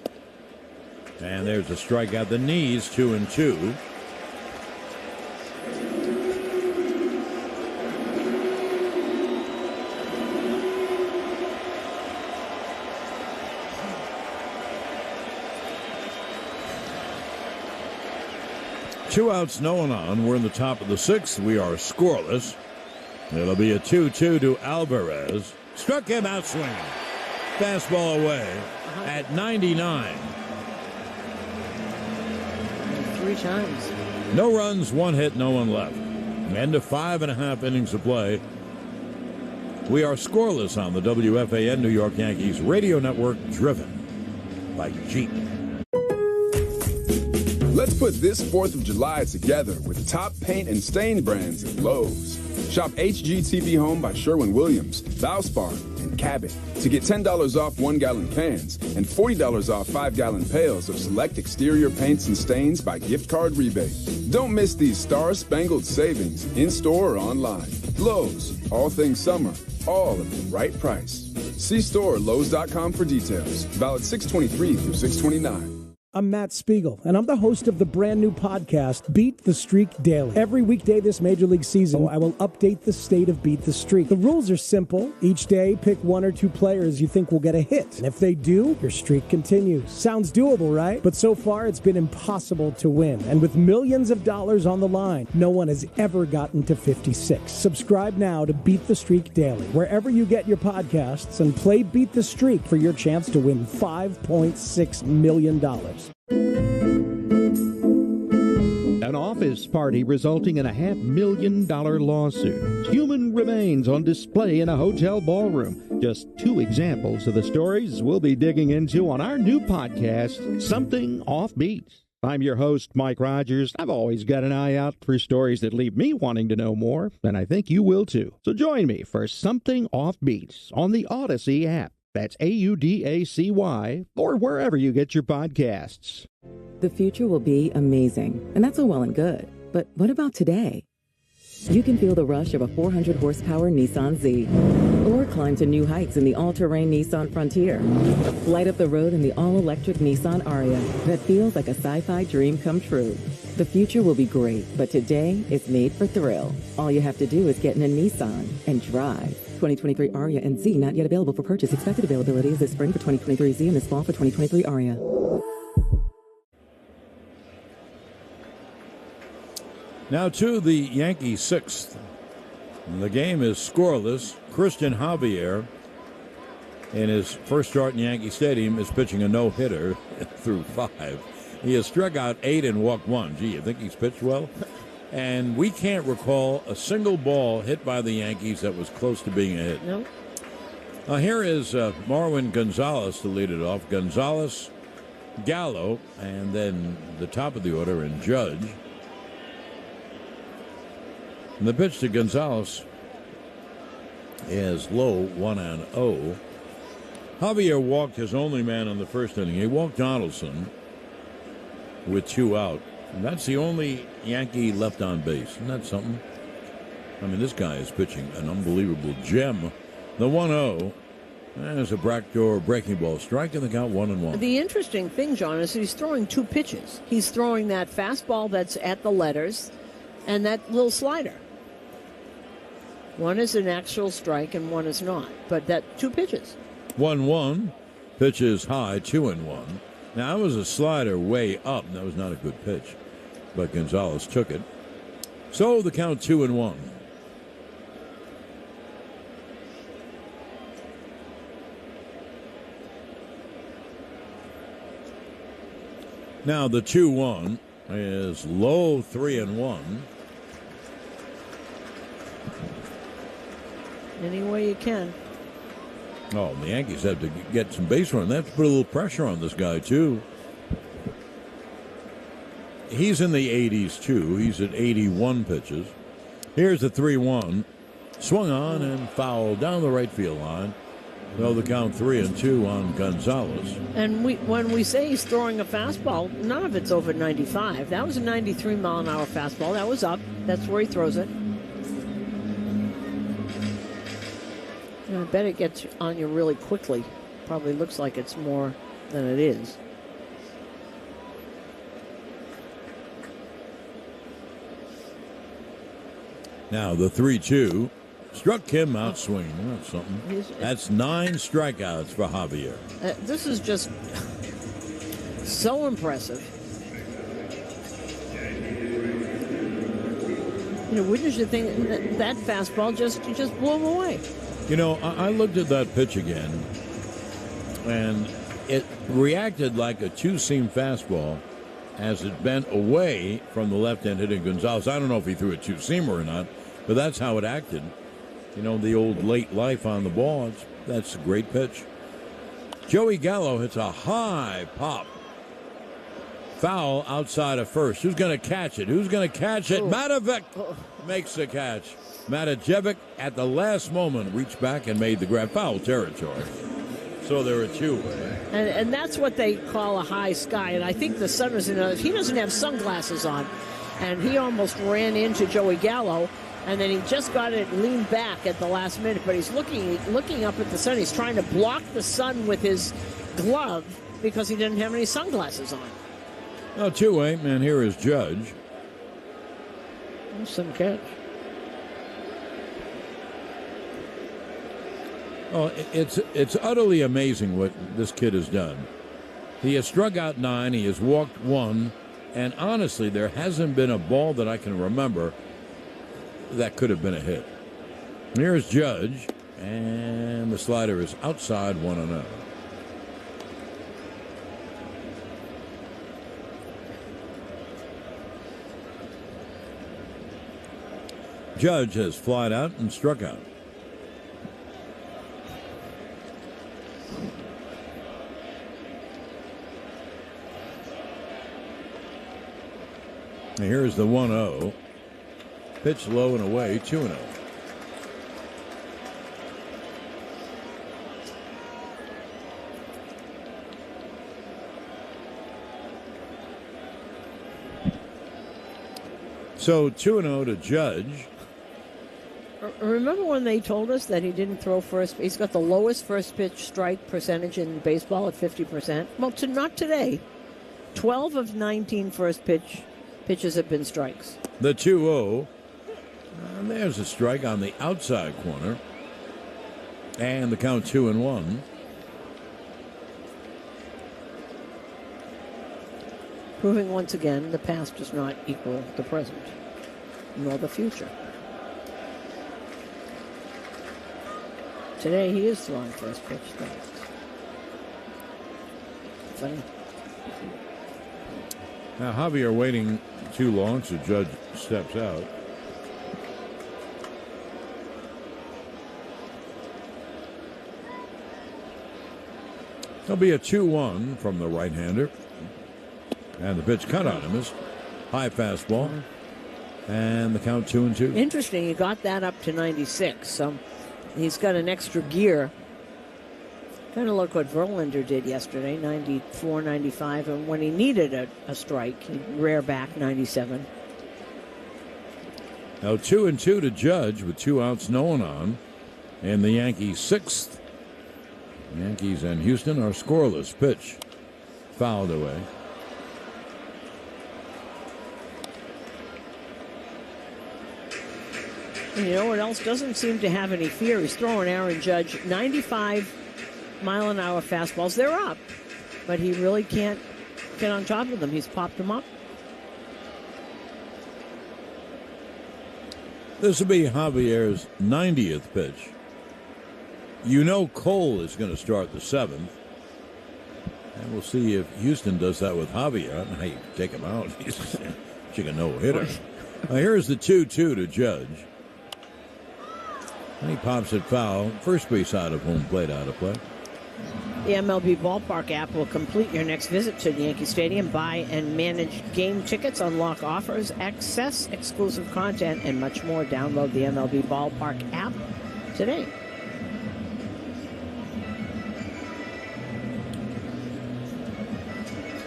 And there's a strikeout. The knees, 2-2. Two outs, no one on. We're in the top of the 6th. We are scoreless. It'll be a 2-2 to Alvarez. Struck him out swinging. Fastball away at 99. 3 times. No runs, 1 hit, no one left. End of 5.5 innings of play. We are scoreless on the WFAN New York Yankees radio network, driven by Jeep. Let's put this 4th of July together with top paint and stain brands at Lowe's. Shop HGTV Home by Sherwin-Williams, Valspar, and Cabot to get $10 off 1-gallon cans and $40 off 5-gallon pails of select exterior paints and stains by gift card rebate. Don't miss these star-spangled savings in-store or online. Lowe's, all things summer, all at the right price. See store or Lowe's.com for details. Valid 6/23 through 6/29. I'm Matt Spiegel, and I'm the host of the brand new podcast, Beat the Streak Daily. Every weekday this Major League season, I will update the state of Beat the Streak. The rules are simple. Each day, pick one or two players you think will get a hit. And if they do, your streak continues. Sounds doable, right? But so far, it's been impossible to win. And with millions of dollars on the line, no one has ever gotten to 56. Subscribe now to Beat the Streak Daily, wherever you get your podcasts, and play Beat the Streak for your chance to win $5.6 million. An office party resulting in a $500,000 lawsuit. Human remains on display in a hotel ballroom. Just two examples of the stories we'll be digging into on our new podcast, Something Offbeat. I'm your host, Mike Rogers. I've always got an eye out for stories that leave me wanting to know more, and I think you will too. So join me for Something Offbeat on the Odyssey app. That's AUDACY, or wherever you get your podcasts. The future will be amazing, and that's all well and good. But what about today? You can feel the rush of a 400-horsepower Nissan Z, or climb to new heights in the all-terrain Nissan Frontier. Light up the road in the all-electric Nissan Ariya that feels like a sci-fi dream come true. The future will be great, but today is made for thrill. All you have to do is get in a Nissan and drive. 2023 Ariya and Z not yet available for purchase. Expected availability is this spring for 2023 Z and this fall for 2023 Ariya. Now to the Yankees' sixth. The game is scoreless. Christian Javier, in his first start in Yankee Stadium, is pitching a no-hitter through 5. He has struck out 8 and walked 1. Gee, you think he's pitched well? And we can't recall a single ball hit by the Yankees that was close to being a hit. No. Here is Marwin Gonzalez to lead it off. Gonzalez, Gallo, and then the top of the order in Judge. And the pitch to Gonzalez is low, 1-0. Javier walked his only man in the first inning. He walked Donaldson with 2 out. And that's the only Yankee left on base. Isn't that something? I mean, this guy is pitching an unbelievable gem. The 1-0. There's a backdoor breaking ball strike, and the count 1-1. The interesting thing, John, is he's throwing 2 pitches. He's throwing that fastball that's at the letters and that little slider. One is an actual strike and one is not. But that 2 pitches. 1-1. Pitch is high, 2-1. Now, that was a slider way up. That was not a good pitch. But Gonzalez took it. So the count 2-1. Now the 2-1 is low, 3-1. Any way you can. Oh, the Yankees have to get some base running. They have to put a little pressure on this guy, too. He's in the 80s, too. He's at 81 pitches. Here's the 3-1. Swung on and fouled down the right field line. So the count 3-2 on Gonzalez. And when we say he's throwing a fastball, none of it's over 95. That was a 93-mile-an-hour fastball. That was up. That's where he throws it. I bet it gets on you really quickly. Probably looks like it's more than it is. Now the 3-2 struck him out swinging. That's something. That's 9 strikeouts for Javier. This is just so impressive. You know, wouldn't you think that fastball just blew him away? You know, I looked at that pitch again, and it reacted like a 2-seam fastball as it bent away from the left end hitting Gonzalez. I don't know if he threw a 2-seamer or not, but that's how it acted. You know, the old late life on the ball. That's a great pitch. Joey Gallo hits a high pop. Foul outside of first. Who's going to catch it? Who's going to catch it? Matovic makes the catch. Matojevic at the last moment reached back and made the grab. Foul territory. So there are 2. And that's what they call a high sky. And I think the sun was he doesn't have sunglasses on. And he almost ran into Joey Gallo. And then he just got it leaned back at the last minute. But he's looking up at the sun. He's trying to block the sun with his glove because he didn't have any sunglasses on. Now 2-8, and here is Judge. Some catch. Oh, it's utterly amazing what this kid has done. He has struck out 9, he has walked 1, and honestly, there hasn't been a ball that I can remember that could have been a hit. Here's Judge, and the slider is outside 1-0. Judge has flied out and struck out. And here's the 1-0. Pitch low and away, 2-0. So 2-0 to Judge. Remember when they told us that he didn't throw first? He's got the lowest first pitch strike percentage in baseball at 50%. Well, not today. 12 of 19 first pitches have been strikes. The 2-0. And there's a strike on the outside corner. And the count 2-1. Proving once again the past does not equal the present, nor the future. Today he is throwing first pitch. Funny. Now Javier waiting too long, so Judge steps out. There'll be a 2-1 from the right-hander. And the pitch cut on him is high fastball. And the count 2-2. Interesting, he got that up to 96, so he's got an extra gear. Kind of like what Verlander did yesterday, 94, 95, and when he needed a strike, he'd rear back 97. Now 2-2 to Judge with 2 outs, no one on. And the Yankees' 6th. Yankees and Houston are scoreless. Pitch fouled away. And you know what else doesn't seem to have any fear? He's throwing Aaron Judge 95 mile-an-hour fastballs. They're up, but he really can't get on top of them. He's popped them up. This will be Javier's 90th pitch. You know Cole is going to start the 7th. And we'll see if Houston does that with Javier. I don't know how you take him out. He's a no-hitter. Here's the 2-2 to Judge. And he pops it foul. First base out of home plate, out of play. The MLB Ballpark app will complete your next visit to Yankee Stadium. Buy and manage game tickets, unlock offers, access exclusive content, and much more. Download the MLB Ballpark app today.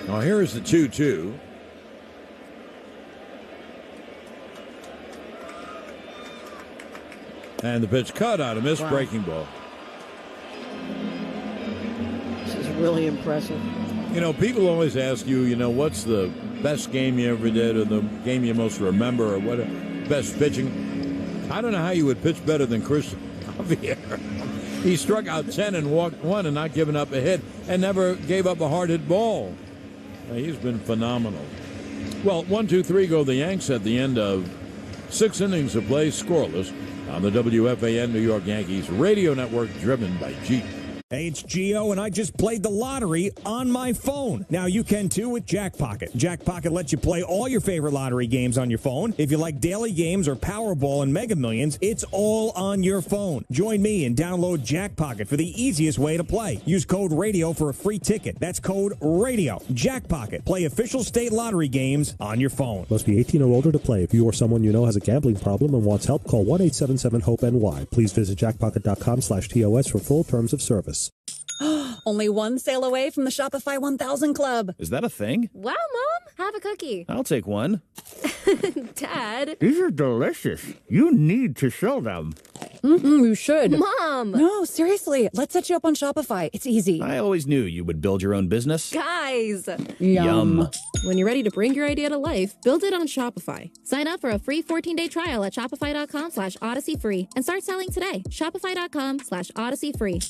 Now here is the 2-2. And the pitch cut out, a missed breaking ball. This is really impressive. You know, people always ask you, what's the best game you ever did or the game you most remember or what best pitching. I don't know how you would pitch better than Chris Javier. He struck out 10 and walked 1 and not giving up a hit and never gave up a hard hit ball. He's been phenomenal. Well, 1-2-3 go the Yanks at the end of 6 innings of play, scoreless, on the WFAN New York Yankees radio network, driven by Jeep. Hey, it's Gio, and I just played the lottery on my phone. Now you can too with Jackpocket. Jackpocket lets you play all your favorite lottery games on your phone. If you like daily games or Powerball and Mega Millions, it's all on your phone. Join me and download Jackpocket for the easiest way to play. Use code RADIO for a free ticket. That's code RADIO. Jackpocket. Play official state lottery games on your phone. Must be 18 or older to play. If you or someone you know has a gambling problem and wants help, call 1-877-HOPE-NY. Please visit jackpocket.com/TOS for full terms of service. Only one sale away from the Shopify 1000 Club. Is that a thing? Wow, Mom. have a cookie? I'll take one. Dad. These are delicious. You need to show them. You should. Mom! No, seriously. Let's set you up on Shopify. It's easy. I always knew you would build your own business. Guys! Yum. When you're ready to bring your idea to life, build it on Shopify. Sign up for a free 14-day trial at shopify.com/Odyssey free and start selling today. Shopify.com/Odyssey free.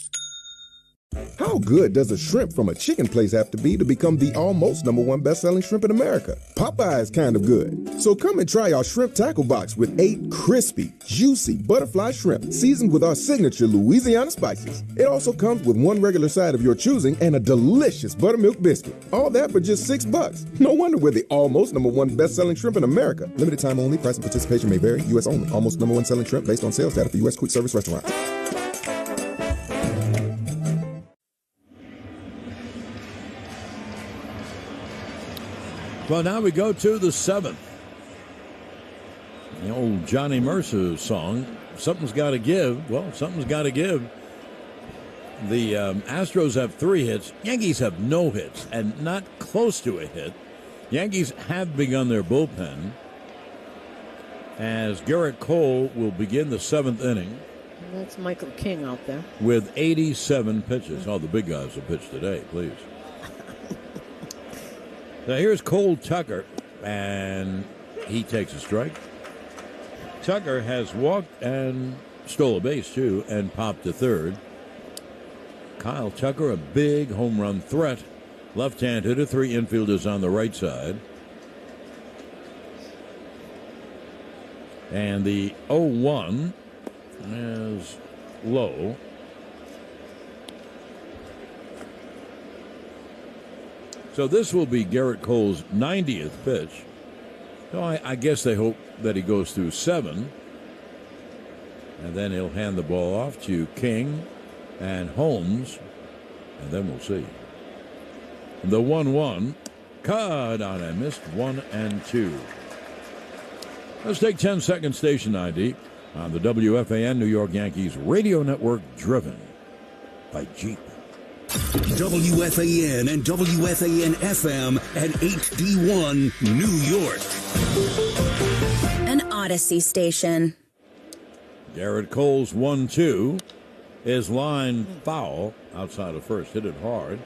How good does a shrimp from a chicken place have to be to become the almost #1 best-selling shrimp in America? Popeye's kind of good. So come and try our shrimp tackle box with 8 crispy, juicy butterfly shrimp seasoned with our signature Louisiana spices. It also comes with 1 regular side of your choosing and a delicious buttermilk biscuit. All that for just $6. No wonder we're the almost #1 best-selling shrimp in America. Limited time only. Price and participation may vary. U.S. only. Almost #1 selling shrimp based on sales data for U.S. quick service restaurants. Well, now we go to the 7th. The old Johnny Mercer song, Something's Got to Give. Well, something's got to give. The Astros have 3 hits. Yankees have no hits and not close to a hit. Yankees have begun their bullpen as Garrett Cole will begin the 7th inning. That's Michael King out there. With 87 pitches. Oh, the big guys will pitch today, please. Now here's Cole Tucker, and he takes a strike. Tucker has walked and stole a base, too, and popped to third. Kyle Tucker, a big home run threat. Left-hand hitter, 3 infielders on the right side. And the 0-1 is low. So this will be Garrett Cole's 90th pitch. So I guess they hope that he goes through 7. And then he'll hand the ball off to King and Holmes. And then we'll see. The 1-1. Caught on a missed 1 and 2. Let's take 10-second station ID on the WFAN New York Yankees radio network, driven by Jeep. WFAN and WFAN FM at HD1 New York. An Odyssey station. Garrett Cole's 1-2 is line foul outside of first. Hit it hard.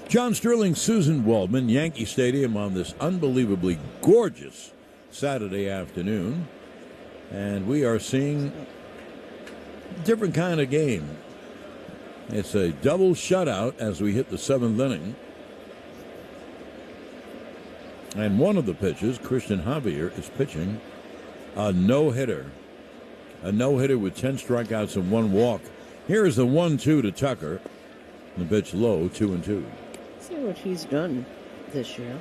John Sterling, Susan Waldman, Yankee Stadium on this unbelievably gorgeous Saturday afternoon. And we are seeing a different kind of game. It's a double shutout as we hit the 7th inning. And one of the pitches, Christian Javier, is pitching a no-hitter. A no-hitter with 10 strikeouts and 1 walk. Here is the 1-2 to Tucker. The pitch low, 2-2. See what he's done this year.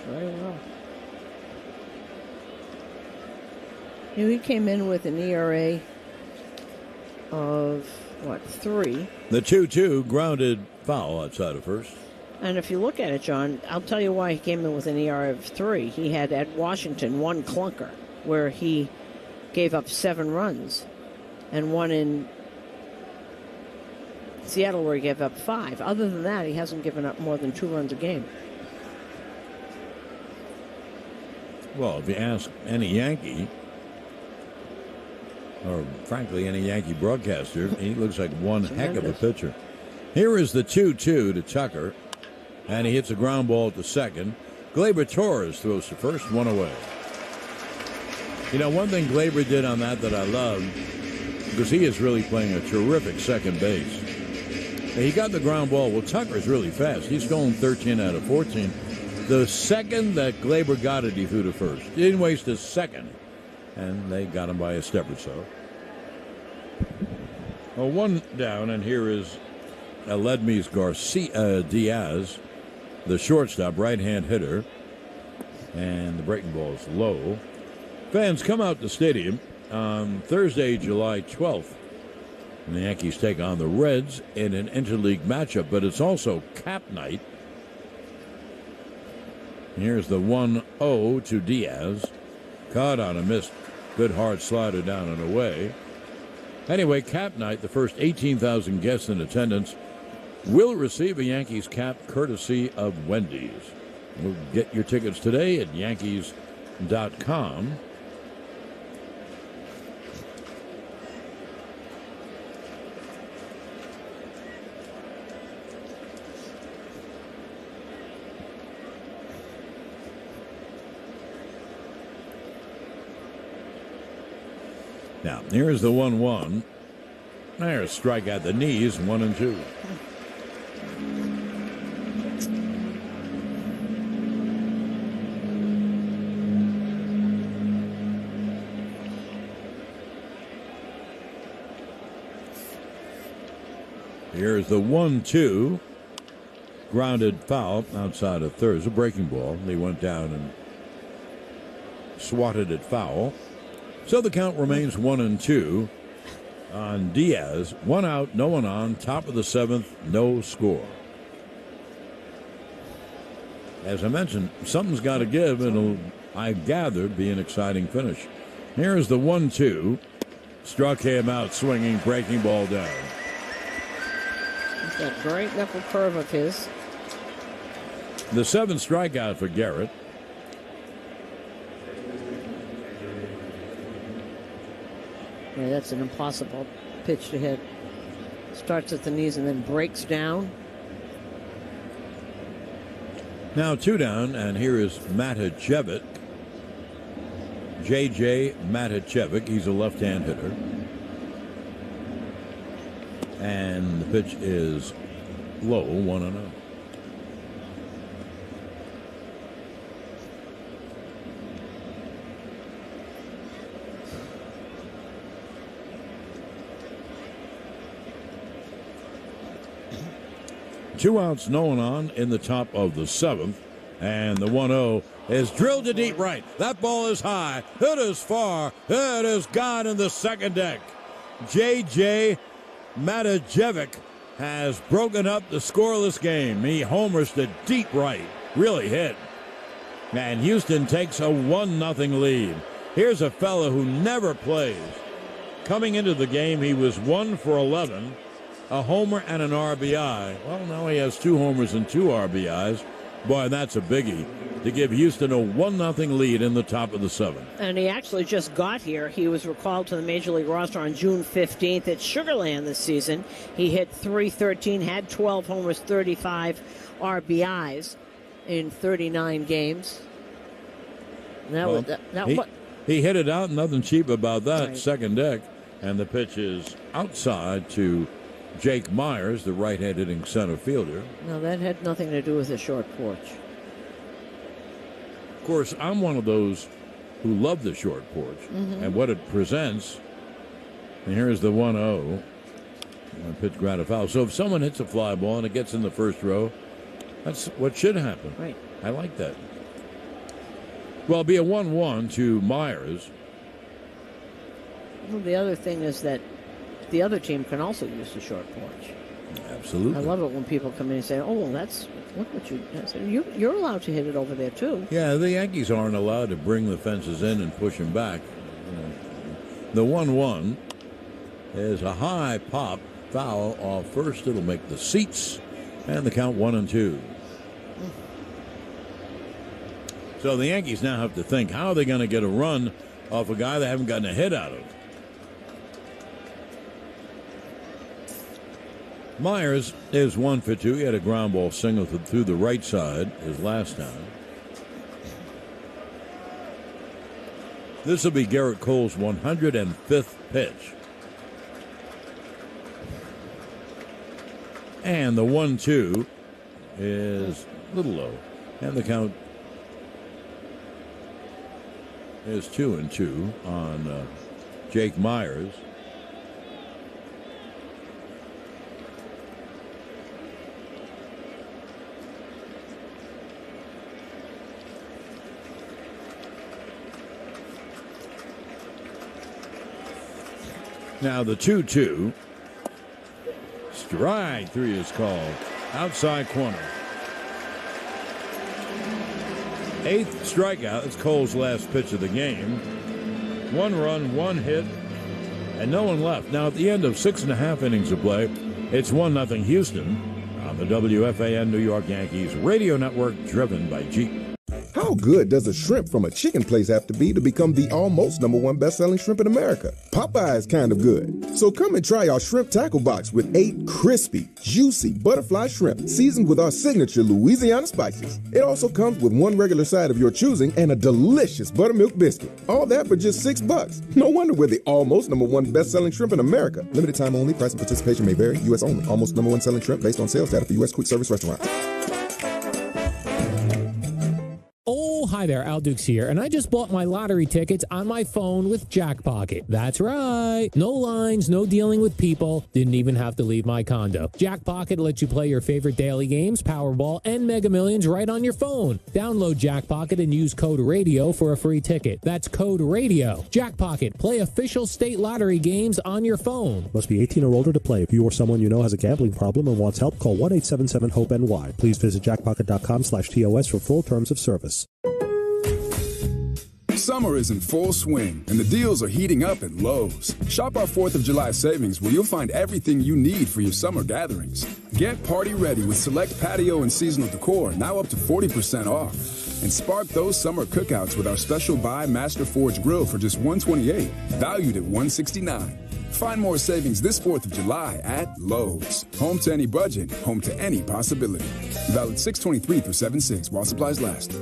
Very well. He came in with an ERA of, 3? The 2-2 grounded foul outside of first. And if you look at it, John, I'll tell you why he came in with an ERA of 3. He had at Washington 1 clunker where he gave up 7 runs, and 1 in Seattle where he gave up 5. Other than that, he hasn't given up more than 2 runs a game. Well, if you ask any Yankee, or frankly any Yankee broadcaster, he looks like one heck of a pitcher. Here is the 2-2 to Tucker, and he hits a ground ball to second. Gleyber Torres throws to first, 1 away. You know, one thing Gleyber did on that I love, because he is really playing a terrific second base. He got the ground ball. Well, Tucker's really fast. He's stolen 13 out of 14. The second that Gleyber got it, he threw to first. He didn't waste a second. And they got him by a step or so. Well, 1 down, and here is Aledmys Diaz, the shortstop, right-hand hitter. And the breaking ball is low. Fans come out to stadium on Thursday, July 12th. And the Yankees take on the Reds in an interleague matchup, but it's also cap night. Here's the 1-0 to Diaz. Caught on a missed Good hard slider down and away. Anyway, cap night, the first 18,000 guests in attendance will receive a Yankees cap courtesy of Wendy's. We'll get your tickets today at Yankees.com. Now, here's the 1-1. There's a strike at the knees, 1-2. Here's the 1-2. Grounded foul outside of third. It's a breaking ball. They went down and swatted it foul. So the count remains 1-2 on Diaz. 1 out, no one on. Top of the 7th, no score. As I mentioned, something's got to give. It'll, I gather, be an exciting finish. Here's the 1-2. Struck him out swinging, breaking ball down. That great knuckle curve of his. The 7th strikeout for Garrett. Yeah, that's an impossible pitch to hit. Starts at the knees and then breaks down. Now 2 down, and here is Matijevic. J.J. Matijevic. He's a left-hand hitter. And the pitch is low, 1-0. Two outs, no one on in the top of the 7th. And the 1-0 is drilled to deep right. That ball is high. It is far. It is gone in the second deck. J.J. Matijevic has broken up the scoreless game. He homers to deep right. Really hit. And Houston takes a 1-0 lead. Here's a fellow who never plays. Coming into the game, he was 1 for 11. A homer and an RBI. Well, now he has 2 homers and 2 RBIs. Boy, that's a biggie to give Houston a 1-0 lead in the top of the 7th. And he actually just got here. He was recalled to the Major League roster on June 15th at Sugar Land this season. He hit .313, had 12 homers, 35 RBIs in 39 games. He hit it out, nothing cheap about that. Right. Second deck, and the pitch is outside to Jake Myers, the right-hand hitting center fielder. No, that had nothing to do with the short porch. Of course, I'm one of those who love the short porch and what it presents. And here's the 1-0. Pitch grounded foul. So if someone hits a fly ball and it gets in the first row, that's what should happen. Right. I like that. Well, it'll be a 1-1 to Myers. Well, the other thing is that the other team can also use the short porch. Absolutely. I love it when people come in and say, "Oh, well, look what you." I said, "You're allowed to hit it over there too." Yeah, the Yankees aren't allowed to bring the fences in and push them back. The 1-1 is a high pop foul off first. It'll make the seats, and the count 1-2. So the Yankees now have to think, how are they going to get a run off a guy they haven't gotten a hit out of? Myers is 1 for 2. He had a ground ball single through the right side his last time. This will be Garrett Cole's 105th pitch. And the 1-2 is a little low. And the count is 2-2 on Jake Myers. Now the 2-2. Strike 3 is called. Outside corner. 8th strikeout. That's Cole's last pitch of the game. 1 run, 1 hit, and no one left. Now, at the end of 6.5 innings of play, it's 1-0 Houston on the WFAN New York Yankees radio network, driven by Jeep. How good does a shrimp from a chicken place have to be to become the almost #1 best-selling shrimp in America? Popeye's kind of good. So come and try our shrimp tackle box with 8 crispy, juicy butterfly shrimp seasoned with our signature Louisiana spices. It also comes with 1 regular side of your choosing and a delicious buttermilk biscuit. All that for just $6. No wonder we're the almost #1 best-selling shrimp in America. Limited time only. Price and participation may vary. U.S. only. Almost #1 selling shrimp based on sales data for U.S. quick service restaurants. Oh, hi there, Al Dukes here, and I just bought my lottery tickets on my phone with Jackpocket. That's right. No lines, no dealing with people. Didn't even have to leave my condo. Jackpocket lets you play your favorite daily games, Powerball, and Mega Millions right on your phone. Download Jackpocket and use code RADIO for a free ticket. That's code RADIO. Jackpocket. Play official state lottery games on your phone. Must be 18 or older to play. If you or someone you know has a gambling problem and wants help, call 1-877-HOPE-NY. Please visit jackpocket.com/TOS for full terms of service. Summer is in full swing, and the deals are heating up at Lowe's. Shop our 4th of July savings, where you'll find everything you need for your summer gatherings. Get party ready with select patio and seasonal decor, now up to 40% off. And spark those summer cookouts with our special buy Master Forge grill for just $128, valued at $169. Find more savings this 4th of July at Lowe's. Home to any budget, home to any possibility. Valid 6/23 through 7/6 while supplies last.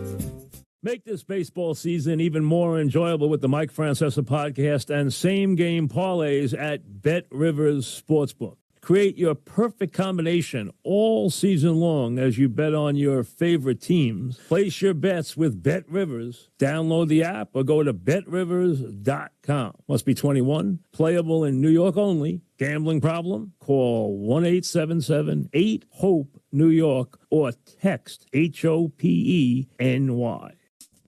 Make this baseball season even more enjoyable with the Mike Francesa podcast and same-game parlays at Bet Rivers Sportsbook. Create your perfect combination all season long as you bet on your favorite teams. Place your bets with Bet Rivers. Download the app or go to betrivers.com. Must be 21, playable in New York only. Gambling problem? Call 1-877-8-HOPE-NEW YORK or text HOPENY.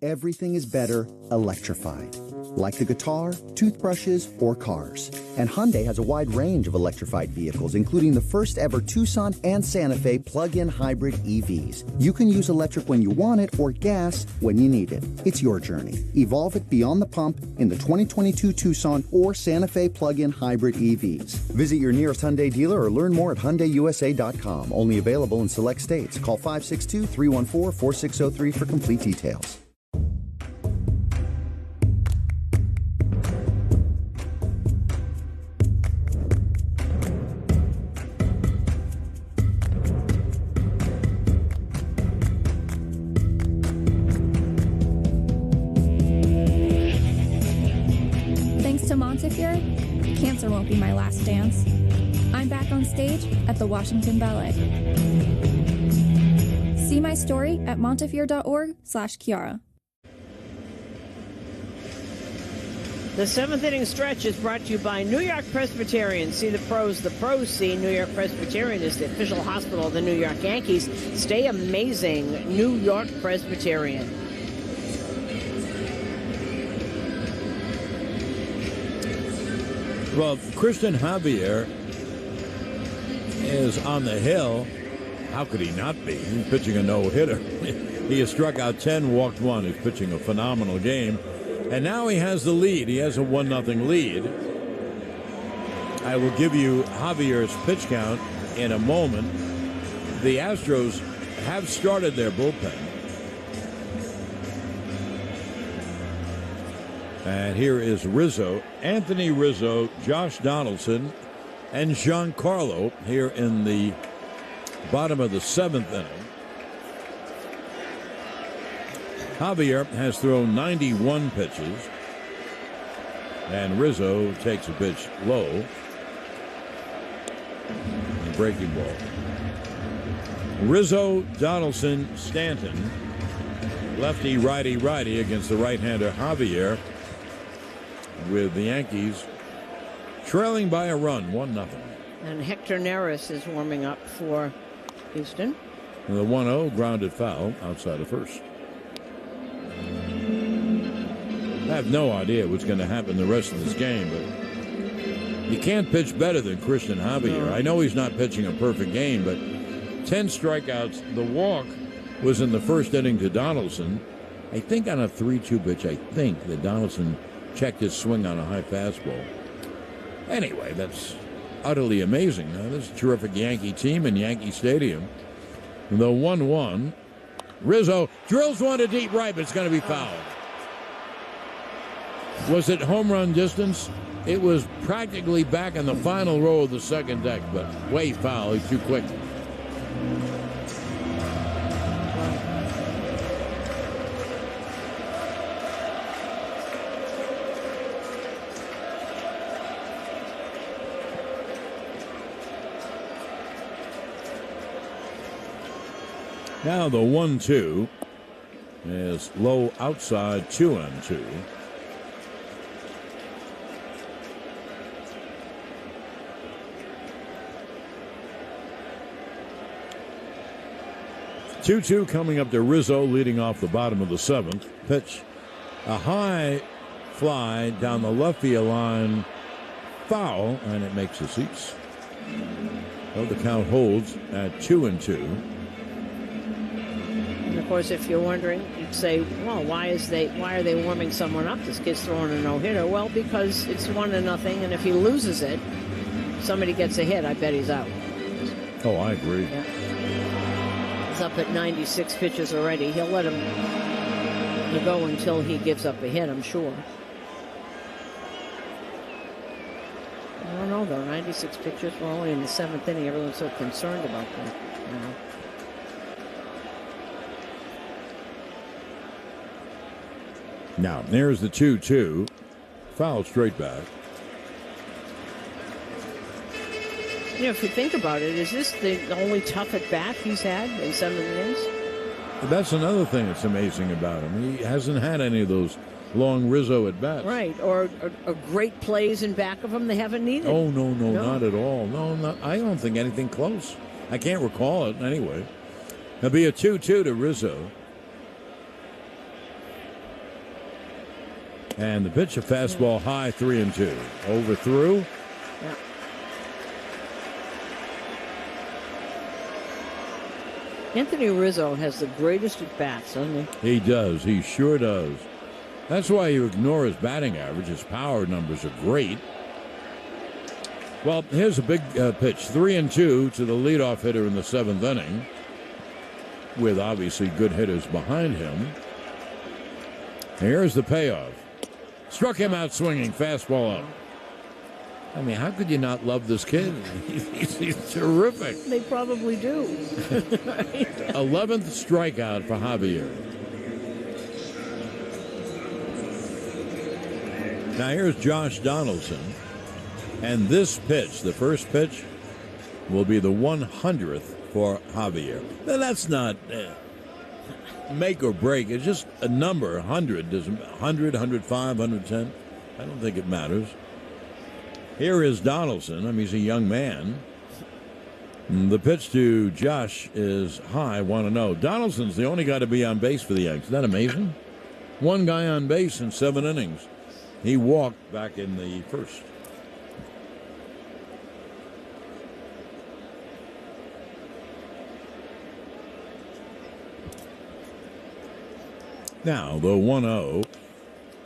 Everything is better electrified, like the guitar, toothbrushes, or cars. And Hyundai has a wide range of electrified vehicles, including the first ever Tucson and Santa Fe plug-in hybrid EVs. You can use electric when you want it or gas when you need it. It's your journey. Evolve it beyond the pump in the 2022 Tucson or Santa Fe plug-in hybrid EVs. Visit your nearest Hyundai dealer or learn more at HyundaiUSA.com. Only available in select states. Call 562-314-4603 for complete details. Montefiore, cancer won't be my last dance. I'm back on stage at the Washington Ballet. See my story at montefiore.org/Chiara. The 7th inning stretch is brought to you by New York Presbyterian. See the pros see. New York Presbyterian is the official hospital of the New York Yankees. Stay amazing, New York Presbyterian. Well, Christian Javier is on the hill. How could he not be? He's pitching a no-hitter. He has struck out 10, walked 1. He's pitching a phenomenal game. And now he has the lead. He has a 1-0 lead. I will give you Javier's pitch count in a moment. The Astros have started their bullpen. And here is Rizzo, Anthony Rizzo, Josh Donaldson, and Giancarlo here in the bottom of the 7th inning. Javier has thrown 91 pitches, and Rizzo takes a pitch low. The breaking ball. Rizzo, Donaldson, Stanton, lefty, righty, righty against the right-hander Javier, with the Yankees trailing by a run, 1-0. And Hector Neris is warming up for Houston. The 1-0 grounded foul outside of first. I have no idea what's going to happen the rest of this game, but you can't pitch better than Christian Javier. I know he's not pitching a perfect game, but 10 strikeouts. The walk was in the first inning to Donaldson. I think on a 3-2 pitch, I think that Donaldson checked his swing on a high fastball. Anyway, that's utterly amazing. This is a terrific Yankee team in Yankee Stadium. The 1-1. Rizzo drills one to deep right, but it's going to be fouled. Was it home run distance? It was practically back in the final row of the second deck, but way foul. He's too quick. Now the 1-2 is low outside, 2-2. Two coming up to Rizzo, leading off the bottom of the seventh. Pitch, a high fly down the left field line, foul, and it makes the seats. So the count holds at 2-2. And of course, if you're wondering, you'd say, well, why are they warming someone up? This kid's throwing a no-hitter. Well, because it's 1-0, and if he loses it, somebody gets a hit, I bet he's out. Oh, I agree. Yeah. He's up at 96 pitches already. He'll let him go until he gives up a hit, I'm sure. I don't know, though. 96 pitches. We're only in the seventh inning. Everyone's so concerned about that now. Now, there's the 2-2. Foul straight back. You know, if you think about it, is this the only tough at bat he's had in 7 innings? That's another thing that's amazing about him. He hasn't had any of those long Rizzo at bats. Right, or great plays in back of him they haven't needed. Oh, no, not at all. No, I don't think anything close. I can't recall it anyway. It'll be a 2-2 to Rizzo. And the pitch, a fastball high, 3-2. Overthrew. Yeah. Anthony Rizzo has the greatest at bats, doesn't he? He does. He sure does. That's why you ignore his batting average. His power numbers are great. Well, here's a big pitch. 3-2 to the leadoff hitter in the seventh inning, with obviously good hitters behind him. Here's the payoff. Struck him out swinging. Fastball up. I mean, how could you not love this kid? He's terrific. They probably do. 11th strikeout for Javier. Now here's Josh Donaldson. And this pitch, the first pitch, will be the 100th for Javier. Now that's not make or break. It's just a number. 100, 105, 110. I don't think it matters. Here is Donaldson. I mean, he's a young man. The pitch to Josh is high, 1-0. Donaldson's the only guy to be on base for the Yankees. Isn't that amazing? One guy on base in 7 innings. He walked back in the first. Now, the 1-0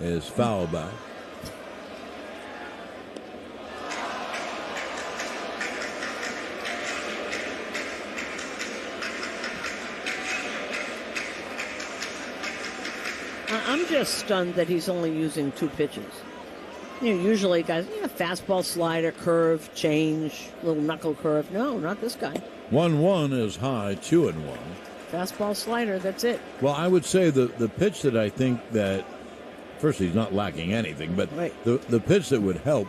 is foul back. I'm just stunned that he's only using 2 pitches. You know, usually guys, fastball, slider, curve, change, little knuckle curve. No, not this guy. 1-1 is high, 2-1. Fastball, slider, that's it. Well, I would say the pitch that I think that, first, he's not lacking anything, but right. the pitch that would help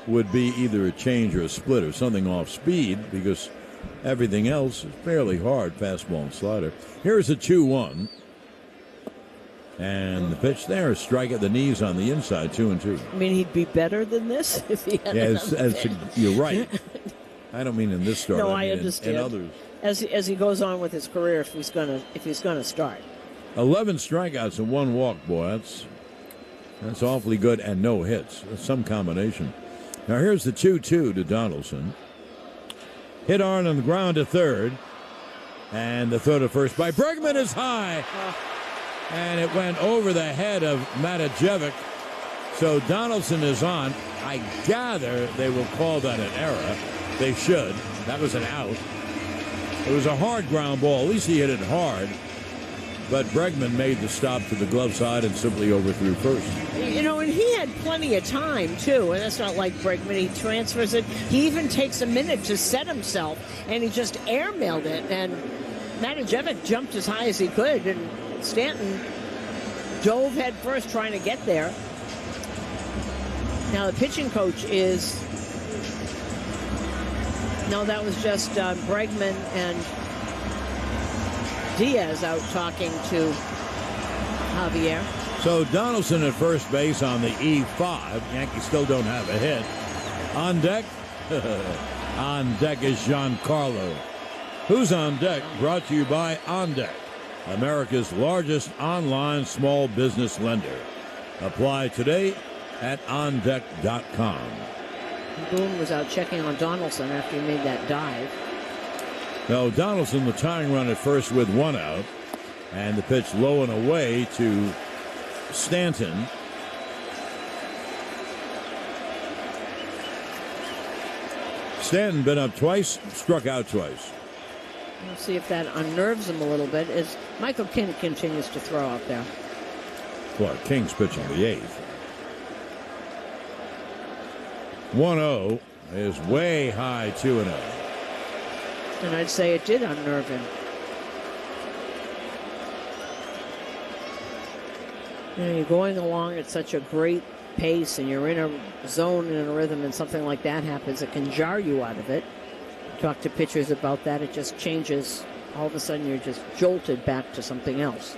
would be either a change or a split or something off speed, because everything else is fairly hard, fastball and slider. Here's a 2-1. And the pitch there is strike at the knees on the inside, 2-2. I mean, he'd be better than this if he had you're right. I don't mean in this start. No, I mean understand. in others. As he goes on with his career, if he's gonna start. 11 strikeouts and 1 walk, boy. That's awfully good, and no hits. That's some combination. Now here's the 2-2 to Donaldson. Hit on the ground to third, and the throw to first by Bregman is high. And it went over the head of Matajevic. So Donaldson is on. I gather they will call that an error. They should. That was an out. It was a hard ground ball. At least he hit it hard. But Bregman made the stop to the glove side and simply overthrew first. And he had plenty of time, too. And that's not like Bregman. He transfers it. He even takes a minute to set himself, and he just airmailed it. And Matajevic jumped as high as he could, and Stanton dove head first trying to get there. Now, the pitching coach is... No, that was just Bregman and Diaz out talking to Javier. So Donaldson at first base on the E5. Yankees still don't have a hit. On deck? On deck is Giancarlo. Who's on deck? Brought to you by On Deck, America's largest online small business lender. Apply today at ondeck.com. Boone was out checking on Donaldson after he made that dive. No, Donaldson, the tying run at first with one out. And the pitch low and away to Stanton. Stanton been up twice, struck out twice. We'll see if that unnerves him a little bit as Michael King continues to throw out there. Well, King's pitching the eighth. 1-0 is way high, 2-0. And I'd say it did unnerve him. You're going along at such a great pace and you're in a zone and in a rhythm and something like that happens, it can jar you out of it. Talk to pitchers about that. It just changes. All of a sudden you're just jolted back to something else.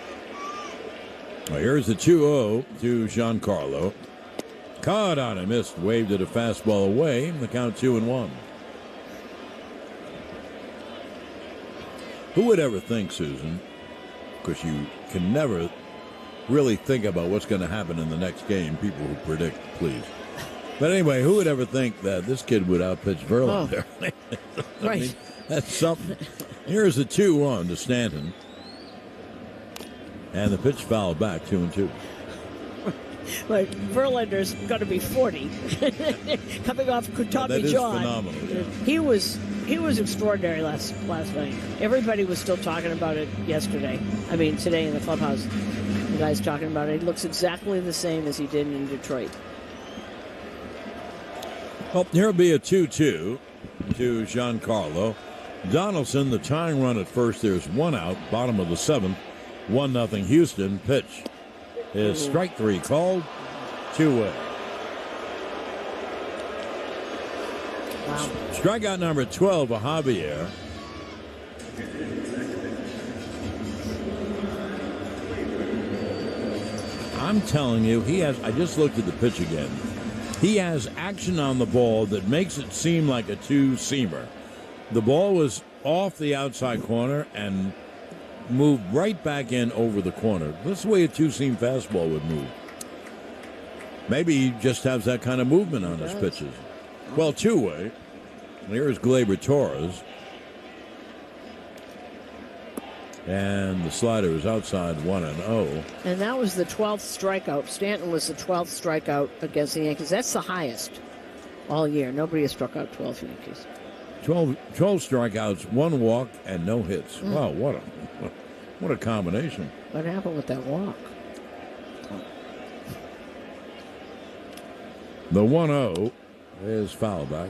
Well, here's the 2-0 to Giancarlo. Caught on a missed, waved at a fastball away. The count 2-1. Who would ever think, Susan, because you can never really think about what's going to happen in the next game, people who predict, please. But anyway, who would ever think that this kid would outpitch Verlander? Oh. Right. Mean, that's something. Here's the 2-1 to Stanton. And the pitch fouled back, 2-2. But Verlander's going to be 40, coming off Tommy John. Phenomenal. Yeah. He was extraordinary last night. Everybody was still talking about it yesterday. I mean, today in the clubhouse, the guys talking about it. He looks exactly the same as he did in Detroit. Well, here'll be a 2-2 to Giancarlo. Donaldson, the tying run at first. There's one out, bottom of the seventh. 1-0 Houston. Pitch is strike three called. 2-away. Wow. Strikeout number 12 of Javier. I'm telling you, he has. I just looked at the pitch again. He has action on the ball that makes it seem like a two-seamer. The ball was off the outside corner and moved right back in over the corner. That's the way a two-seam fastball would move. Maybe he just has that kind of movement on his pitches. Well, two-way. Here's Gleyber Torres. And the slider is outside 1-0. And that was the 12th strikeout. Stanton was the 12th strikeout against the Yankees. That's the highest all year. Nobody has struck out 12 Yankees. 12 strikeouts, one walk, and no hits. Wow, what a combination. What happened with that walk? The 1-0 is foul back.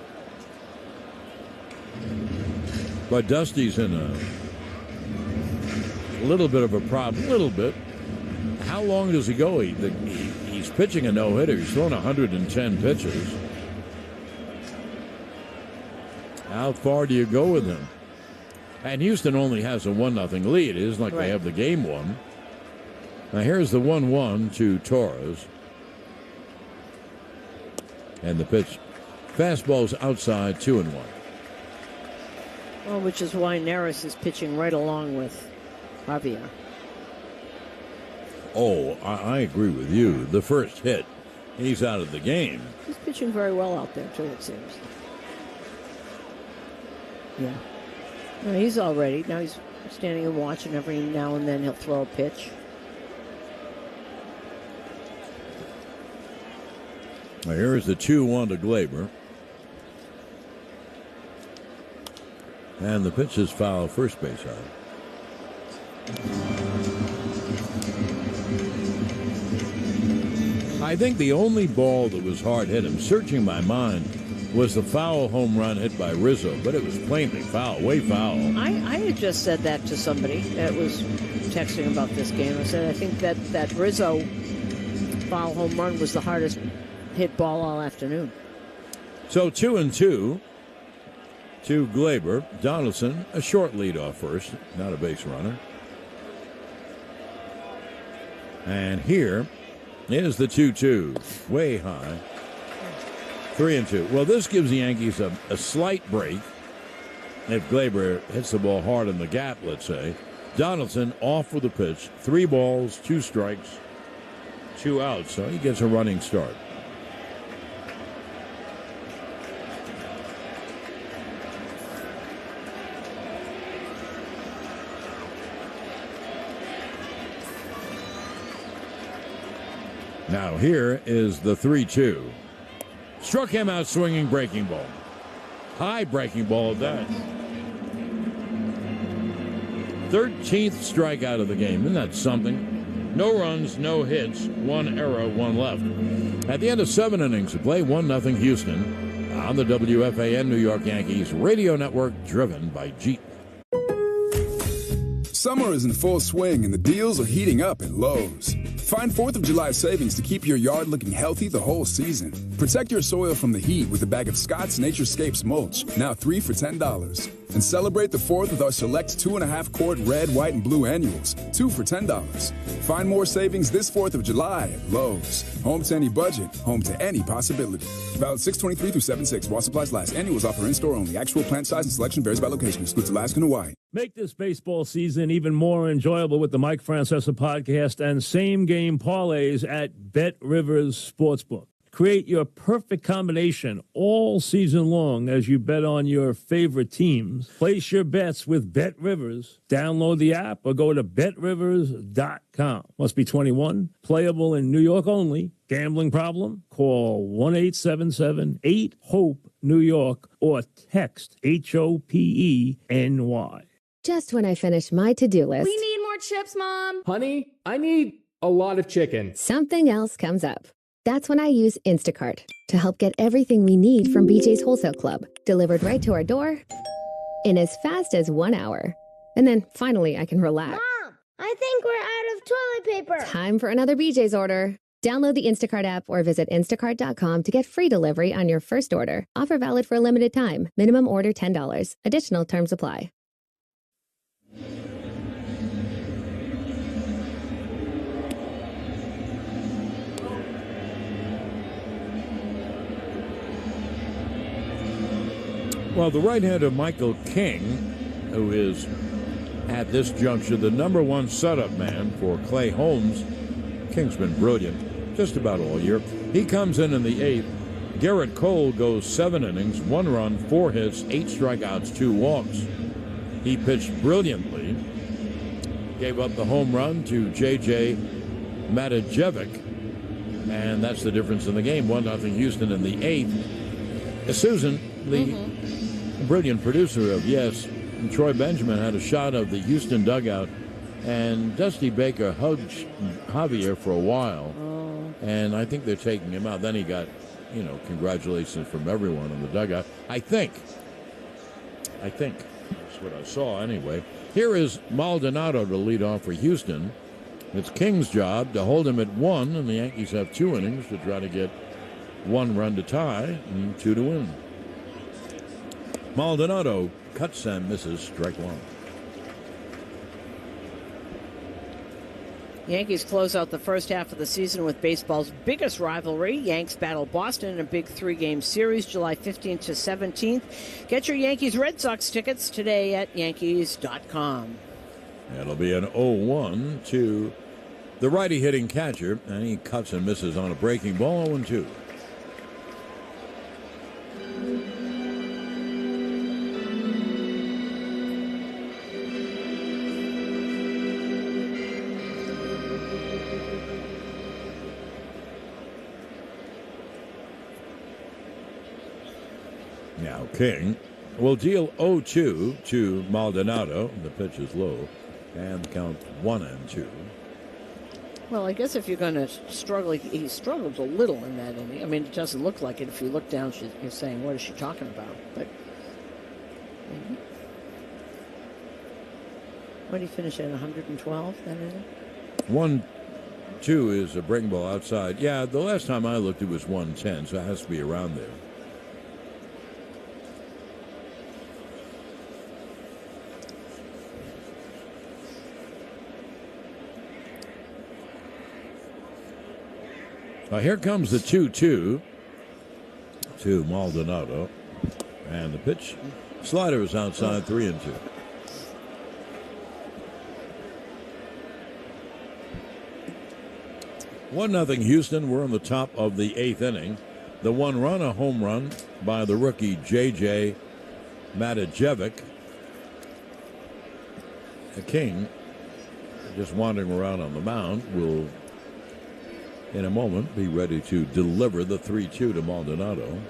But Dusty's in a little bit of a problem. A little bit. How long does he go? He's pitching a no-hitter. He's thrown 110 pitches. How far do you go with him? And Houston only has a 1-0 lead. It isn't like they have the game won. Now here's the 1-1 to Torres. And the pitch. Fastball's outside, 2-1. Well, which is why Neris is pitching right along with Javier. Oh, I agree with you. The first hit, he's out of the game. He's pitching very well out there, too, it seems. Yeah. No, he's all ready. Now he's standing and watching. Every now and then he'll throw a pitch. Well, here's the 2-1 to Glaber. And the pitch is foul, first base out. I think the only ball that was hard hit, I'm searching my mind, was the foul home run hit by Rizzo, but it was plainly foul, way foul. I had just said that to somebody that was texting about this game. I said I think that Rizzo foul home run was the hardest hit ball all afternoon. So 2-2 to Glaber. Donaldson, a short lead off first, not a base runner. And here is the 2-2, way high. 3-2. Well, this gives the Yankees a slight break. If Glaber hits the ball hard in the gap, let's say. Donaldson off with the pitch. 3 balls, 2 strikes, 2 outs. So he gets a running start. Now here is the 3-2. Struck him out swinging, breaking ball. High breaking ball at that. 13th strikeout of the game. Isn't that something? No runs, no hits, 1 error, 1 left. At the end of 7 innings of play, 1-0 Houston on the WFAN New York Yankees radio network, driven by Jeep. Summer is in full swing and the deals are heating up at Lowe's. Find 4th of July savings to keep your yard looking healthy the whole season. Protect your soil from the heat with a bag of Scott's Naturescapes mulch, now 3 for $10. And celebrate the 4th with our select 2.5-quart red, white, and blue annuals, 2 for $10. Find more savings this 4th of July at Lowe's. Home to any budget, home to any possibility. Valid 6/23 through 7/6 while supplies last. Annuals offer in-store only. Actual plant size and selection varies by location. Excludes Alaska and Hawaii. Make this baseball season even more enjoyable with the Mike Francesa podcast and same-game parlays at Bet Rivers Sportsbook. Create your perfect combination all season long as you bet on your favorite teams. Place your bets with Bet Rivers. Download the app or go to betrivers.com. Must be 21. Playable in New York only. Gambling problem? Call 1-877-8-HOPE-NEW YORK or text HOPENY. Just when I finish my to-do list. We need more chips, Mom. Honey, I need a lot of chicken. Something else comes up. That's when I use Instacart to help get everything we need from BJ's Wholesale Club delivered right to our door in as fast as 1 hour. And then finally I can relax. Mom, I think we're out of toilet paper. Time for another BJ's order. Download the Instacart app or visit instacart.com to get free delivery on your first order. Offer valid for a limited time. Minimum order $10. Additional terms apply. Well, the right-hander Michael King, who is at this juncture the #1 setup man for Clay Holmes. King's been brilliant just about all year. He comes in the 8th. Garrett Cole goes 7 innings, 1 run, 4 hits, 8 strikeouts, 2 walks. He pitched brilliantly. Gave up the home run to J.J. Matijevic, and that's the difference in the game. 1-0 Houston in the 8th. Susan, the brilliant producer of Yes, Troy Benjamin had a shot of the Houston dugout, and Dusty Baker hugged Javier for a while, and I think they're taking him out. Then he got, congratulations from everyone in the dugout. I think. That's what I saw anyway. Here is Maldonado to lead off for Houston. It's King's job to hold him at 1, and the Yankees have 2 innings to try to get 1 run to tie and 2 to win. Maldonado cuts and misses, strike 1. Yankees close out the first half of the season with baseball's biggest rivalry. Yanks battle Boston in a big 3-game series, July 15th to 17th. Get your Yankees-Red Sox tickets today at Yankees.com. It'll be an 0-1 to the righty hitting catcher, and he cuts and misses on a breaking ball, 0-2. Now King will deal 0-2 to Maldonado. The pitch is low, and the count 1-2. Well, I guess if you're going to struggle, he struggled a little in that inning. I mean, it doesn't look like it. If you look down, you're saying, what is she talking about? But what did he finish at, 112 that inning? 1-2 is a breaking ball outside. Yeah, the last time I looked, it was 110, so it has to be around there. Here comes the 2-2 to Maldonado. And the pitch. Slider is outside, 3-2. One nothing Houston. We're on the top of the 8th inning. The one run, a home run by the rookie J.J. Matijevic. The King, just wandering around on the mound, will in a moment be ready to deliver the 3-2 to Maldonado.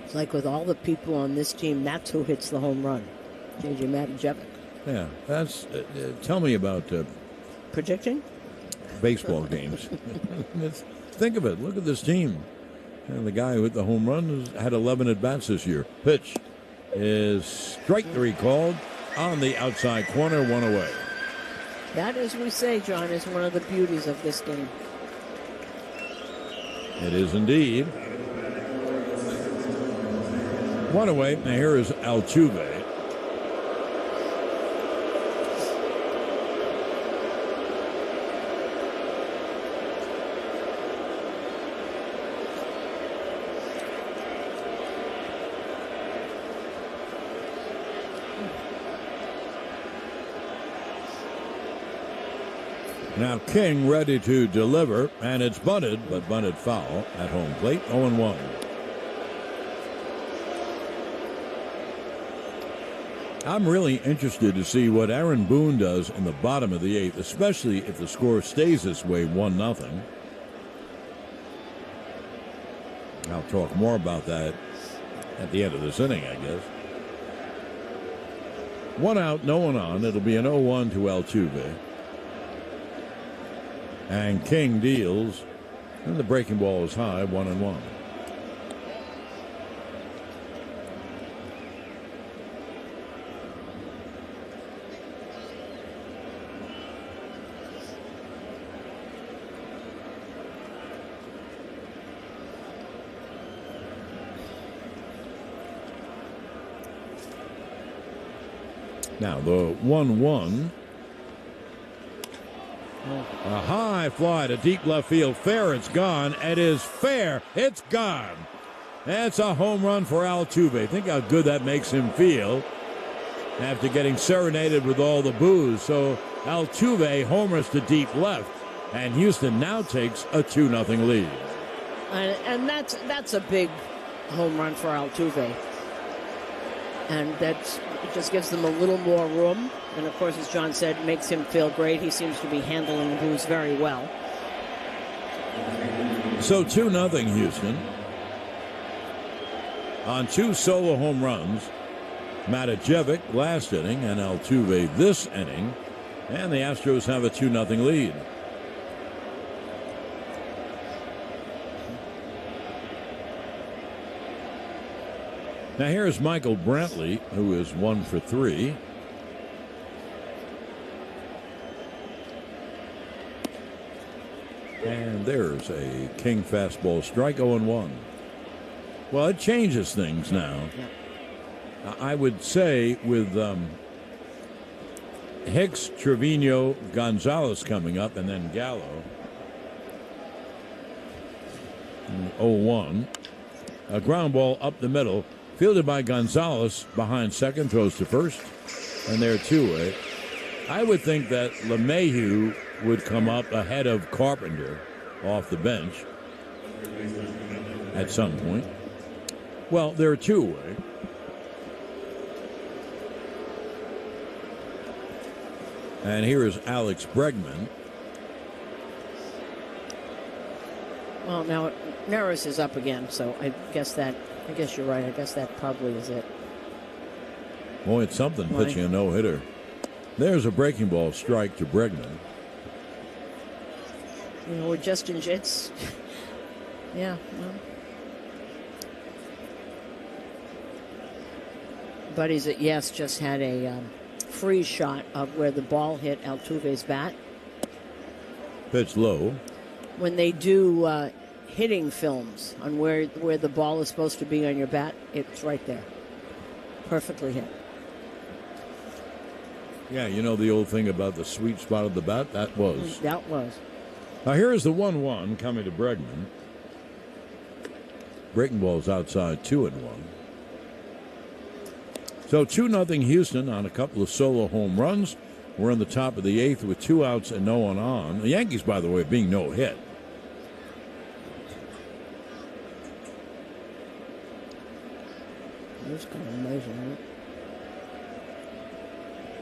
It's like with all the people on this team, that's who hits the home run. J.J. Matijevic. Yeah, that's. Tell me about predicting baseball games. Think of it. Look at this team. And the guy with the home run has had 11 at-bats this year. Pitch is strike 3 called on the outside corner, 1 away. That, as we say, John, is one of the beauties of this game. It is indeed. 1 away. Now here is Altuve. Now King ready to deliver, and it's bunted, but bunted foul at home plate, 0-1. I'm really interested to see what Aaron Boone does in the bottom of the 8th, especially if the score stays this way, 1-0. I'll talk more about that at the end of this inning, I guess. 1 out, no one on. It'll be an 0-1 to Altuve. And King deals, and the breaking ball is high, 1-1. Now the 1-1. A high fly to deep left field. Fair, it's gone. It is fair. It's gone. That's a home run for Altuve. Think how good that makes him feel after getting serenaded with all the boos. So Altuve homers to deep left, and Houston now takes a 2-0 lead. And that's a big home run for Altuve. And it just gives them a little more room. And, of course, as John said, makes him feel great. He seems to be handling the boos very well. So 2-0 Houston. On 2 solo home runs, Matijevic last inning and Altuve this inning. And the Astros have a 2-0 lead. Now here's Michael Brantley, who is 1 for 3. And there's a King fastball strike, 0-1. Well, it changes things now. I would say with Hicks, Trevino, Gonzalez coming up, and then Gallo. 0-1. A ground ball up the middle. Fielded by Gonzalez behind second, throws to first, and they're 2-away. I would think that LeMahieu would come up ahead of Carpenter off the bench at some point. Well, they're 2-away. And here is Alex Bregman. Well, now Neris is up again, so I guess you're right. I guess that probably is it. Boy, it's something pitching a no-hitter. There's a breaking ball strike to Bregman. You know, we're just in jits. Yeah. Well. Buddies at Yes just had a freeze shot of where the ball hit Altuve's bat. Pitch low. When they do hitting films on where the ball is supposed to be on your bat, it's right there. Perfectly hit. Yeah, you know the old thing about the sweet spot of the bat? That was. That was. Now here is the 1-1 coming to Bregman. Breaking ball's outside 2-1. So 2-0 Houston on a couple of solo home runs. We're in the top of the 8th with 2 outs and no one on. The Yankees, by the way, being no hit. That's kind of amazing, right?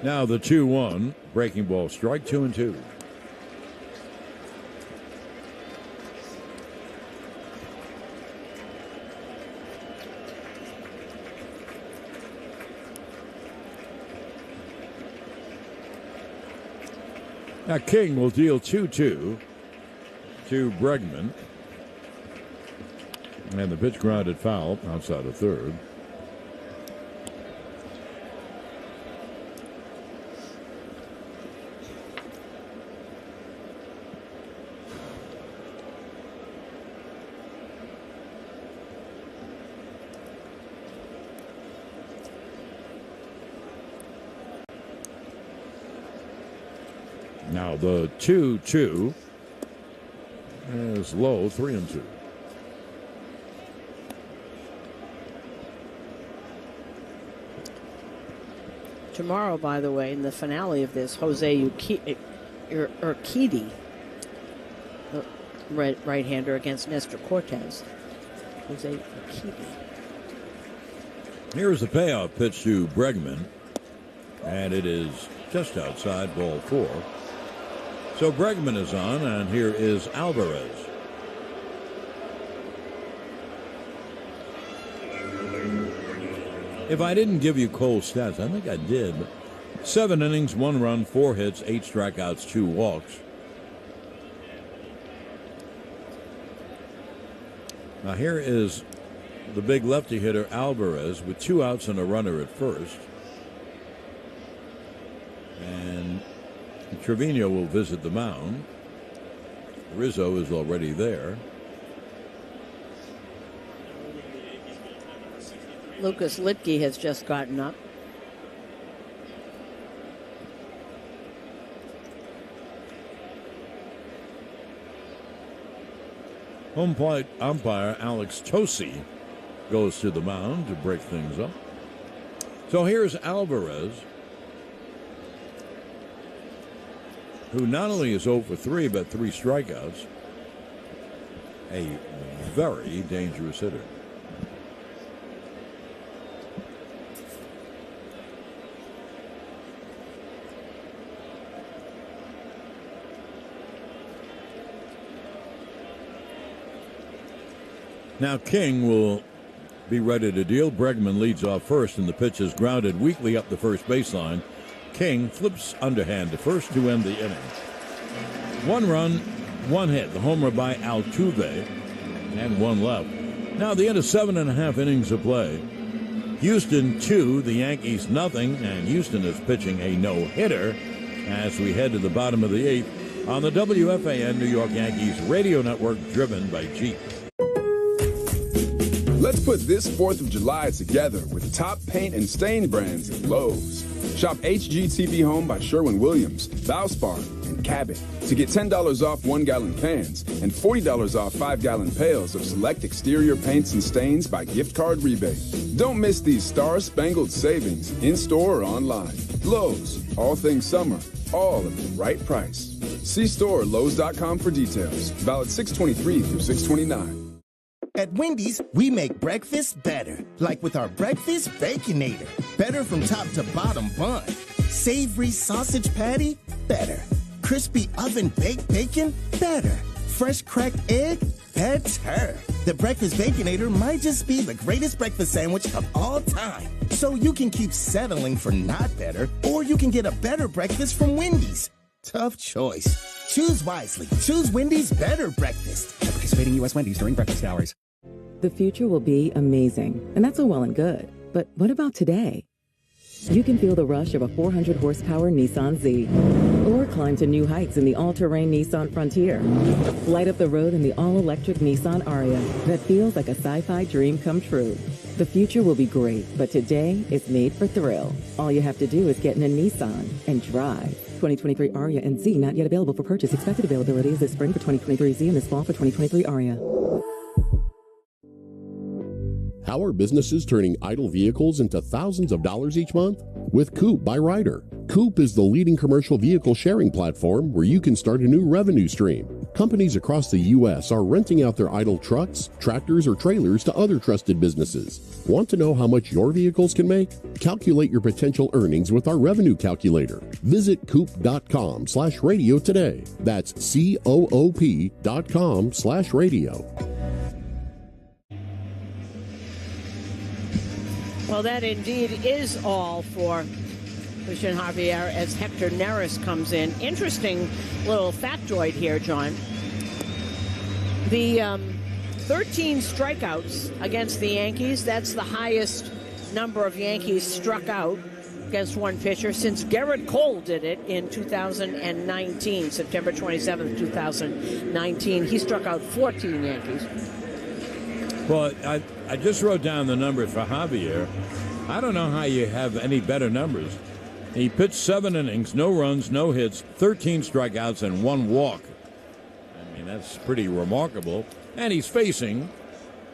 Now the 2-1 breaking ball strike, 2-2. Now King will deal 2-2 to Bregman. And the pitch grounded foul outside of third. Now the 2-2 is low, 3-2. Tomorrow, by the way, in the finale of this, Jose Urquidy, the right-hander against Nestor Cortez. Jose Urquidy. Here's the payoff pitch to Bregman, and it is just outside, ball 4. So Bregman is on, and here is Alvarez. If I didn't give you Cole's stats, I think I did. 7 innings, 1 run, 4 hits, 8 strikeouts, 2 walks. Now here is the big lefty hitter Alvarez with 2 outs and a runner at first. And Trevino will visit the mound. Rizzo is already there. Lucas Litke has just gotten up. Home plate umpire Alex Tosi goes to the mound to break things up. So here's Alvarez, who not only is 0 for 3, but 3 strikeouts. A very dangerous hitter. Now King will be ready to deal. Bregman leads off first, and the pitch is grounded weakly up the first baseline. King flips underhand to first to end the inning. 1 run, 1 hit. The homer by Altuve, and 1 left. Now the end of 7.5 innings of play. Houston 2, the Yankees nothing, and Houston is pitching a no-hitter as we head to the bottom of the 8th on the WFAN New York Yankees radio network, driven by Jeep. Let's put this 4th of July together with top paint and stain brands at Lowe's. Shop HGTV Home by Sherwin-Williams, Valspar, and Cabot to get $10 off 1-gallon pans and $40 off 5-gallon pails of select exterior paints and stains by gift card rebate. Don't miss these star-spangled savings in-store or online. Lowe's, all things summer, all at the right price. See store or Lowe's.com for details. Valid 6/23 through 6/29. At Wendy's, we make breakfast better, like with our Breakfast Baconator. Better from top to bottom bun. Savory sausage patty, better. Crispy oven-baked bacon? Better. Fresh cracked egg? Better. The Breakfast Baconator might just be the greatest breakfast sandwich of all time. So you can keep settling for not better, or you can get a better breakfast from Wendy's. Tough choice. Choose wisely. Choose Wendy's Better Breakfast. At participating U.S. Wendy's during breakfast hours. The future will be amazing, and that's all well and good. But what about today? You can feel the rush of a 400-horsepower Nissan Z, or climb to new heights in the all-terrain Nissan Frontier. Light up the road in the all-electric Nissan Aria that feels like a sci-fi dream come true. The future will be great, but today is made for thrill. All you have to do is get in a Nissan and drive. 2023 Aria and Z not yet available for purchase. Expected availability is this spring for 2023 Z and this fall for 2023 Aria. How are businesses turning idle vehicles into thousands of dollars each month? With Coop by Ryder. Coop is the leading commercial vehicle sharing platform where you can start a new revenue stream. Companies across the U.S. are renting out their idle trucks, tractors, or trailers to other trusted businesses. Want to know how much your vehicles can make? Calculate your potential earnings with our revenue calculator. Visit coop.com/radio today. That's COOP.com/radio. Well, that indeed is all for Christian Javier as Hector Neris comes in. Interesting little factoid here, John. The 13 strikeouts against the Yankees, that's the highest number of Yankees struck out against one pitcher since Garrett Cole did it in 2019, September 27th, 2019. He struck out 14 Yankees. Well, I just wrote down the numbers for Javier. I don't know how you have any better numbers. He pitched 7 innings, no runs, no hits, 13 strikeouts, and 1 walk. I mean, that's pretty remarkable. And he's facing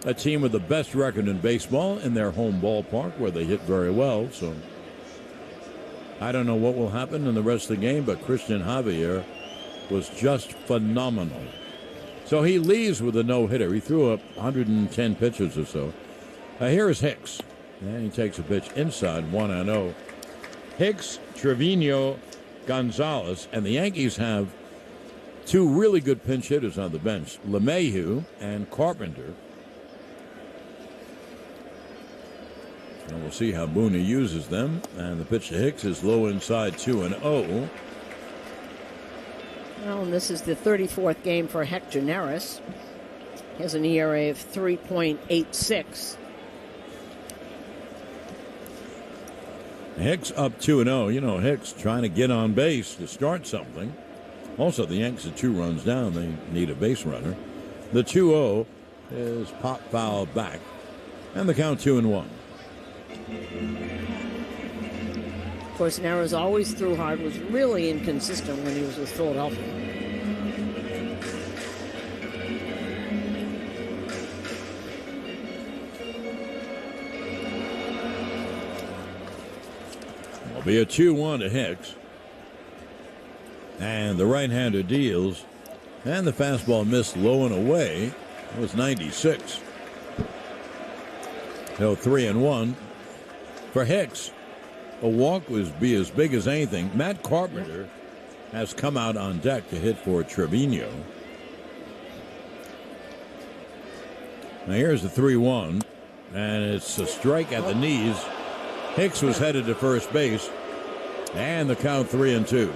a team with the best record in baseball in their home ballpark where they hit very well. So I don't know what will happen in the rest of the game, but Christian Javier was just phenomenal. So he leaves with a no-hitter. He threw up 110 pitches or so. Here is Hicks. And he takes a pitch inside, 1-0. Hicks, Trevino, Gonzalez, and the Yankees have 2 really good pinch hitters on the bench, LeMahieu and Carpenter. And we'll see how Boone uses them. And the pitch to Hicks is low inside, 2-0. Well, and this is the 34th game for Hector Neris. He has an ERA of 3.86. Hicks up 2-0. You know, Hicks trying to get on base to start something. Also, the Yankees are 2 runs down. They need a base runner. The 2-0 is pop foul back. And the count 2-1. Of course, Neris always threw hard, was really inconsistent when he was with Philadelphia. It'll be a 2-1 to Hicks. And the right-hander deals. And the fastball missed low and away. It was 96. So 3-1 for Hicks. A walk would be as big as anything. Matt Carpenter has come out on deck to hit for Trevino. Now here's the 3-1, and it's a strike at the knees. Hicks was headed to first base, and the count 3-2.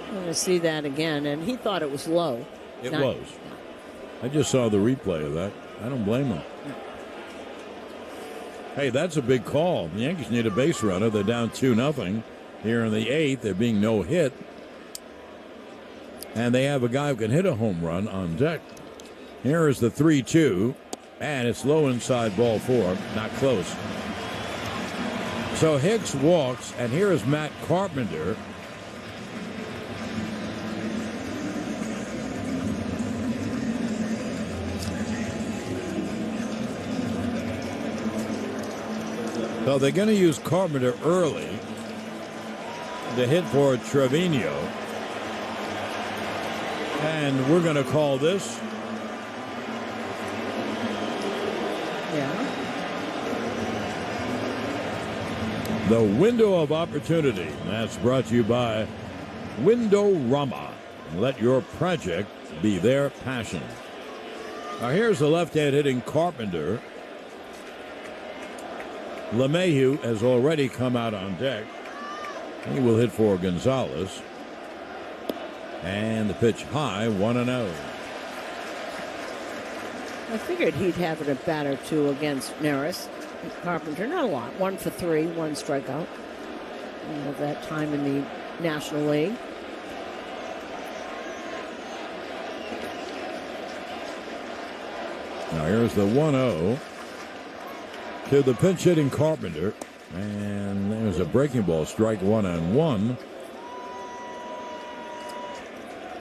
I'm going to see that again, and he thought it was low. It was. I just saw the replay of that. I don't blame him. Hey, that's a big call. The Yankees need a base runner. They're down 2-0 here in the 8th. They're being no hit. And they have a guy who can hit a home run on deck. Here is the 3-2. And it's low inside, ball 4. Not close. So Hicks walks, and here is Matt Carpenter. So they're going to use Carpenter early to hit for Trevino. And we're going to call this. Yeah. The window of opportunity. That's brought to you by Windorama. Let your project be their passion. Now here's the left-hand hitting Carpenter. LeMahieu has already come out on deck. He will hit for Gonzalez. And the pitch high, 1-0. I figured he'd have it at bat or two against Neris. Carpenter, not a lot. 1 for 3, 1 strikeout. Of that time in the National League. Now here's the 1-0 to the pinch hitting Carpenter. And there's a breaking ball, strike 1-1.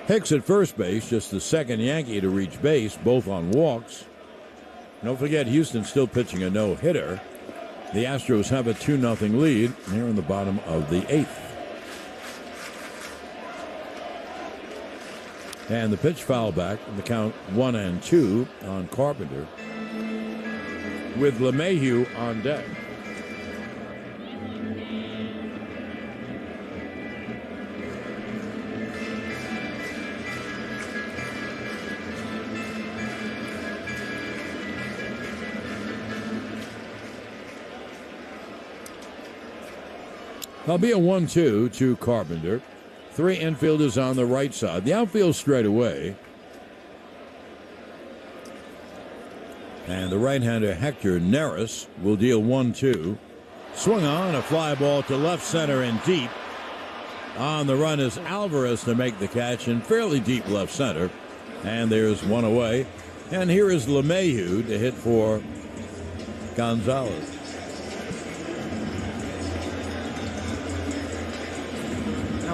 Hicks at first base, just the second Yankee to reach base, both on walks. Don't forget, Houston's still pitching a no-hitter. The Astros have a 2-0 lead here in the bottom of the 8th. And the pitch foul back, the count 1-2 on Carpenter, with LeMahieu on deck. There'll be a 1-2 to Carpenter. 3 infielders on the right side. The outfield straight away. And the right-hander Hector Neris will deal 1-2. Swung on, a fly ball to left center and deep. On the run is Alvarez to make the catch in fairly deep left center. And there's one away. And here is LeMahieu to hit for Gonzalez.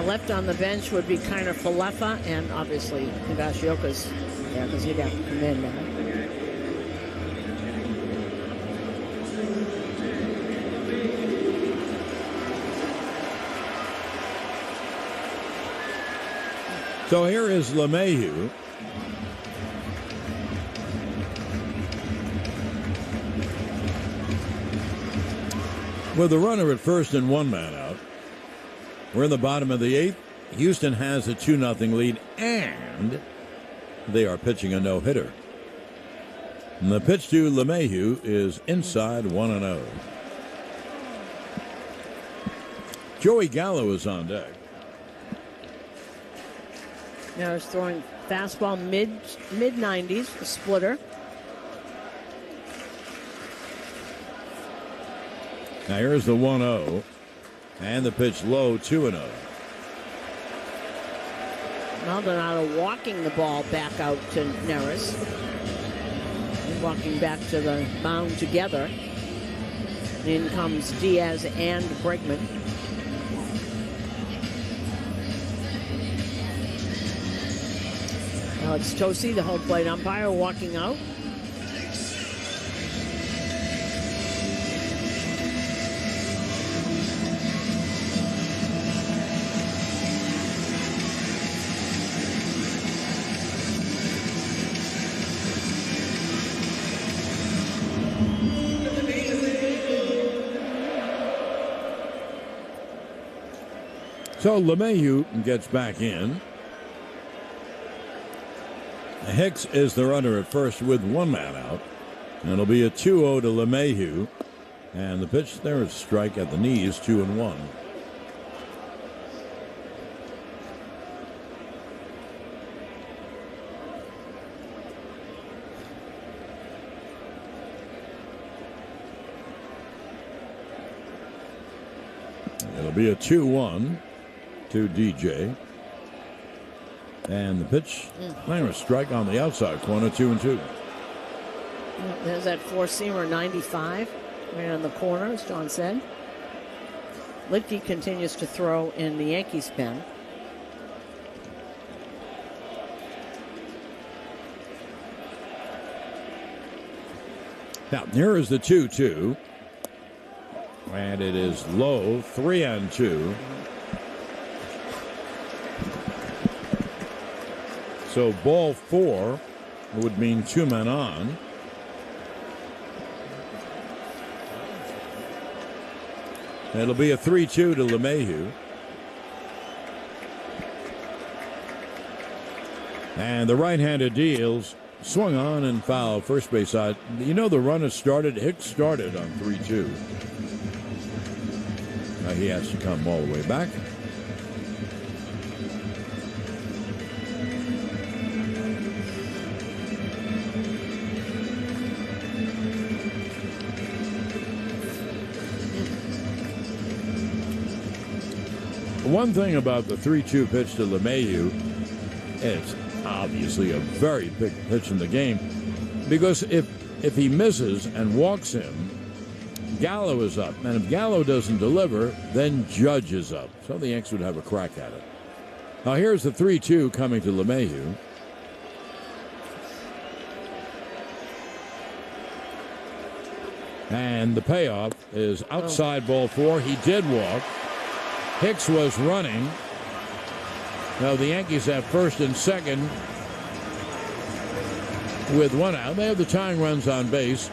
Left on the bench would be kind of Falefa and obviously Higashioka's there because he'd have to come in now. So here is LeMahieu. With the runner at first and one man out. We're in the bottom of the 8th. Houston has a 2-0 lead, and they are pitching a no-hitter. And the pitch to LeMahieu is inside, 1-0. Joey Gallo is on deck. Now he's throwing fastball mid-90s, a splitter. Now here's the 1-0. And the pitch low, 2-0. Maldonado walking the ball back out to Neris. Walking back to the mound together. In comes Diaz and Bregman. Alex Tosi, the home plate umpire, walking out. So LeMahieu gets back in. Hicks is the runner at first with one man out. And it'll be a 2-0 to LeMahieu. And the pitch there is a strike at the knees, 2-1. It'll be a 2-1 to DJ. And the pitch, there a strike on the outside corner, 2-2. There's that four-seamer 95 right on the corner, as John said. Lidke continues to throw in the Yankees pen. Now, here is the 2-2. And it is low, 3-2. So ball 4 would mean 2 men on. It'll be a 3-2 to LeMahieu. And the right-handed deals swung on and fouled first base side. You know the runner started. Hicks started on 3-2. Now he has to come all the way back. One thing about the 3-2 pitch to LeMahieu, it's obviously a very big pitch in the game, because if he misses and walks him, Gallo is up, and if Gallo doesn't deliver, then Judge is up. So the Yanks would have a crack at it. Now here's the 3-2 coming to LeMahieu. And the payoff is outside ball 4. He did walk. Hicks was running. Now the Yankees have first and second with one out. They have the tying runs on base.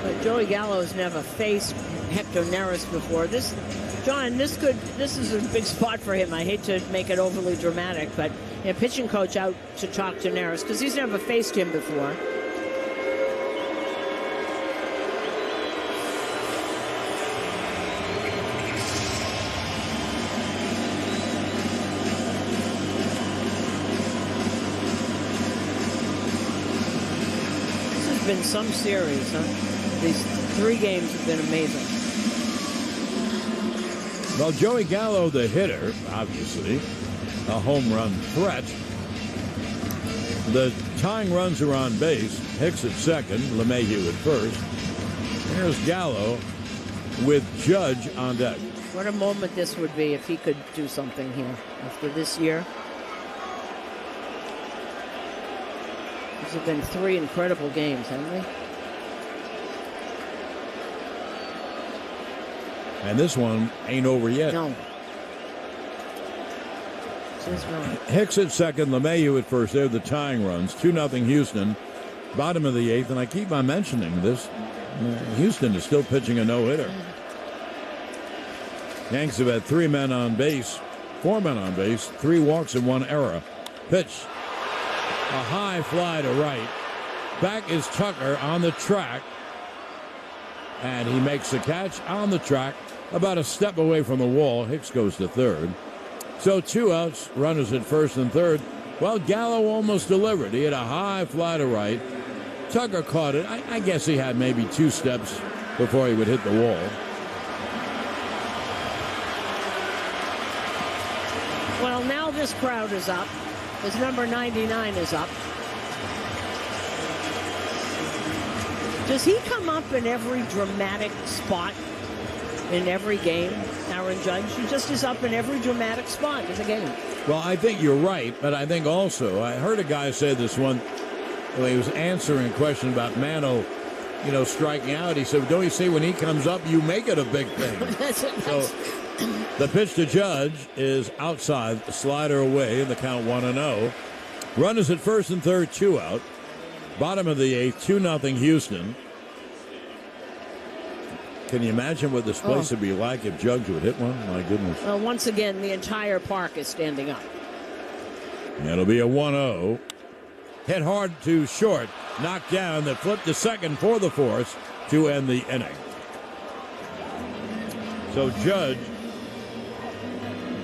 But Joey Gallo's never faced Hector Neris before. This is a big spot for him. I hate to make it overly dramatic, but pitching coach out to talk to Neris because he's never faced him before. Been some series, huh? These 3 games have been amazing. Well, Joey Gallo, the hitter, obviously, a home run threat. The tying runs are on base. Hicks at second, LeMahieu at first. Here's Gallo with Judge on deck. What a moment this would be if he could do something here after this year. These have been 3 incredible games, haven't they? And this one ain't over yet. No. This is not. Hicks at second, LeMahieu at first. They're the tying runs. 2-0 Houston. Bottom of the 8th, and I keep on mentioning this. Houston is still pitching a no-hitter. Yanks have had 3 men on base, 4 men on base, 3 walks and 1 error. Pitch. A high fly to right. Back is Tucker on the track. And he makes the catch on the track, about a step away from the wall. Hicks goes to third. So 2 outs, runners at first and third. Well, Gallo almost delivered. He had a high fly to right. Tucker caught it. I guess he had maybe 2 steps before he would hit the wall. Well, now this crowd is up. His number 99 is up. Does he come up in every dramatic spot in every game, Aaron Judge? He just is up in every dramatic spot in the game. Well, I think you're right, but I think also, I heard a guy say this one when he was answering a question about Mano, striking out. He said, don't you see when he comes up, you make it a big thing. So the pitch to Judge is outside, the slider away, and the count 1-0. Runners at first and third, 2 out. Bottom of the 8th, 2-0 Houston. Can you imagine what this place would be like if Judge would hit one? My goodness. Well, once again, the entire park is standing up. It'll be a 1-0. Hit hard to short. Knocked down. The flip to second for the force to end the inning. So Judge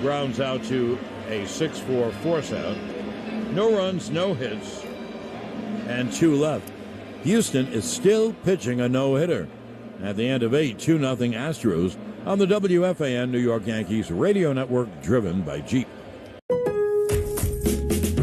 grounds out to a 6-4 force out. No runs, no hits, and 2 left. Houston is still pitching a no-hitter. At the end of 8, 2-0 Astros on the WFAN New York Yankees radio network, driven by Jeep.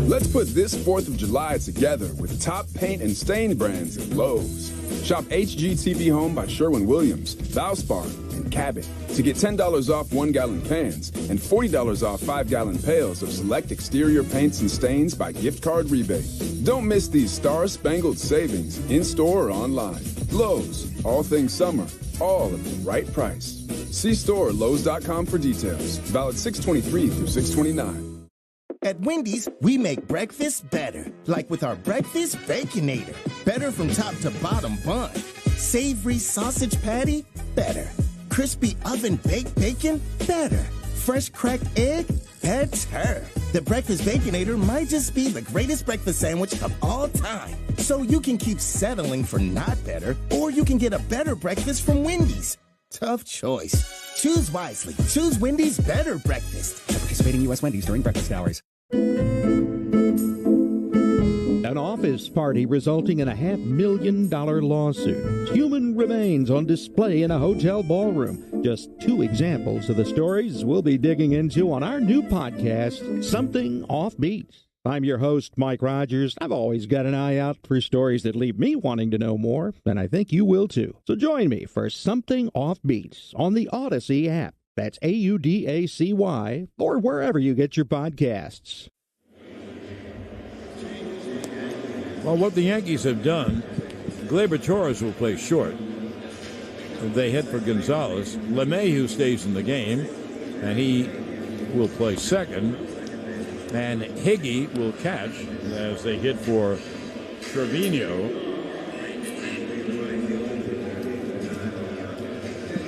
Let's put this 4th of July together with top paint and stain brands at Lowe's. Shop HGTV Home by Sherwin-Williams, Valspar, and Cabot to get $10 off 1-gallon pans and $40 off 5-gallon pails of select exterior paints and stains by gift card rebate. Don't miss these star-spangled savings in-store or online. Lowe's, all things summer, all at the right price. See store Lowes.com for details. Valid 6/23 through 6/29. At Wendy's, we make breakfast better. Like with our Breakfast Baconator. Better from top to bottom bun. Savory sausage patty? Better. Crispy oven-baked bacon? Better. Fresh cracked egg? Better. The Breakfast Baconator might just be the greatest breakfast sandwich of all time. So you can keep settling for not better, or you can get a better breakfast from Wendy's. Tough choice. Choose wisely. Choose Wendy's Better Breakfast. At participating U.S. Wendy's during breakfast hours. An office party resulting in a $500,000 lawsuit. Human remains on display in a hotel ballroom. Just two examples of the stories we'll be digging into on our new podcast, Something Offbeat. I'm your host, Mike Rogers. I've always got an eye out for stories that leave me wanting to know more, and I think you will too. So join me for Something Offbeat on the Odyssey app. That's AUDACY, or wherever you get your podcasts. Well, what the Yankees have done, Gleyber Torres will play short. They hit for Gonzalez. LeMahieu stays in the game, and he will play second. And Higgy will catch as they hit for Trevino.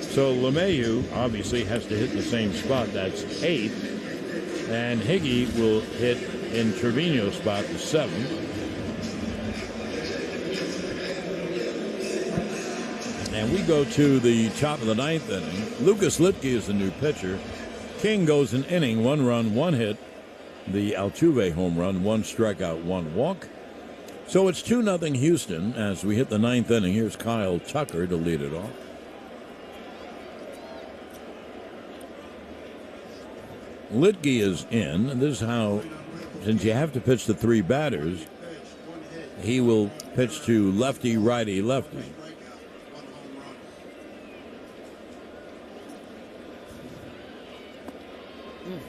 So LeMahieu obviously has to hit the same spot. That's 8th. And Higgy will hit in Trevino's spot, the 7th. And we go to the top of the 9th inning. Lucas Litke is the new pitcher. King goes an inning, 1 run, 1 hit. The Altuve home run, 1 strikeout, 1 walk. So it's 2-0 Houston as we hit the 9th inning. Here's Kyle Tucker to lead it off. Litke is in. This is how, since you have to pitch the 3 batters, he will pitch to lefty, righty, lefty.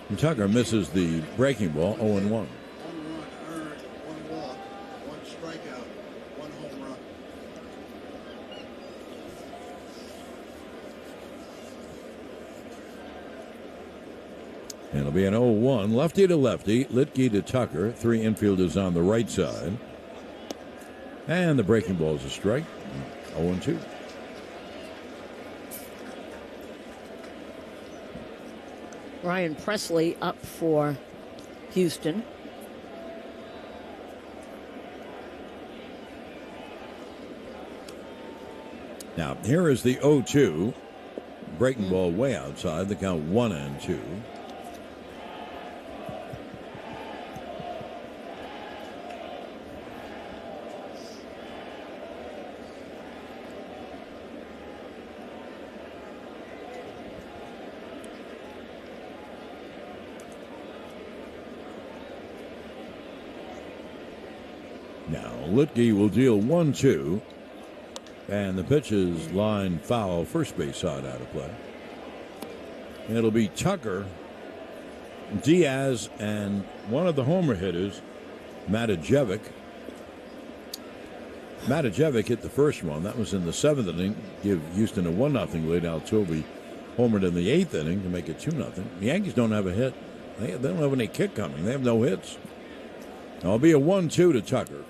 And Tucker misses the breaking ball, 0-1. 1 run earned, 1 walk, 1 strikeout, 1 home run. And it'll be an 0-1. Lefty to lefty, Litke to Tucker. 3 infielders on the right side. And the breaking ball is a strike. 0-2. Ryan Presley up for Houston. Now, here is the 0-2. Breaking ball way outside. The count 1-2. Now, Litke will deal 1-2. And the pitch is line foul, first base side out of play. And it'll be Tucker, Diaz, and one of the homer hitters, Matajevic. Matajevic hit the first one. That was in the 7th inning. Give Houston a 1-0 lead. Altuve homered in the 8th inning to make it 2-0. The Yankees don't have a hit. They don't have any kick coming. They have no hits. It'll be a 1-2 to Tucker.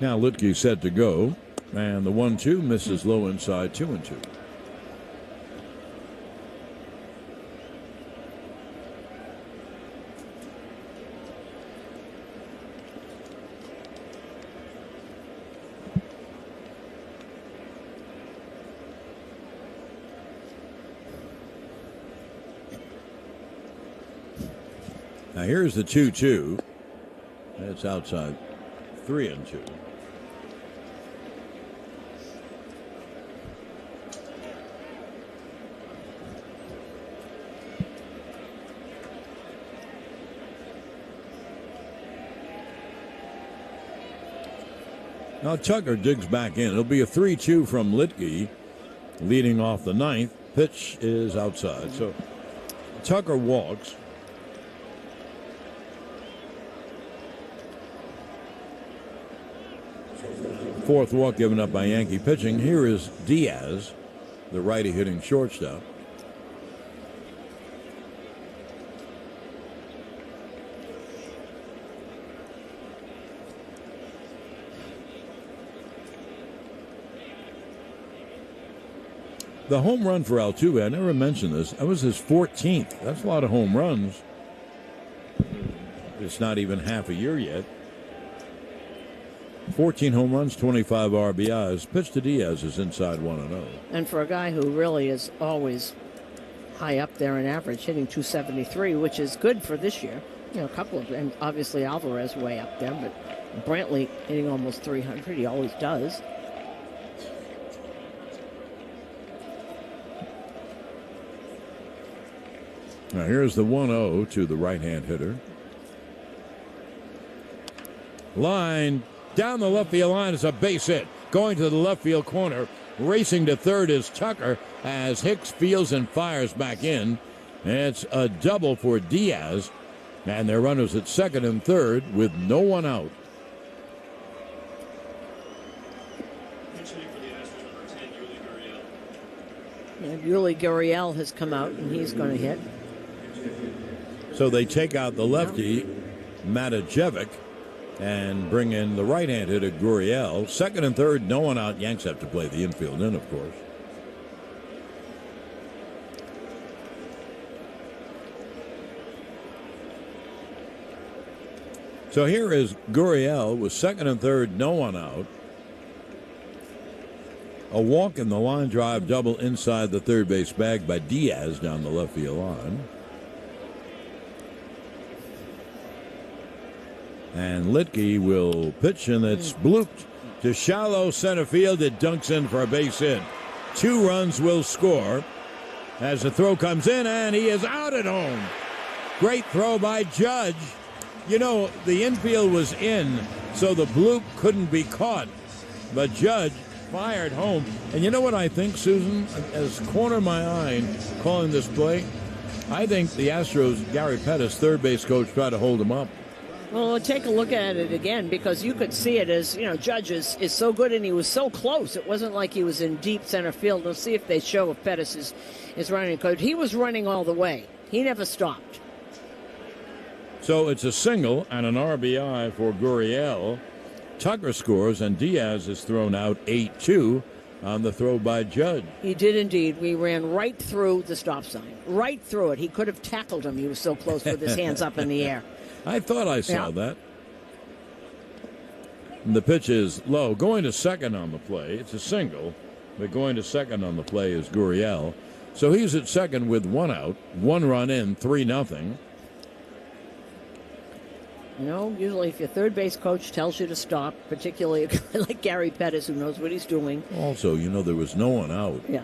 Now Litke set to go, and the 1-2 misses low inside, 2-2. Now here's the 2-2. That's outside, 3-2. Now Tucker digs back in. It'll be a 3-2 from Litke, leading off the 9th. Pitch is outside. So Tucker walks. Fourth walk given up by Yankee pitching. Here is Diaz, the righty hitting shortstop. The home run for Altuve, I never mentioned this, that was his 14th. That's a lot of home runs. It's not even half a year yet. 14 home runs, 25 RBIs. Pitch to Diaz is inside 1-0. And for a guy who really is always high up there in average, hitting 273, which is good for this year. You know, a couple of, and obviously Alvarez way up there, but Brantley hitting almost 300. He always does. Now here's the 1-0 to the right-hand hitter. Line down the left field line is a base hit. Going to the left field corner. Racing to third is Tucker as Hicks fields and fires back in. It's a double for Diaz. And their runners at second and third with no one out. Yuli Gurriel has come out and he's going to hit. So they take out the lefty, Matajevic, and bring in the right-hand hitter, Gurriel. Second and third, no one out. Yanks have to play the infield in, of course. So here is Gurriel with second and third, no one out. A walk in the line drive double inside the third base bag by Diaz down the left field line. And Litke will pitch, and it's blooped to shallow center field. It dunks in for a base hit. 2 runs will score as the throw comes in, and he is out at home. Great throw by Judge. You know, the infield was in, so the bloop couldn't be caught. But Judge fired home. And you know what I think, Susan? As corner of my eye calling this play, I think the Astros, Gary Pettis, third base coach, tried to hold him up. Well, take a look at it again, because you could see it as, you know, Judge is so good and he was so close. It wasn't like he was in deep center field. We'll see if they show if Pettis is running code. He was running all the way. He never stopped. So it's a single and an RBI for Gurriel. Tucker scores, and Diaz is thrown out 8-2 on the throw by Judge. He did indeed. We ran right through the stop sign. Right through it. He could have tackled him. He was so close with his hands up in the air. I thought I saw that. And the pitch is low. Going to second on the play. It's a single, but going to second on the play is Gurriel. So he's at second with 1 out, 1 run in, 3-0. You know, usually if your third base coach tells you to stop, particularly a guy like Gary Pettis who knows what he's doing. Also, you know, there was no one out. Yeah,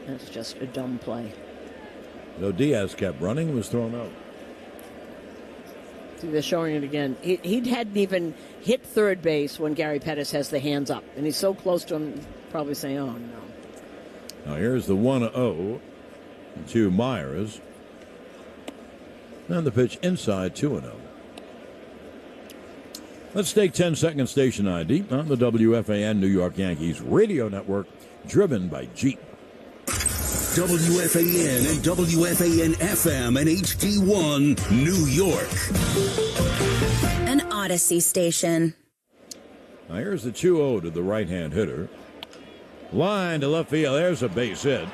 that's just a dumb play. So Diaz kept running, was thrown out. See, they're showing it again. He hadn't even hit third base when Gary Pettis has the hands up. And he's so close to him, probably saying, oh, no. Now here's the 1-0 to Myers. And the pitch inside 2-0. Let's take 10-second station ID on the WFAN New York Yankees radio network, driven by Jeep. WFAN and WFAN-FM and HD1, New York. An Odyssey station. Now here's the 2-0 to the right-hand hitter. Line to left field. There's a base hit.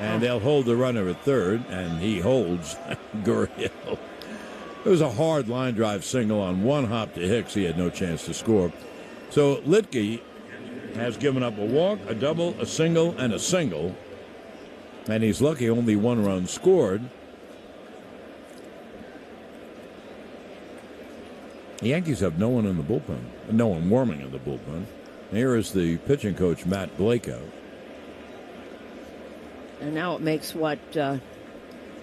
And they'll hold the runner at third, and he holds Gurriel. It was a hard line drive single on 1 hop to Hicks. He had no chance to score. So Litke has given up a walk, a double, a single, and a single. And he's lucky only 1 run scored. The Yankees have no one in the bullpen. No one warming in the bullpen. Here is the pitching coach, Matt Blake, out. And now it makes what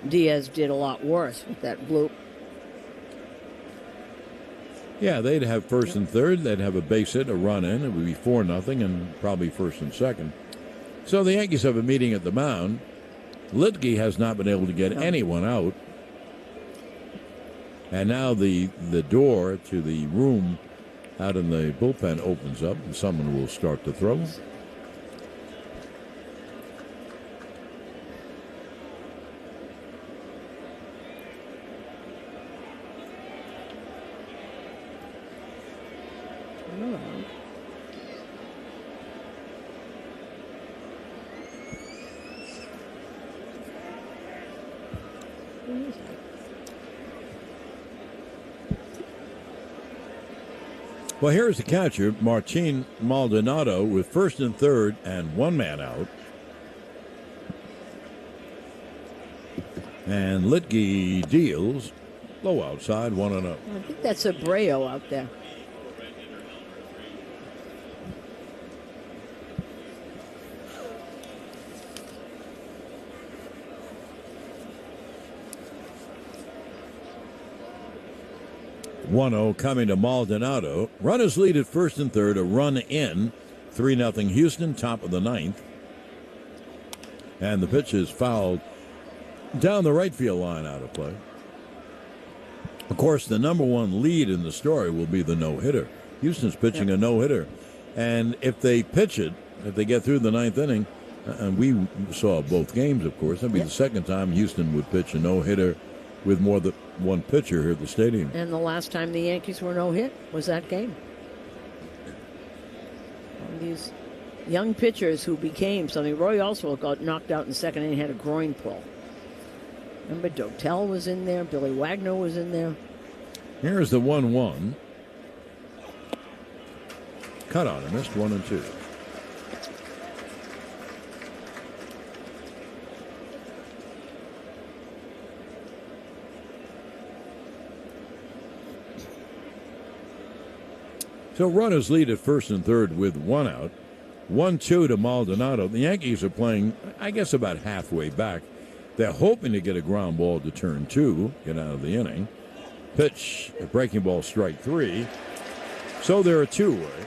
Diaz did a lot worse with that bloop. Yeah, they'd have first and third. They'd have a base hit, a run in. It would be 4-0 and probably first and second. So the Yankees have a meeting at the mound. Litke has not been able to get anyone out. And now the door to the room out in the bullpen opens up, and someone will start to throw. Well, here's the catcher, Martin Maldonado, with first and third and one man out. And Litke deals low outside, 1-0. I think that's Abreu out there. Coming to Maldonado. Runners lead at first and third, a run in. 3-0 Houston, top of the ninth. And the pitch is fouled down the right field line, out of play. Of course, the number one lead in the story will be the no-hitter. Houston's pitching a no-hitter. And if they pitch it, if they get through the ninth inning, and we saw both games, of course, that'd be the second time Houston would pitch a no-hitter with more than one pitcher here at the stadium. And the last time the Yankees were no-hit was that game. And these young pitchers who became something. Roy Oswalt got knocked out in the second inning, had a groin pull. Remember, Dotel was in there. Billy Wagner was in there. Here's the 1-1. Cut on him. Missed 1-2. So runners lead at first and third with one out. 1-2 to Maldonado. The Yankees are playing, I guess, about halfway back. They're hoping to get a ground ball to turn two, get out of the inning. Pitch, a breaking ball, strike three. So they're a two-way.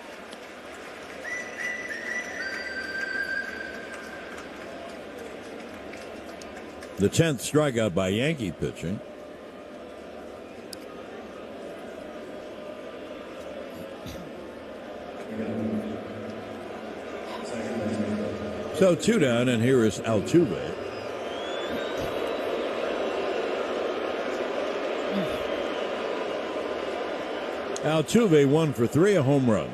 The 10th strikeout by Yankee pitching. So two down, and here is Altuve. Altuve 1 for 3, a home run.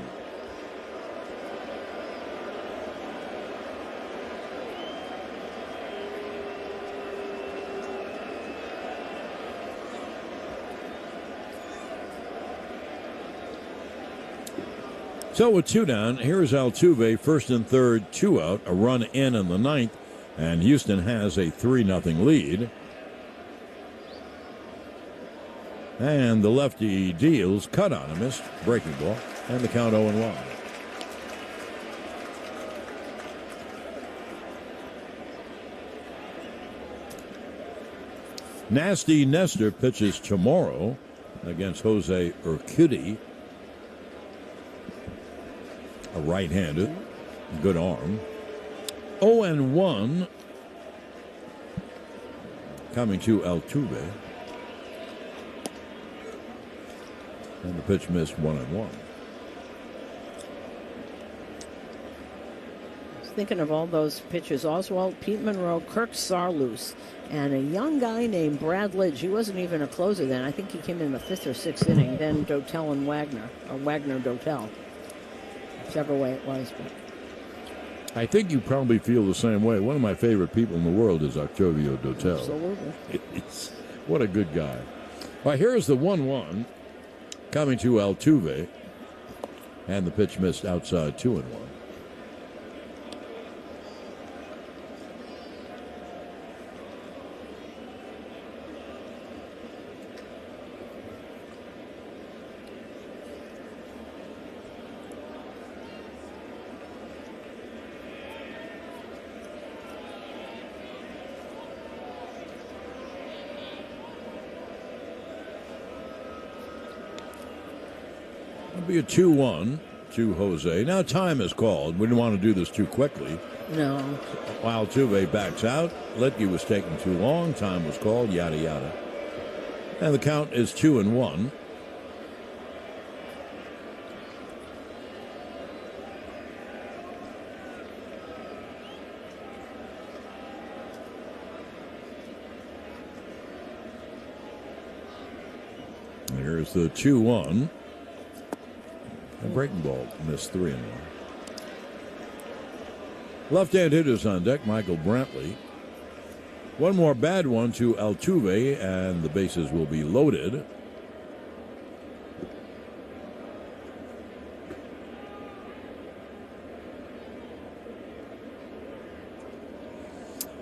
So with two down, here's Altuve, first and third, two out, a run in the ninth, and Houston has a 3-0 lead. And the lefty deals, cut on a missed breaking ball, and the count 0-1. Nasty Nestor pitches tomorrow against Jose Urquidy. A right-handed, good arm. 0-1 coming to Altuve. And the pitch missed 1-1. Thinking of all those pitchers, Oswalt, Pete Monroe, Kirk Sarloos, and a young guy named Brad Lidge. He wasn't even a closer then. I think he came in the 5th or 6th inning. Then Dotel and Wagner, or Wagner-Dotel. Whichever way it was. But I think you probably feel the same way. One of my favorite people in the world is Octavio Dotel. Absolutely. What a good guy. All right, here's the 1-1 coming to Altuve. And the pitch missed outside, 2-1. Be a 2-1 to Jose. Now time is called. We didn't want to do this too quickly. No. While Altuve backs out, Litke was taking too long. Time was called. Yada yada. And the count is 2-1. Here's the 2-1. A breaking ball missed 3-1. Left-hand hitters on deck, Michael Brantley. One more bad one to Altuve, and the bases will be loaded.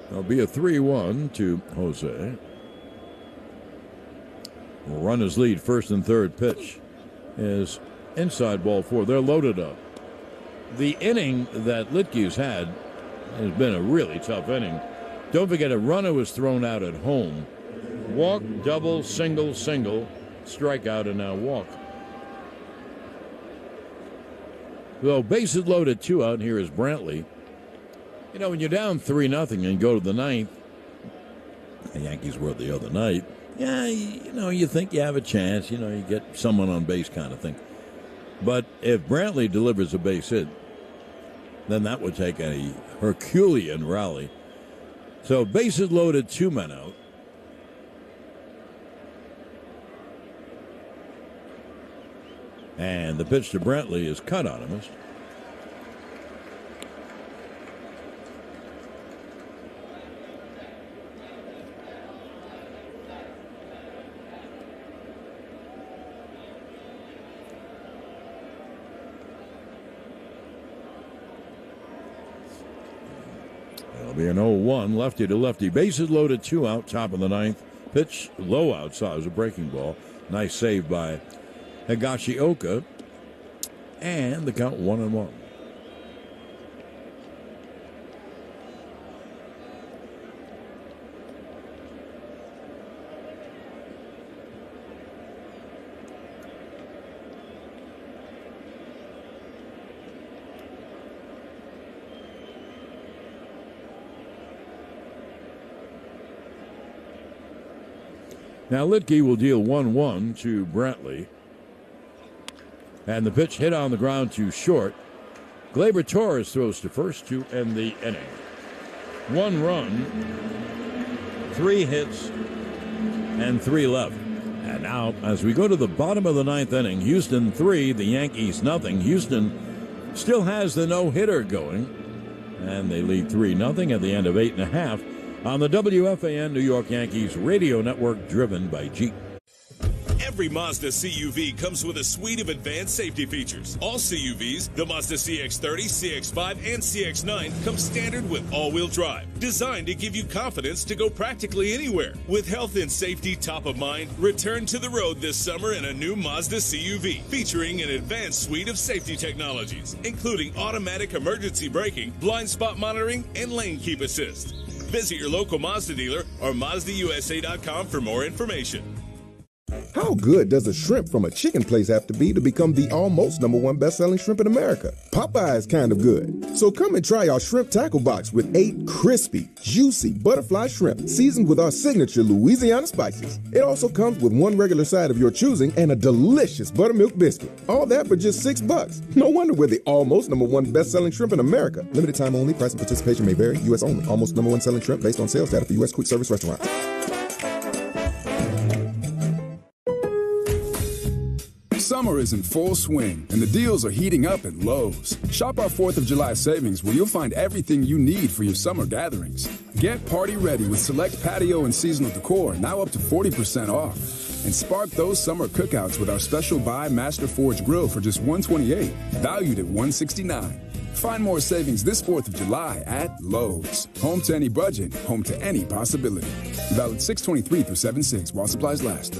There'll be a 3-1 to Jose. Runners lead, first and third. Pitch is inside, ball 4. They're loaded up. The inning that Litke's had has been a really tough inning. Don't forget, a runner was thrown out at home. Walk, double, single, strikeout, and now walk. So bases loaded, 2 out. Here is Brantley. You know, when you're down 3-0 and go to the ninth, the Yankees were the other night, yeah, you think you have a chance. You get someone on base kind of thing. But if Brantley delivers a base hit, then that would take a Herculean rally. So bases loaded, 2 men out. And the pitch to Brantley is cut on him. Be an 0-1, lefty to lefty. Bases loaded, 2 out, top of the ninth. Pitch low outside. It was a breaking ball. Nice save by Higashioka. And the count 1-1. Now Litke will deal 1-1 to Brantley. And the pitch hit on the ground to short. Gleyber Torres throws to first to end the inning. 1 run, 3 hits, and 3 left. And now, as we go to the bottom of the ninth inning, Houston 3, the Yankees nothing. Houston still has the no-hitter going. And they lead 3-0 at the end of 8.5. On the WFAN New York Yankees radio network, driven by Jeep. Every Mazda CUV comes with a suite of advanced safety features. All CUVs, the Mazda CX-30, CX-5, and CX-9, come standard with all-wheel drive, designed to give you confidence to go practically anywhere. With health and safety top of mind, return to the road this summer in a new Mazda CUV, featuring an advanced suite of safety technologies, including automatic emergency braking, blind spot monitoring, and lane keep assist. Visit your local Mazda dealer or MazdaUSA.com for more information. How good does a shrimp from a chicken place have to be to become the almost #1 best-selling shrimp in America? Popeye's kind of good. So come and try our shrimp tackle box with 8 crispy, juicy butterfly shrimp seasoned with our signature Louisiana spices. It also comes with 1 regular side of your choosing and a delicious buttermilk biscuit. All that for just $6. No wonder we're the almost #1 best-selling shrimp in America. Limited time only. Price and participation may vary. U.S. only. Almost #1 selling shrimp based on sales data for U.S. quick service restaurants. Summer is in full swing, and the deals are heating up at Lowe's. Shop our 4th of July savings, where you'll find everything you need for your summer gatherings. Get party ready with select patio and seasonal decor, now up to 40% off. And spark those summer cookouts with our special buy Master Forge grill for just $128, valued at $169. Find more savings this 4th of July at Lowe's. Home to any budget, home to any possibility. Valid 6/23 through 7/6 while supplies last.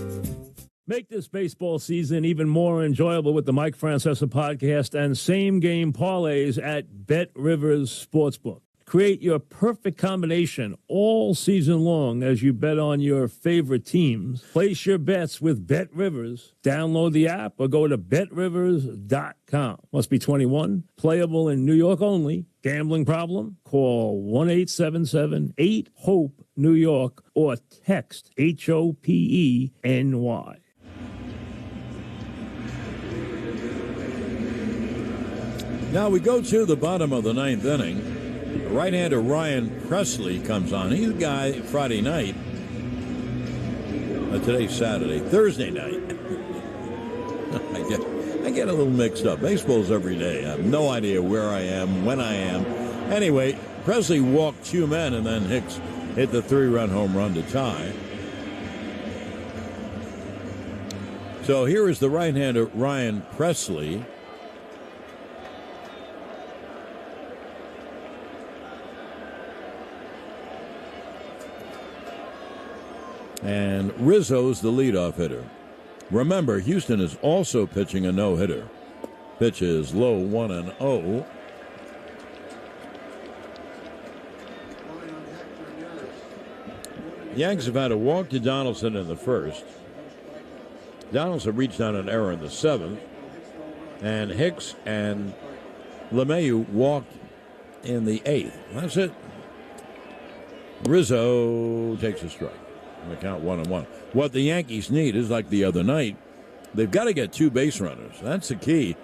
Make this baseball season even more enjoyable with the Mike Francesa podcast and same-game parlays at Bet Rivers Sportsbook. Create your perfect combination all season long as you bet on your favorite teams. Place your bets with Bet Rivers. Download the app or go to betrivers.com. Must be 21, playable in New York only. Gambling problem? Call 1-877-8-HOPE-NEW YORK or text HOPE-NY. Now we go to the bottom of the ninth inning. Right-hander Ryan Presley comes on. He's a guy Friday night. Today's Saturday. Thursday night. I get a little mixed up. Baseball's every day. I have no idea where I am, when I am. Anyway, Presley walked 2 men, and then Hicks hit the 3-run home run to tie. So here is the right-hander, Ryan Presley. And Rizzo's the leadoff hitter. Remember, Houston is also pitching a no-hitter. Pitch is low, 1-0. Yanks have had a walk to Donaldson in the first. Donaldson reached on an error in the 7th. And Hicks and LeMahieu walked in the 8th. That's it. Rizzo takes a strike. And the count 1-1. What the Yankees need is like the other night. They've got to get 2 base runners. That's the key.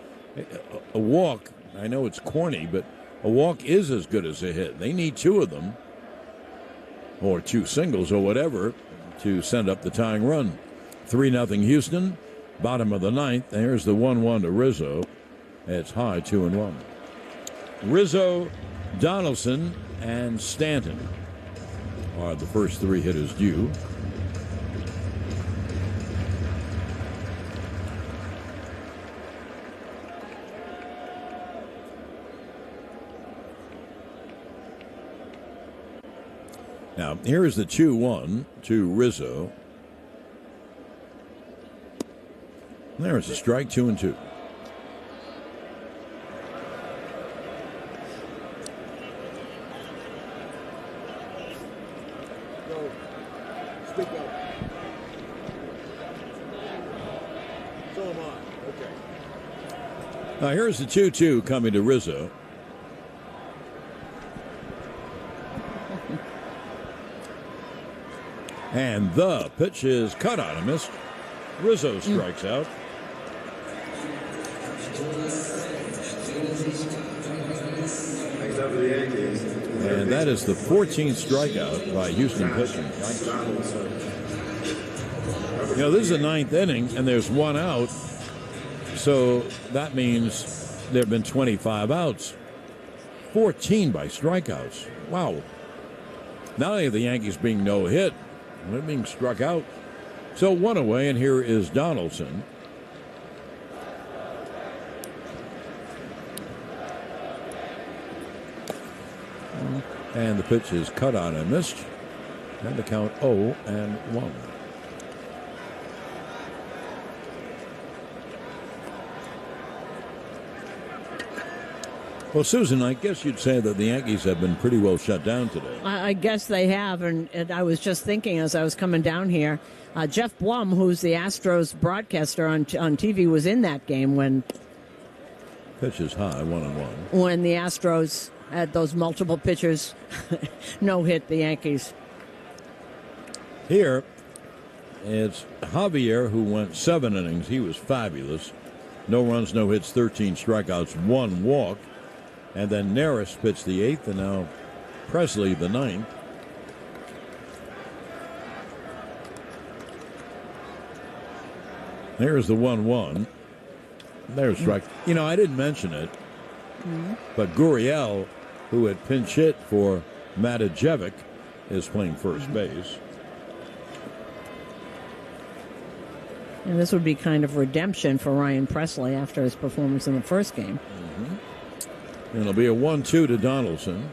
A walk, I know it's corny, but a walk is as good as a hit. They need 2 of them, or 2 singles or whatever, to send up the tying run. 3-0 Houston, bottom of the 9th. There's the 1-1 to Rizzo. It's high, 2-1. Rizzo, Donaldson, and Stanton are the first 3 hitters due. Now, here is the 2-1 to Rizzo. There's a strike, 2-2. Speak up. So am I. Okay. Now, here's the 2-2 coming to Rizzo. And the pitch is cut on and missed. Rizzo strikes out. And that is the 14th strikeout by Houston pitching. You know, this is the 9th inning, and there's 1 out. So that means there have been 25 outs. 14 by strikeouts. Wow. Not only are the Yankees being no hit, they're being struck out. So 1 away, and here is Donaldson. And the pitch is cut on and missed. And the count 0-1. Well, Susan, I guess you'd say that the Yankees have been pretty well shut down today. I guess they have, and I was just thinking as I was coming down here, Jeff Blum, who's the Astros broadcaster on TV, was in that game when... Pitch is high, 1-1. When the Astros had those multiple pitchers no-hit the Yankees. Here, it's Javier, who went 7 innings. He was fabulous. No runs, no hits, 13 strikeouts, 1 walk. And then Neris pitched the 8th, and now Presley the 9th. There's the 1-1. There's strike. You know, I didn't mention it, but Gurriel, who had pinch hit for Matajevic, is playing first base. And this would be kind of redemption for Ryan Presley after his performance in the first game. And it'll be a 1-2 to Donaldson.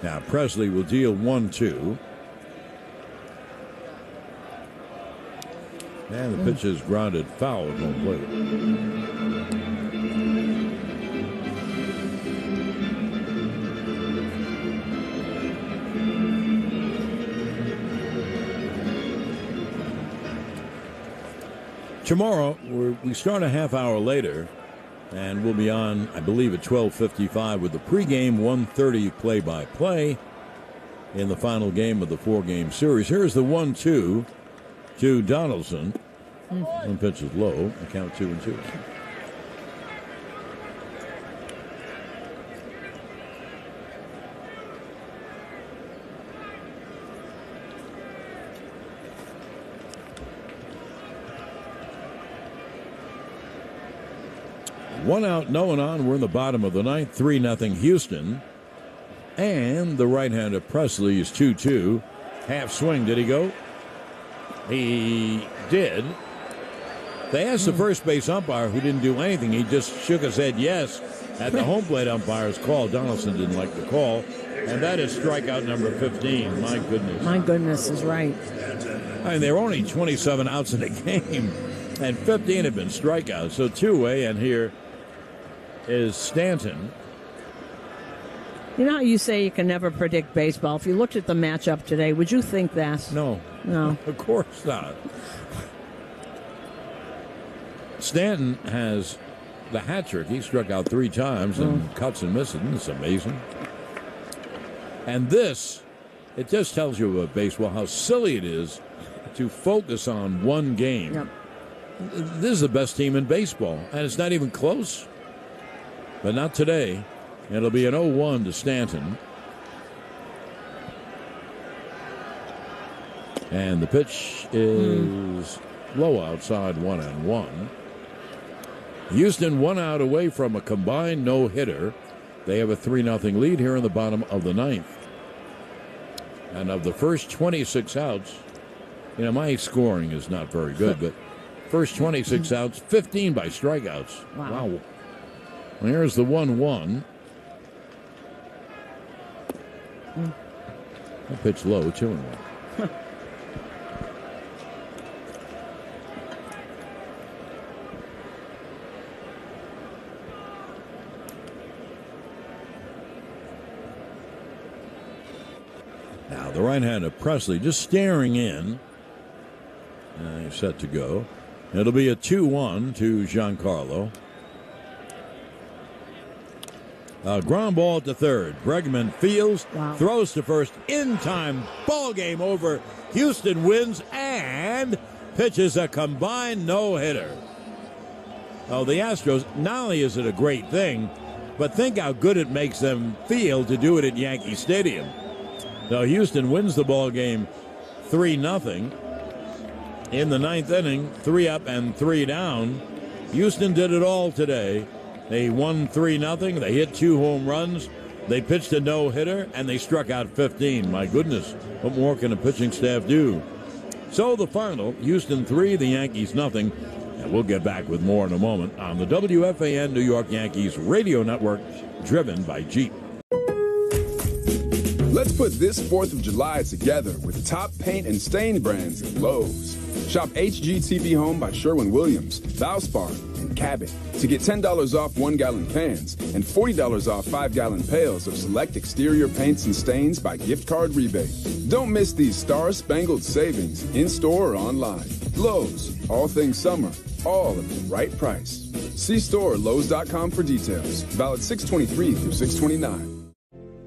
Now Presley will deal 1-2. And the pitch is grounded foul at home plate. Tomorrow, we start a half hour later, and we'll be on, I believe, at 12:55 with the pregame 1:30 play-by-play in the final game of the 4-game series. Here's the 1-2 to Donaldson. One pitch is low. The count 2-2. 1 out, no one on. We're in the bottom of the ninth. 3-0 Houston. And the right-hander Presley is 2-2. Half swing. Did he go? He did. They asked the first base umpire, who didn't do anything. He just shook his head yes at the home plate umpire's call. Donaldson didn't like the call. And that is strikeout number 15. My goodness. My goodness is right. I mean, there were only 27 outs in the game, and 15 have been strikeouts. So two-way, and here is Stanton. You know how you say you can never predict baseball? If you looked at the matchup today, would you think that? No. No. Of course not. Stanton has the hat trick. He struck out 3 times and cuts and misses. It's amazing. And this, it just tells you about baseball how silly it is to focus on one game. Yep. This is the best team in baseball, and it's not even close. But not today. It'll be an 0-1 to Stanton. And the pitch is low outside 1-1. Houston 1 out away from a combined no-hitter. They have a 3-0 lead here in the bottom of the ninth. And of the first 26 outs, you know, my scoring is not very good, but first 26 outs, 15 by strikeouts. Wow. Well, here's the 1-1. A pitch low, 2-1. Now the right-hander Presley just staring in. He's set to go. It'll be a 2-1 to Giancarlo. Ground ball to third. Bregman fields, throws to first. In time, ball game over. Houston wins and pitches a combined no-hitter. Oh, the Astros, not only is it a great thing, but think how good it makes them feel to do it at Yankee Stadium. So Houston wins the ball game 3-0. In the ninth inning, 3 up and 3 down. Houston did it all today. They won 3-0. They hit 2 home runs. They pitched a no-hitter, and they struck out 15. My goodness, what more can a pitching staff do? So the final, Houston 3, the Yankees 0. And we'll get back with more in a moment on the WFAN New York Yankees radio network, driven by Jeep. Let's put this 4th of July together with top paint and stain brands at Lowe's. Shop HGTV Home by Sherwin-Williams, Valspar, and Cabot to get $10 off 1-gallon cans and $40 off 5-gallon pails of select exterior paints and stains by gift card rebate. Don't miss these star-spangled savings in-store or online. Lowe's, all things summer, all at the right price. See store or Lowe's.com for details. Valid 6/23 through 6/29.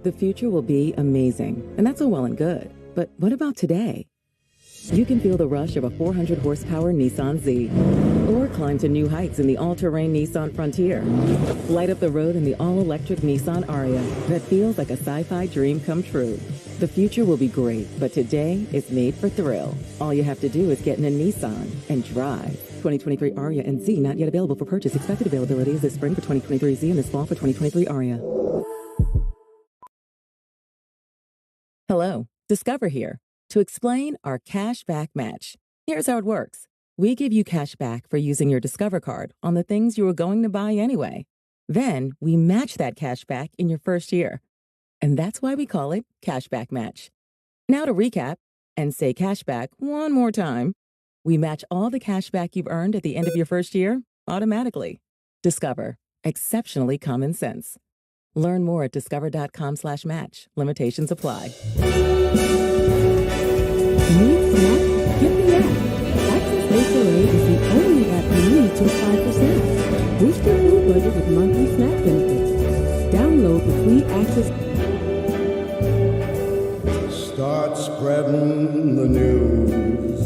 The future will be amazing, and that's all well and good. But what about today? You can feel the rush of a 400-horsepower Nissan Z, or climb to new heights in the all-terrain Nissan Frontier. Light up the road in the all-electric Nissan Ariya that feels like a sci-fi dream come true. The future will be great, but today is made for thrill. All you have to do is get in a Nissan and drive. 2023 Ariya and Z not yet available for purchase. Expected availability is this spring for 2023 Z and this fall for 2023 Ariya. Hello, Discover here to explain our cash back match. Here's how it works. We give you cash back for using your Discover card on the things you were going to buy anyway. Then we match that cash back in your first year. And that's why we call it Cashback Match. Now to recap and say cashback one more time. We match all the cash back you've earned at the end of your first year automatically. Discover. Exceptionally common sense. Learn more at discover.com/match. Limitations apply. Need snack? Get the app. Access HOA is the only app you need to apply for snacks. Boost your food budget with monthly snack benefits. Download the free Access. Start spreading the news.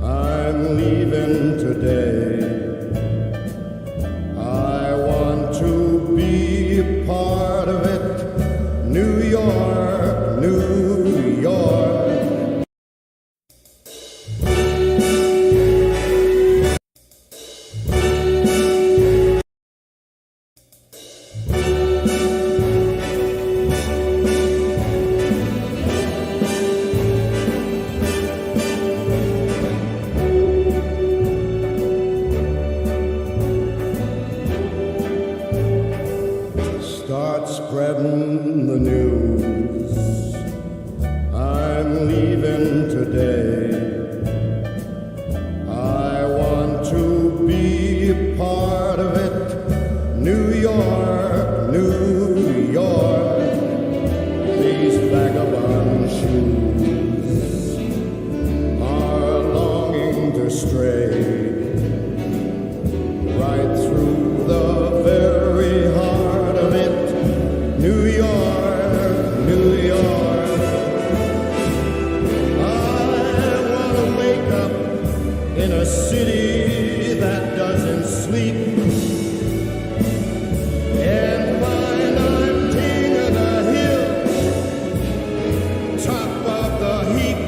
I'm leaving today. I want to be a part of it. New York, New in a city that doesn't sleep, and find I'm king of the hill, top of the heap.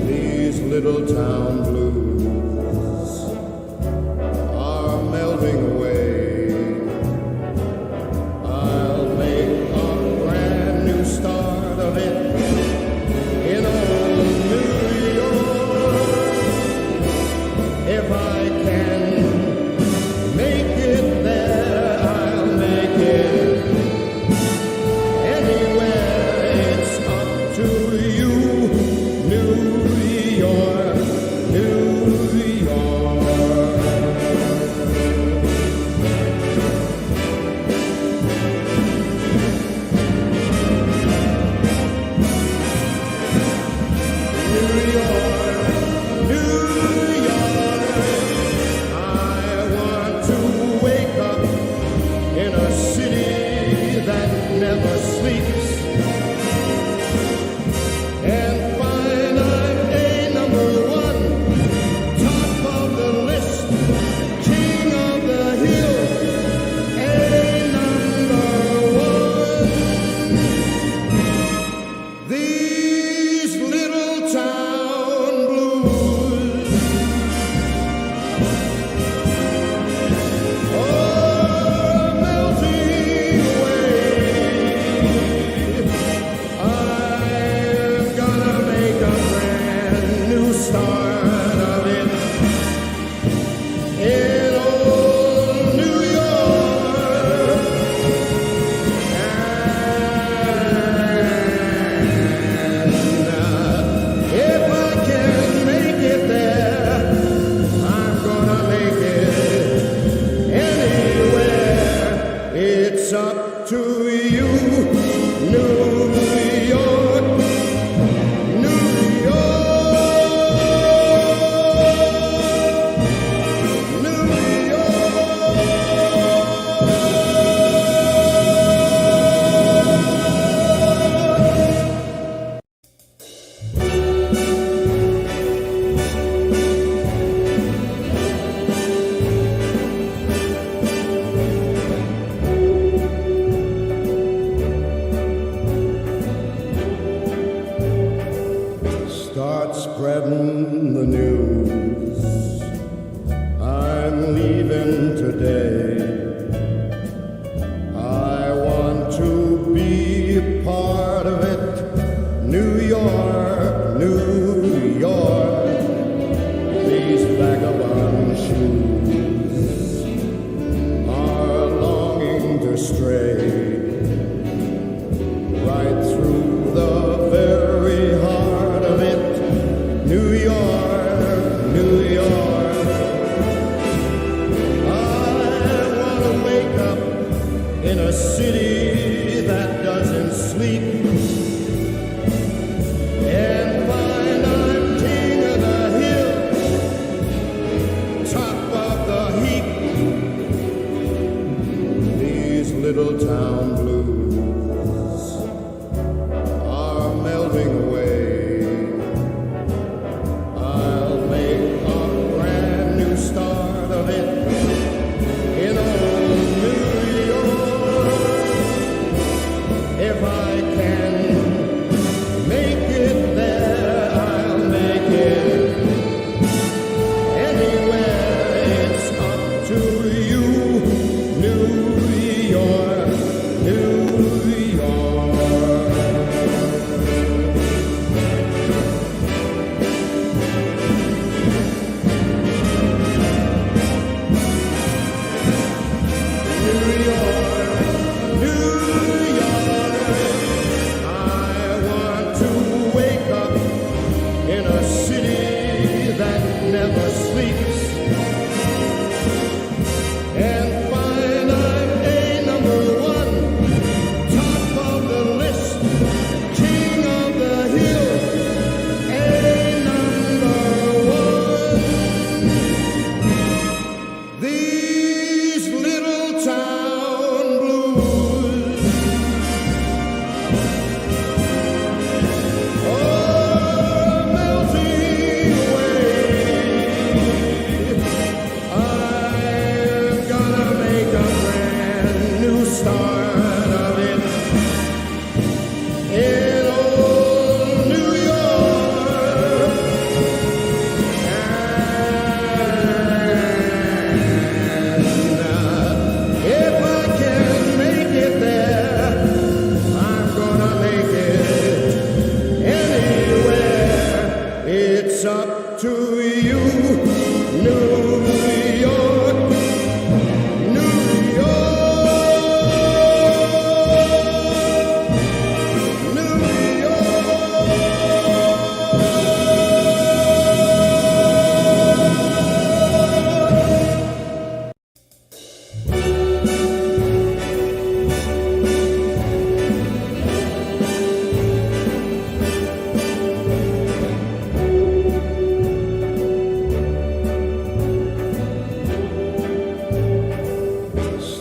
These little town blues are melting away. I'll make a brand new start of it in old New York. If I can make it there, I'll make it anywhere. It's up to you, New York, New York. New York, New York. I want to wake up in a city that never sleeps and find I'm a number one, top of the list, king of the hill, a number one. These little town blues are melting away. I'm gonna make a brand new start of it in old New York. If I can make it there, I'm gonna make it anywhere. It's up to you, New York, New York, New Start spreading the news. I'm leaving today. I want to be a part of it. New York, New York. These vagabond shoes are longing to stray right through the very heart of it. New York, New York. I want to wake up in a city that doesn't sleep It's up to you, New York, New York, New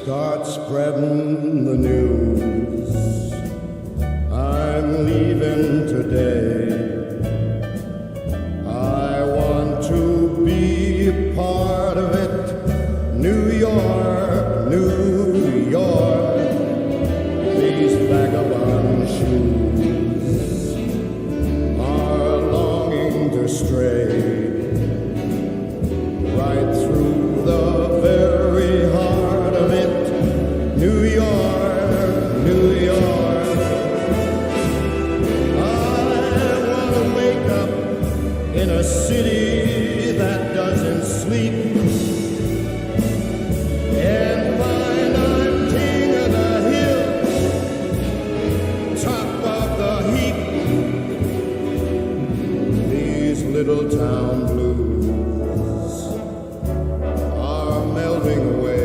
Start spreading the news. I'm leaving today. I want to be a part of it. New York, New York. These vagabond shoes are longing to stray right through the very heart of it. New York, New York. I want to wake up in a city that doesn't sleep and find I'm king of the hill, top of the heap. These little town blues are melting away.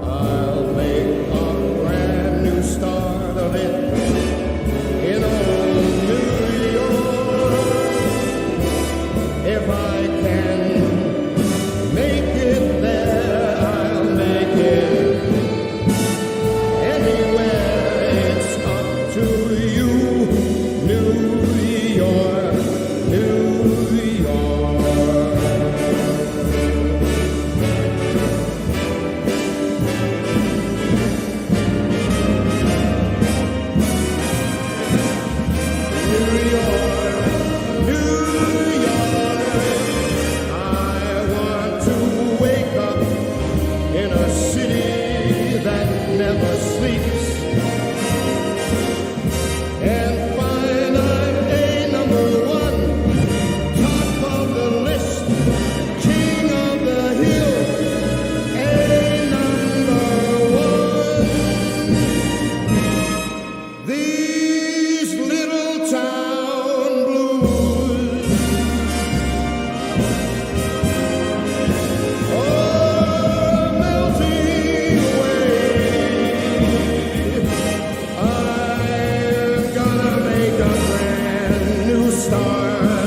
I'll make a brand new start of it in old New York. If I can make it there, I'll make it anywhere. It's up to you, New York, New York. New York, New York. I want to wake up in a city that never sleeps and find I'm a number one, top of the list, king of the hill, a number one. These little town blues are melting away. I'm gonna make a brand new start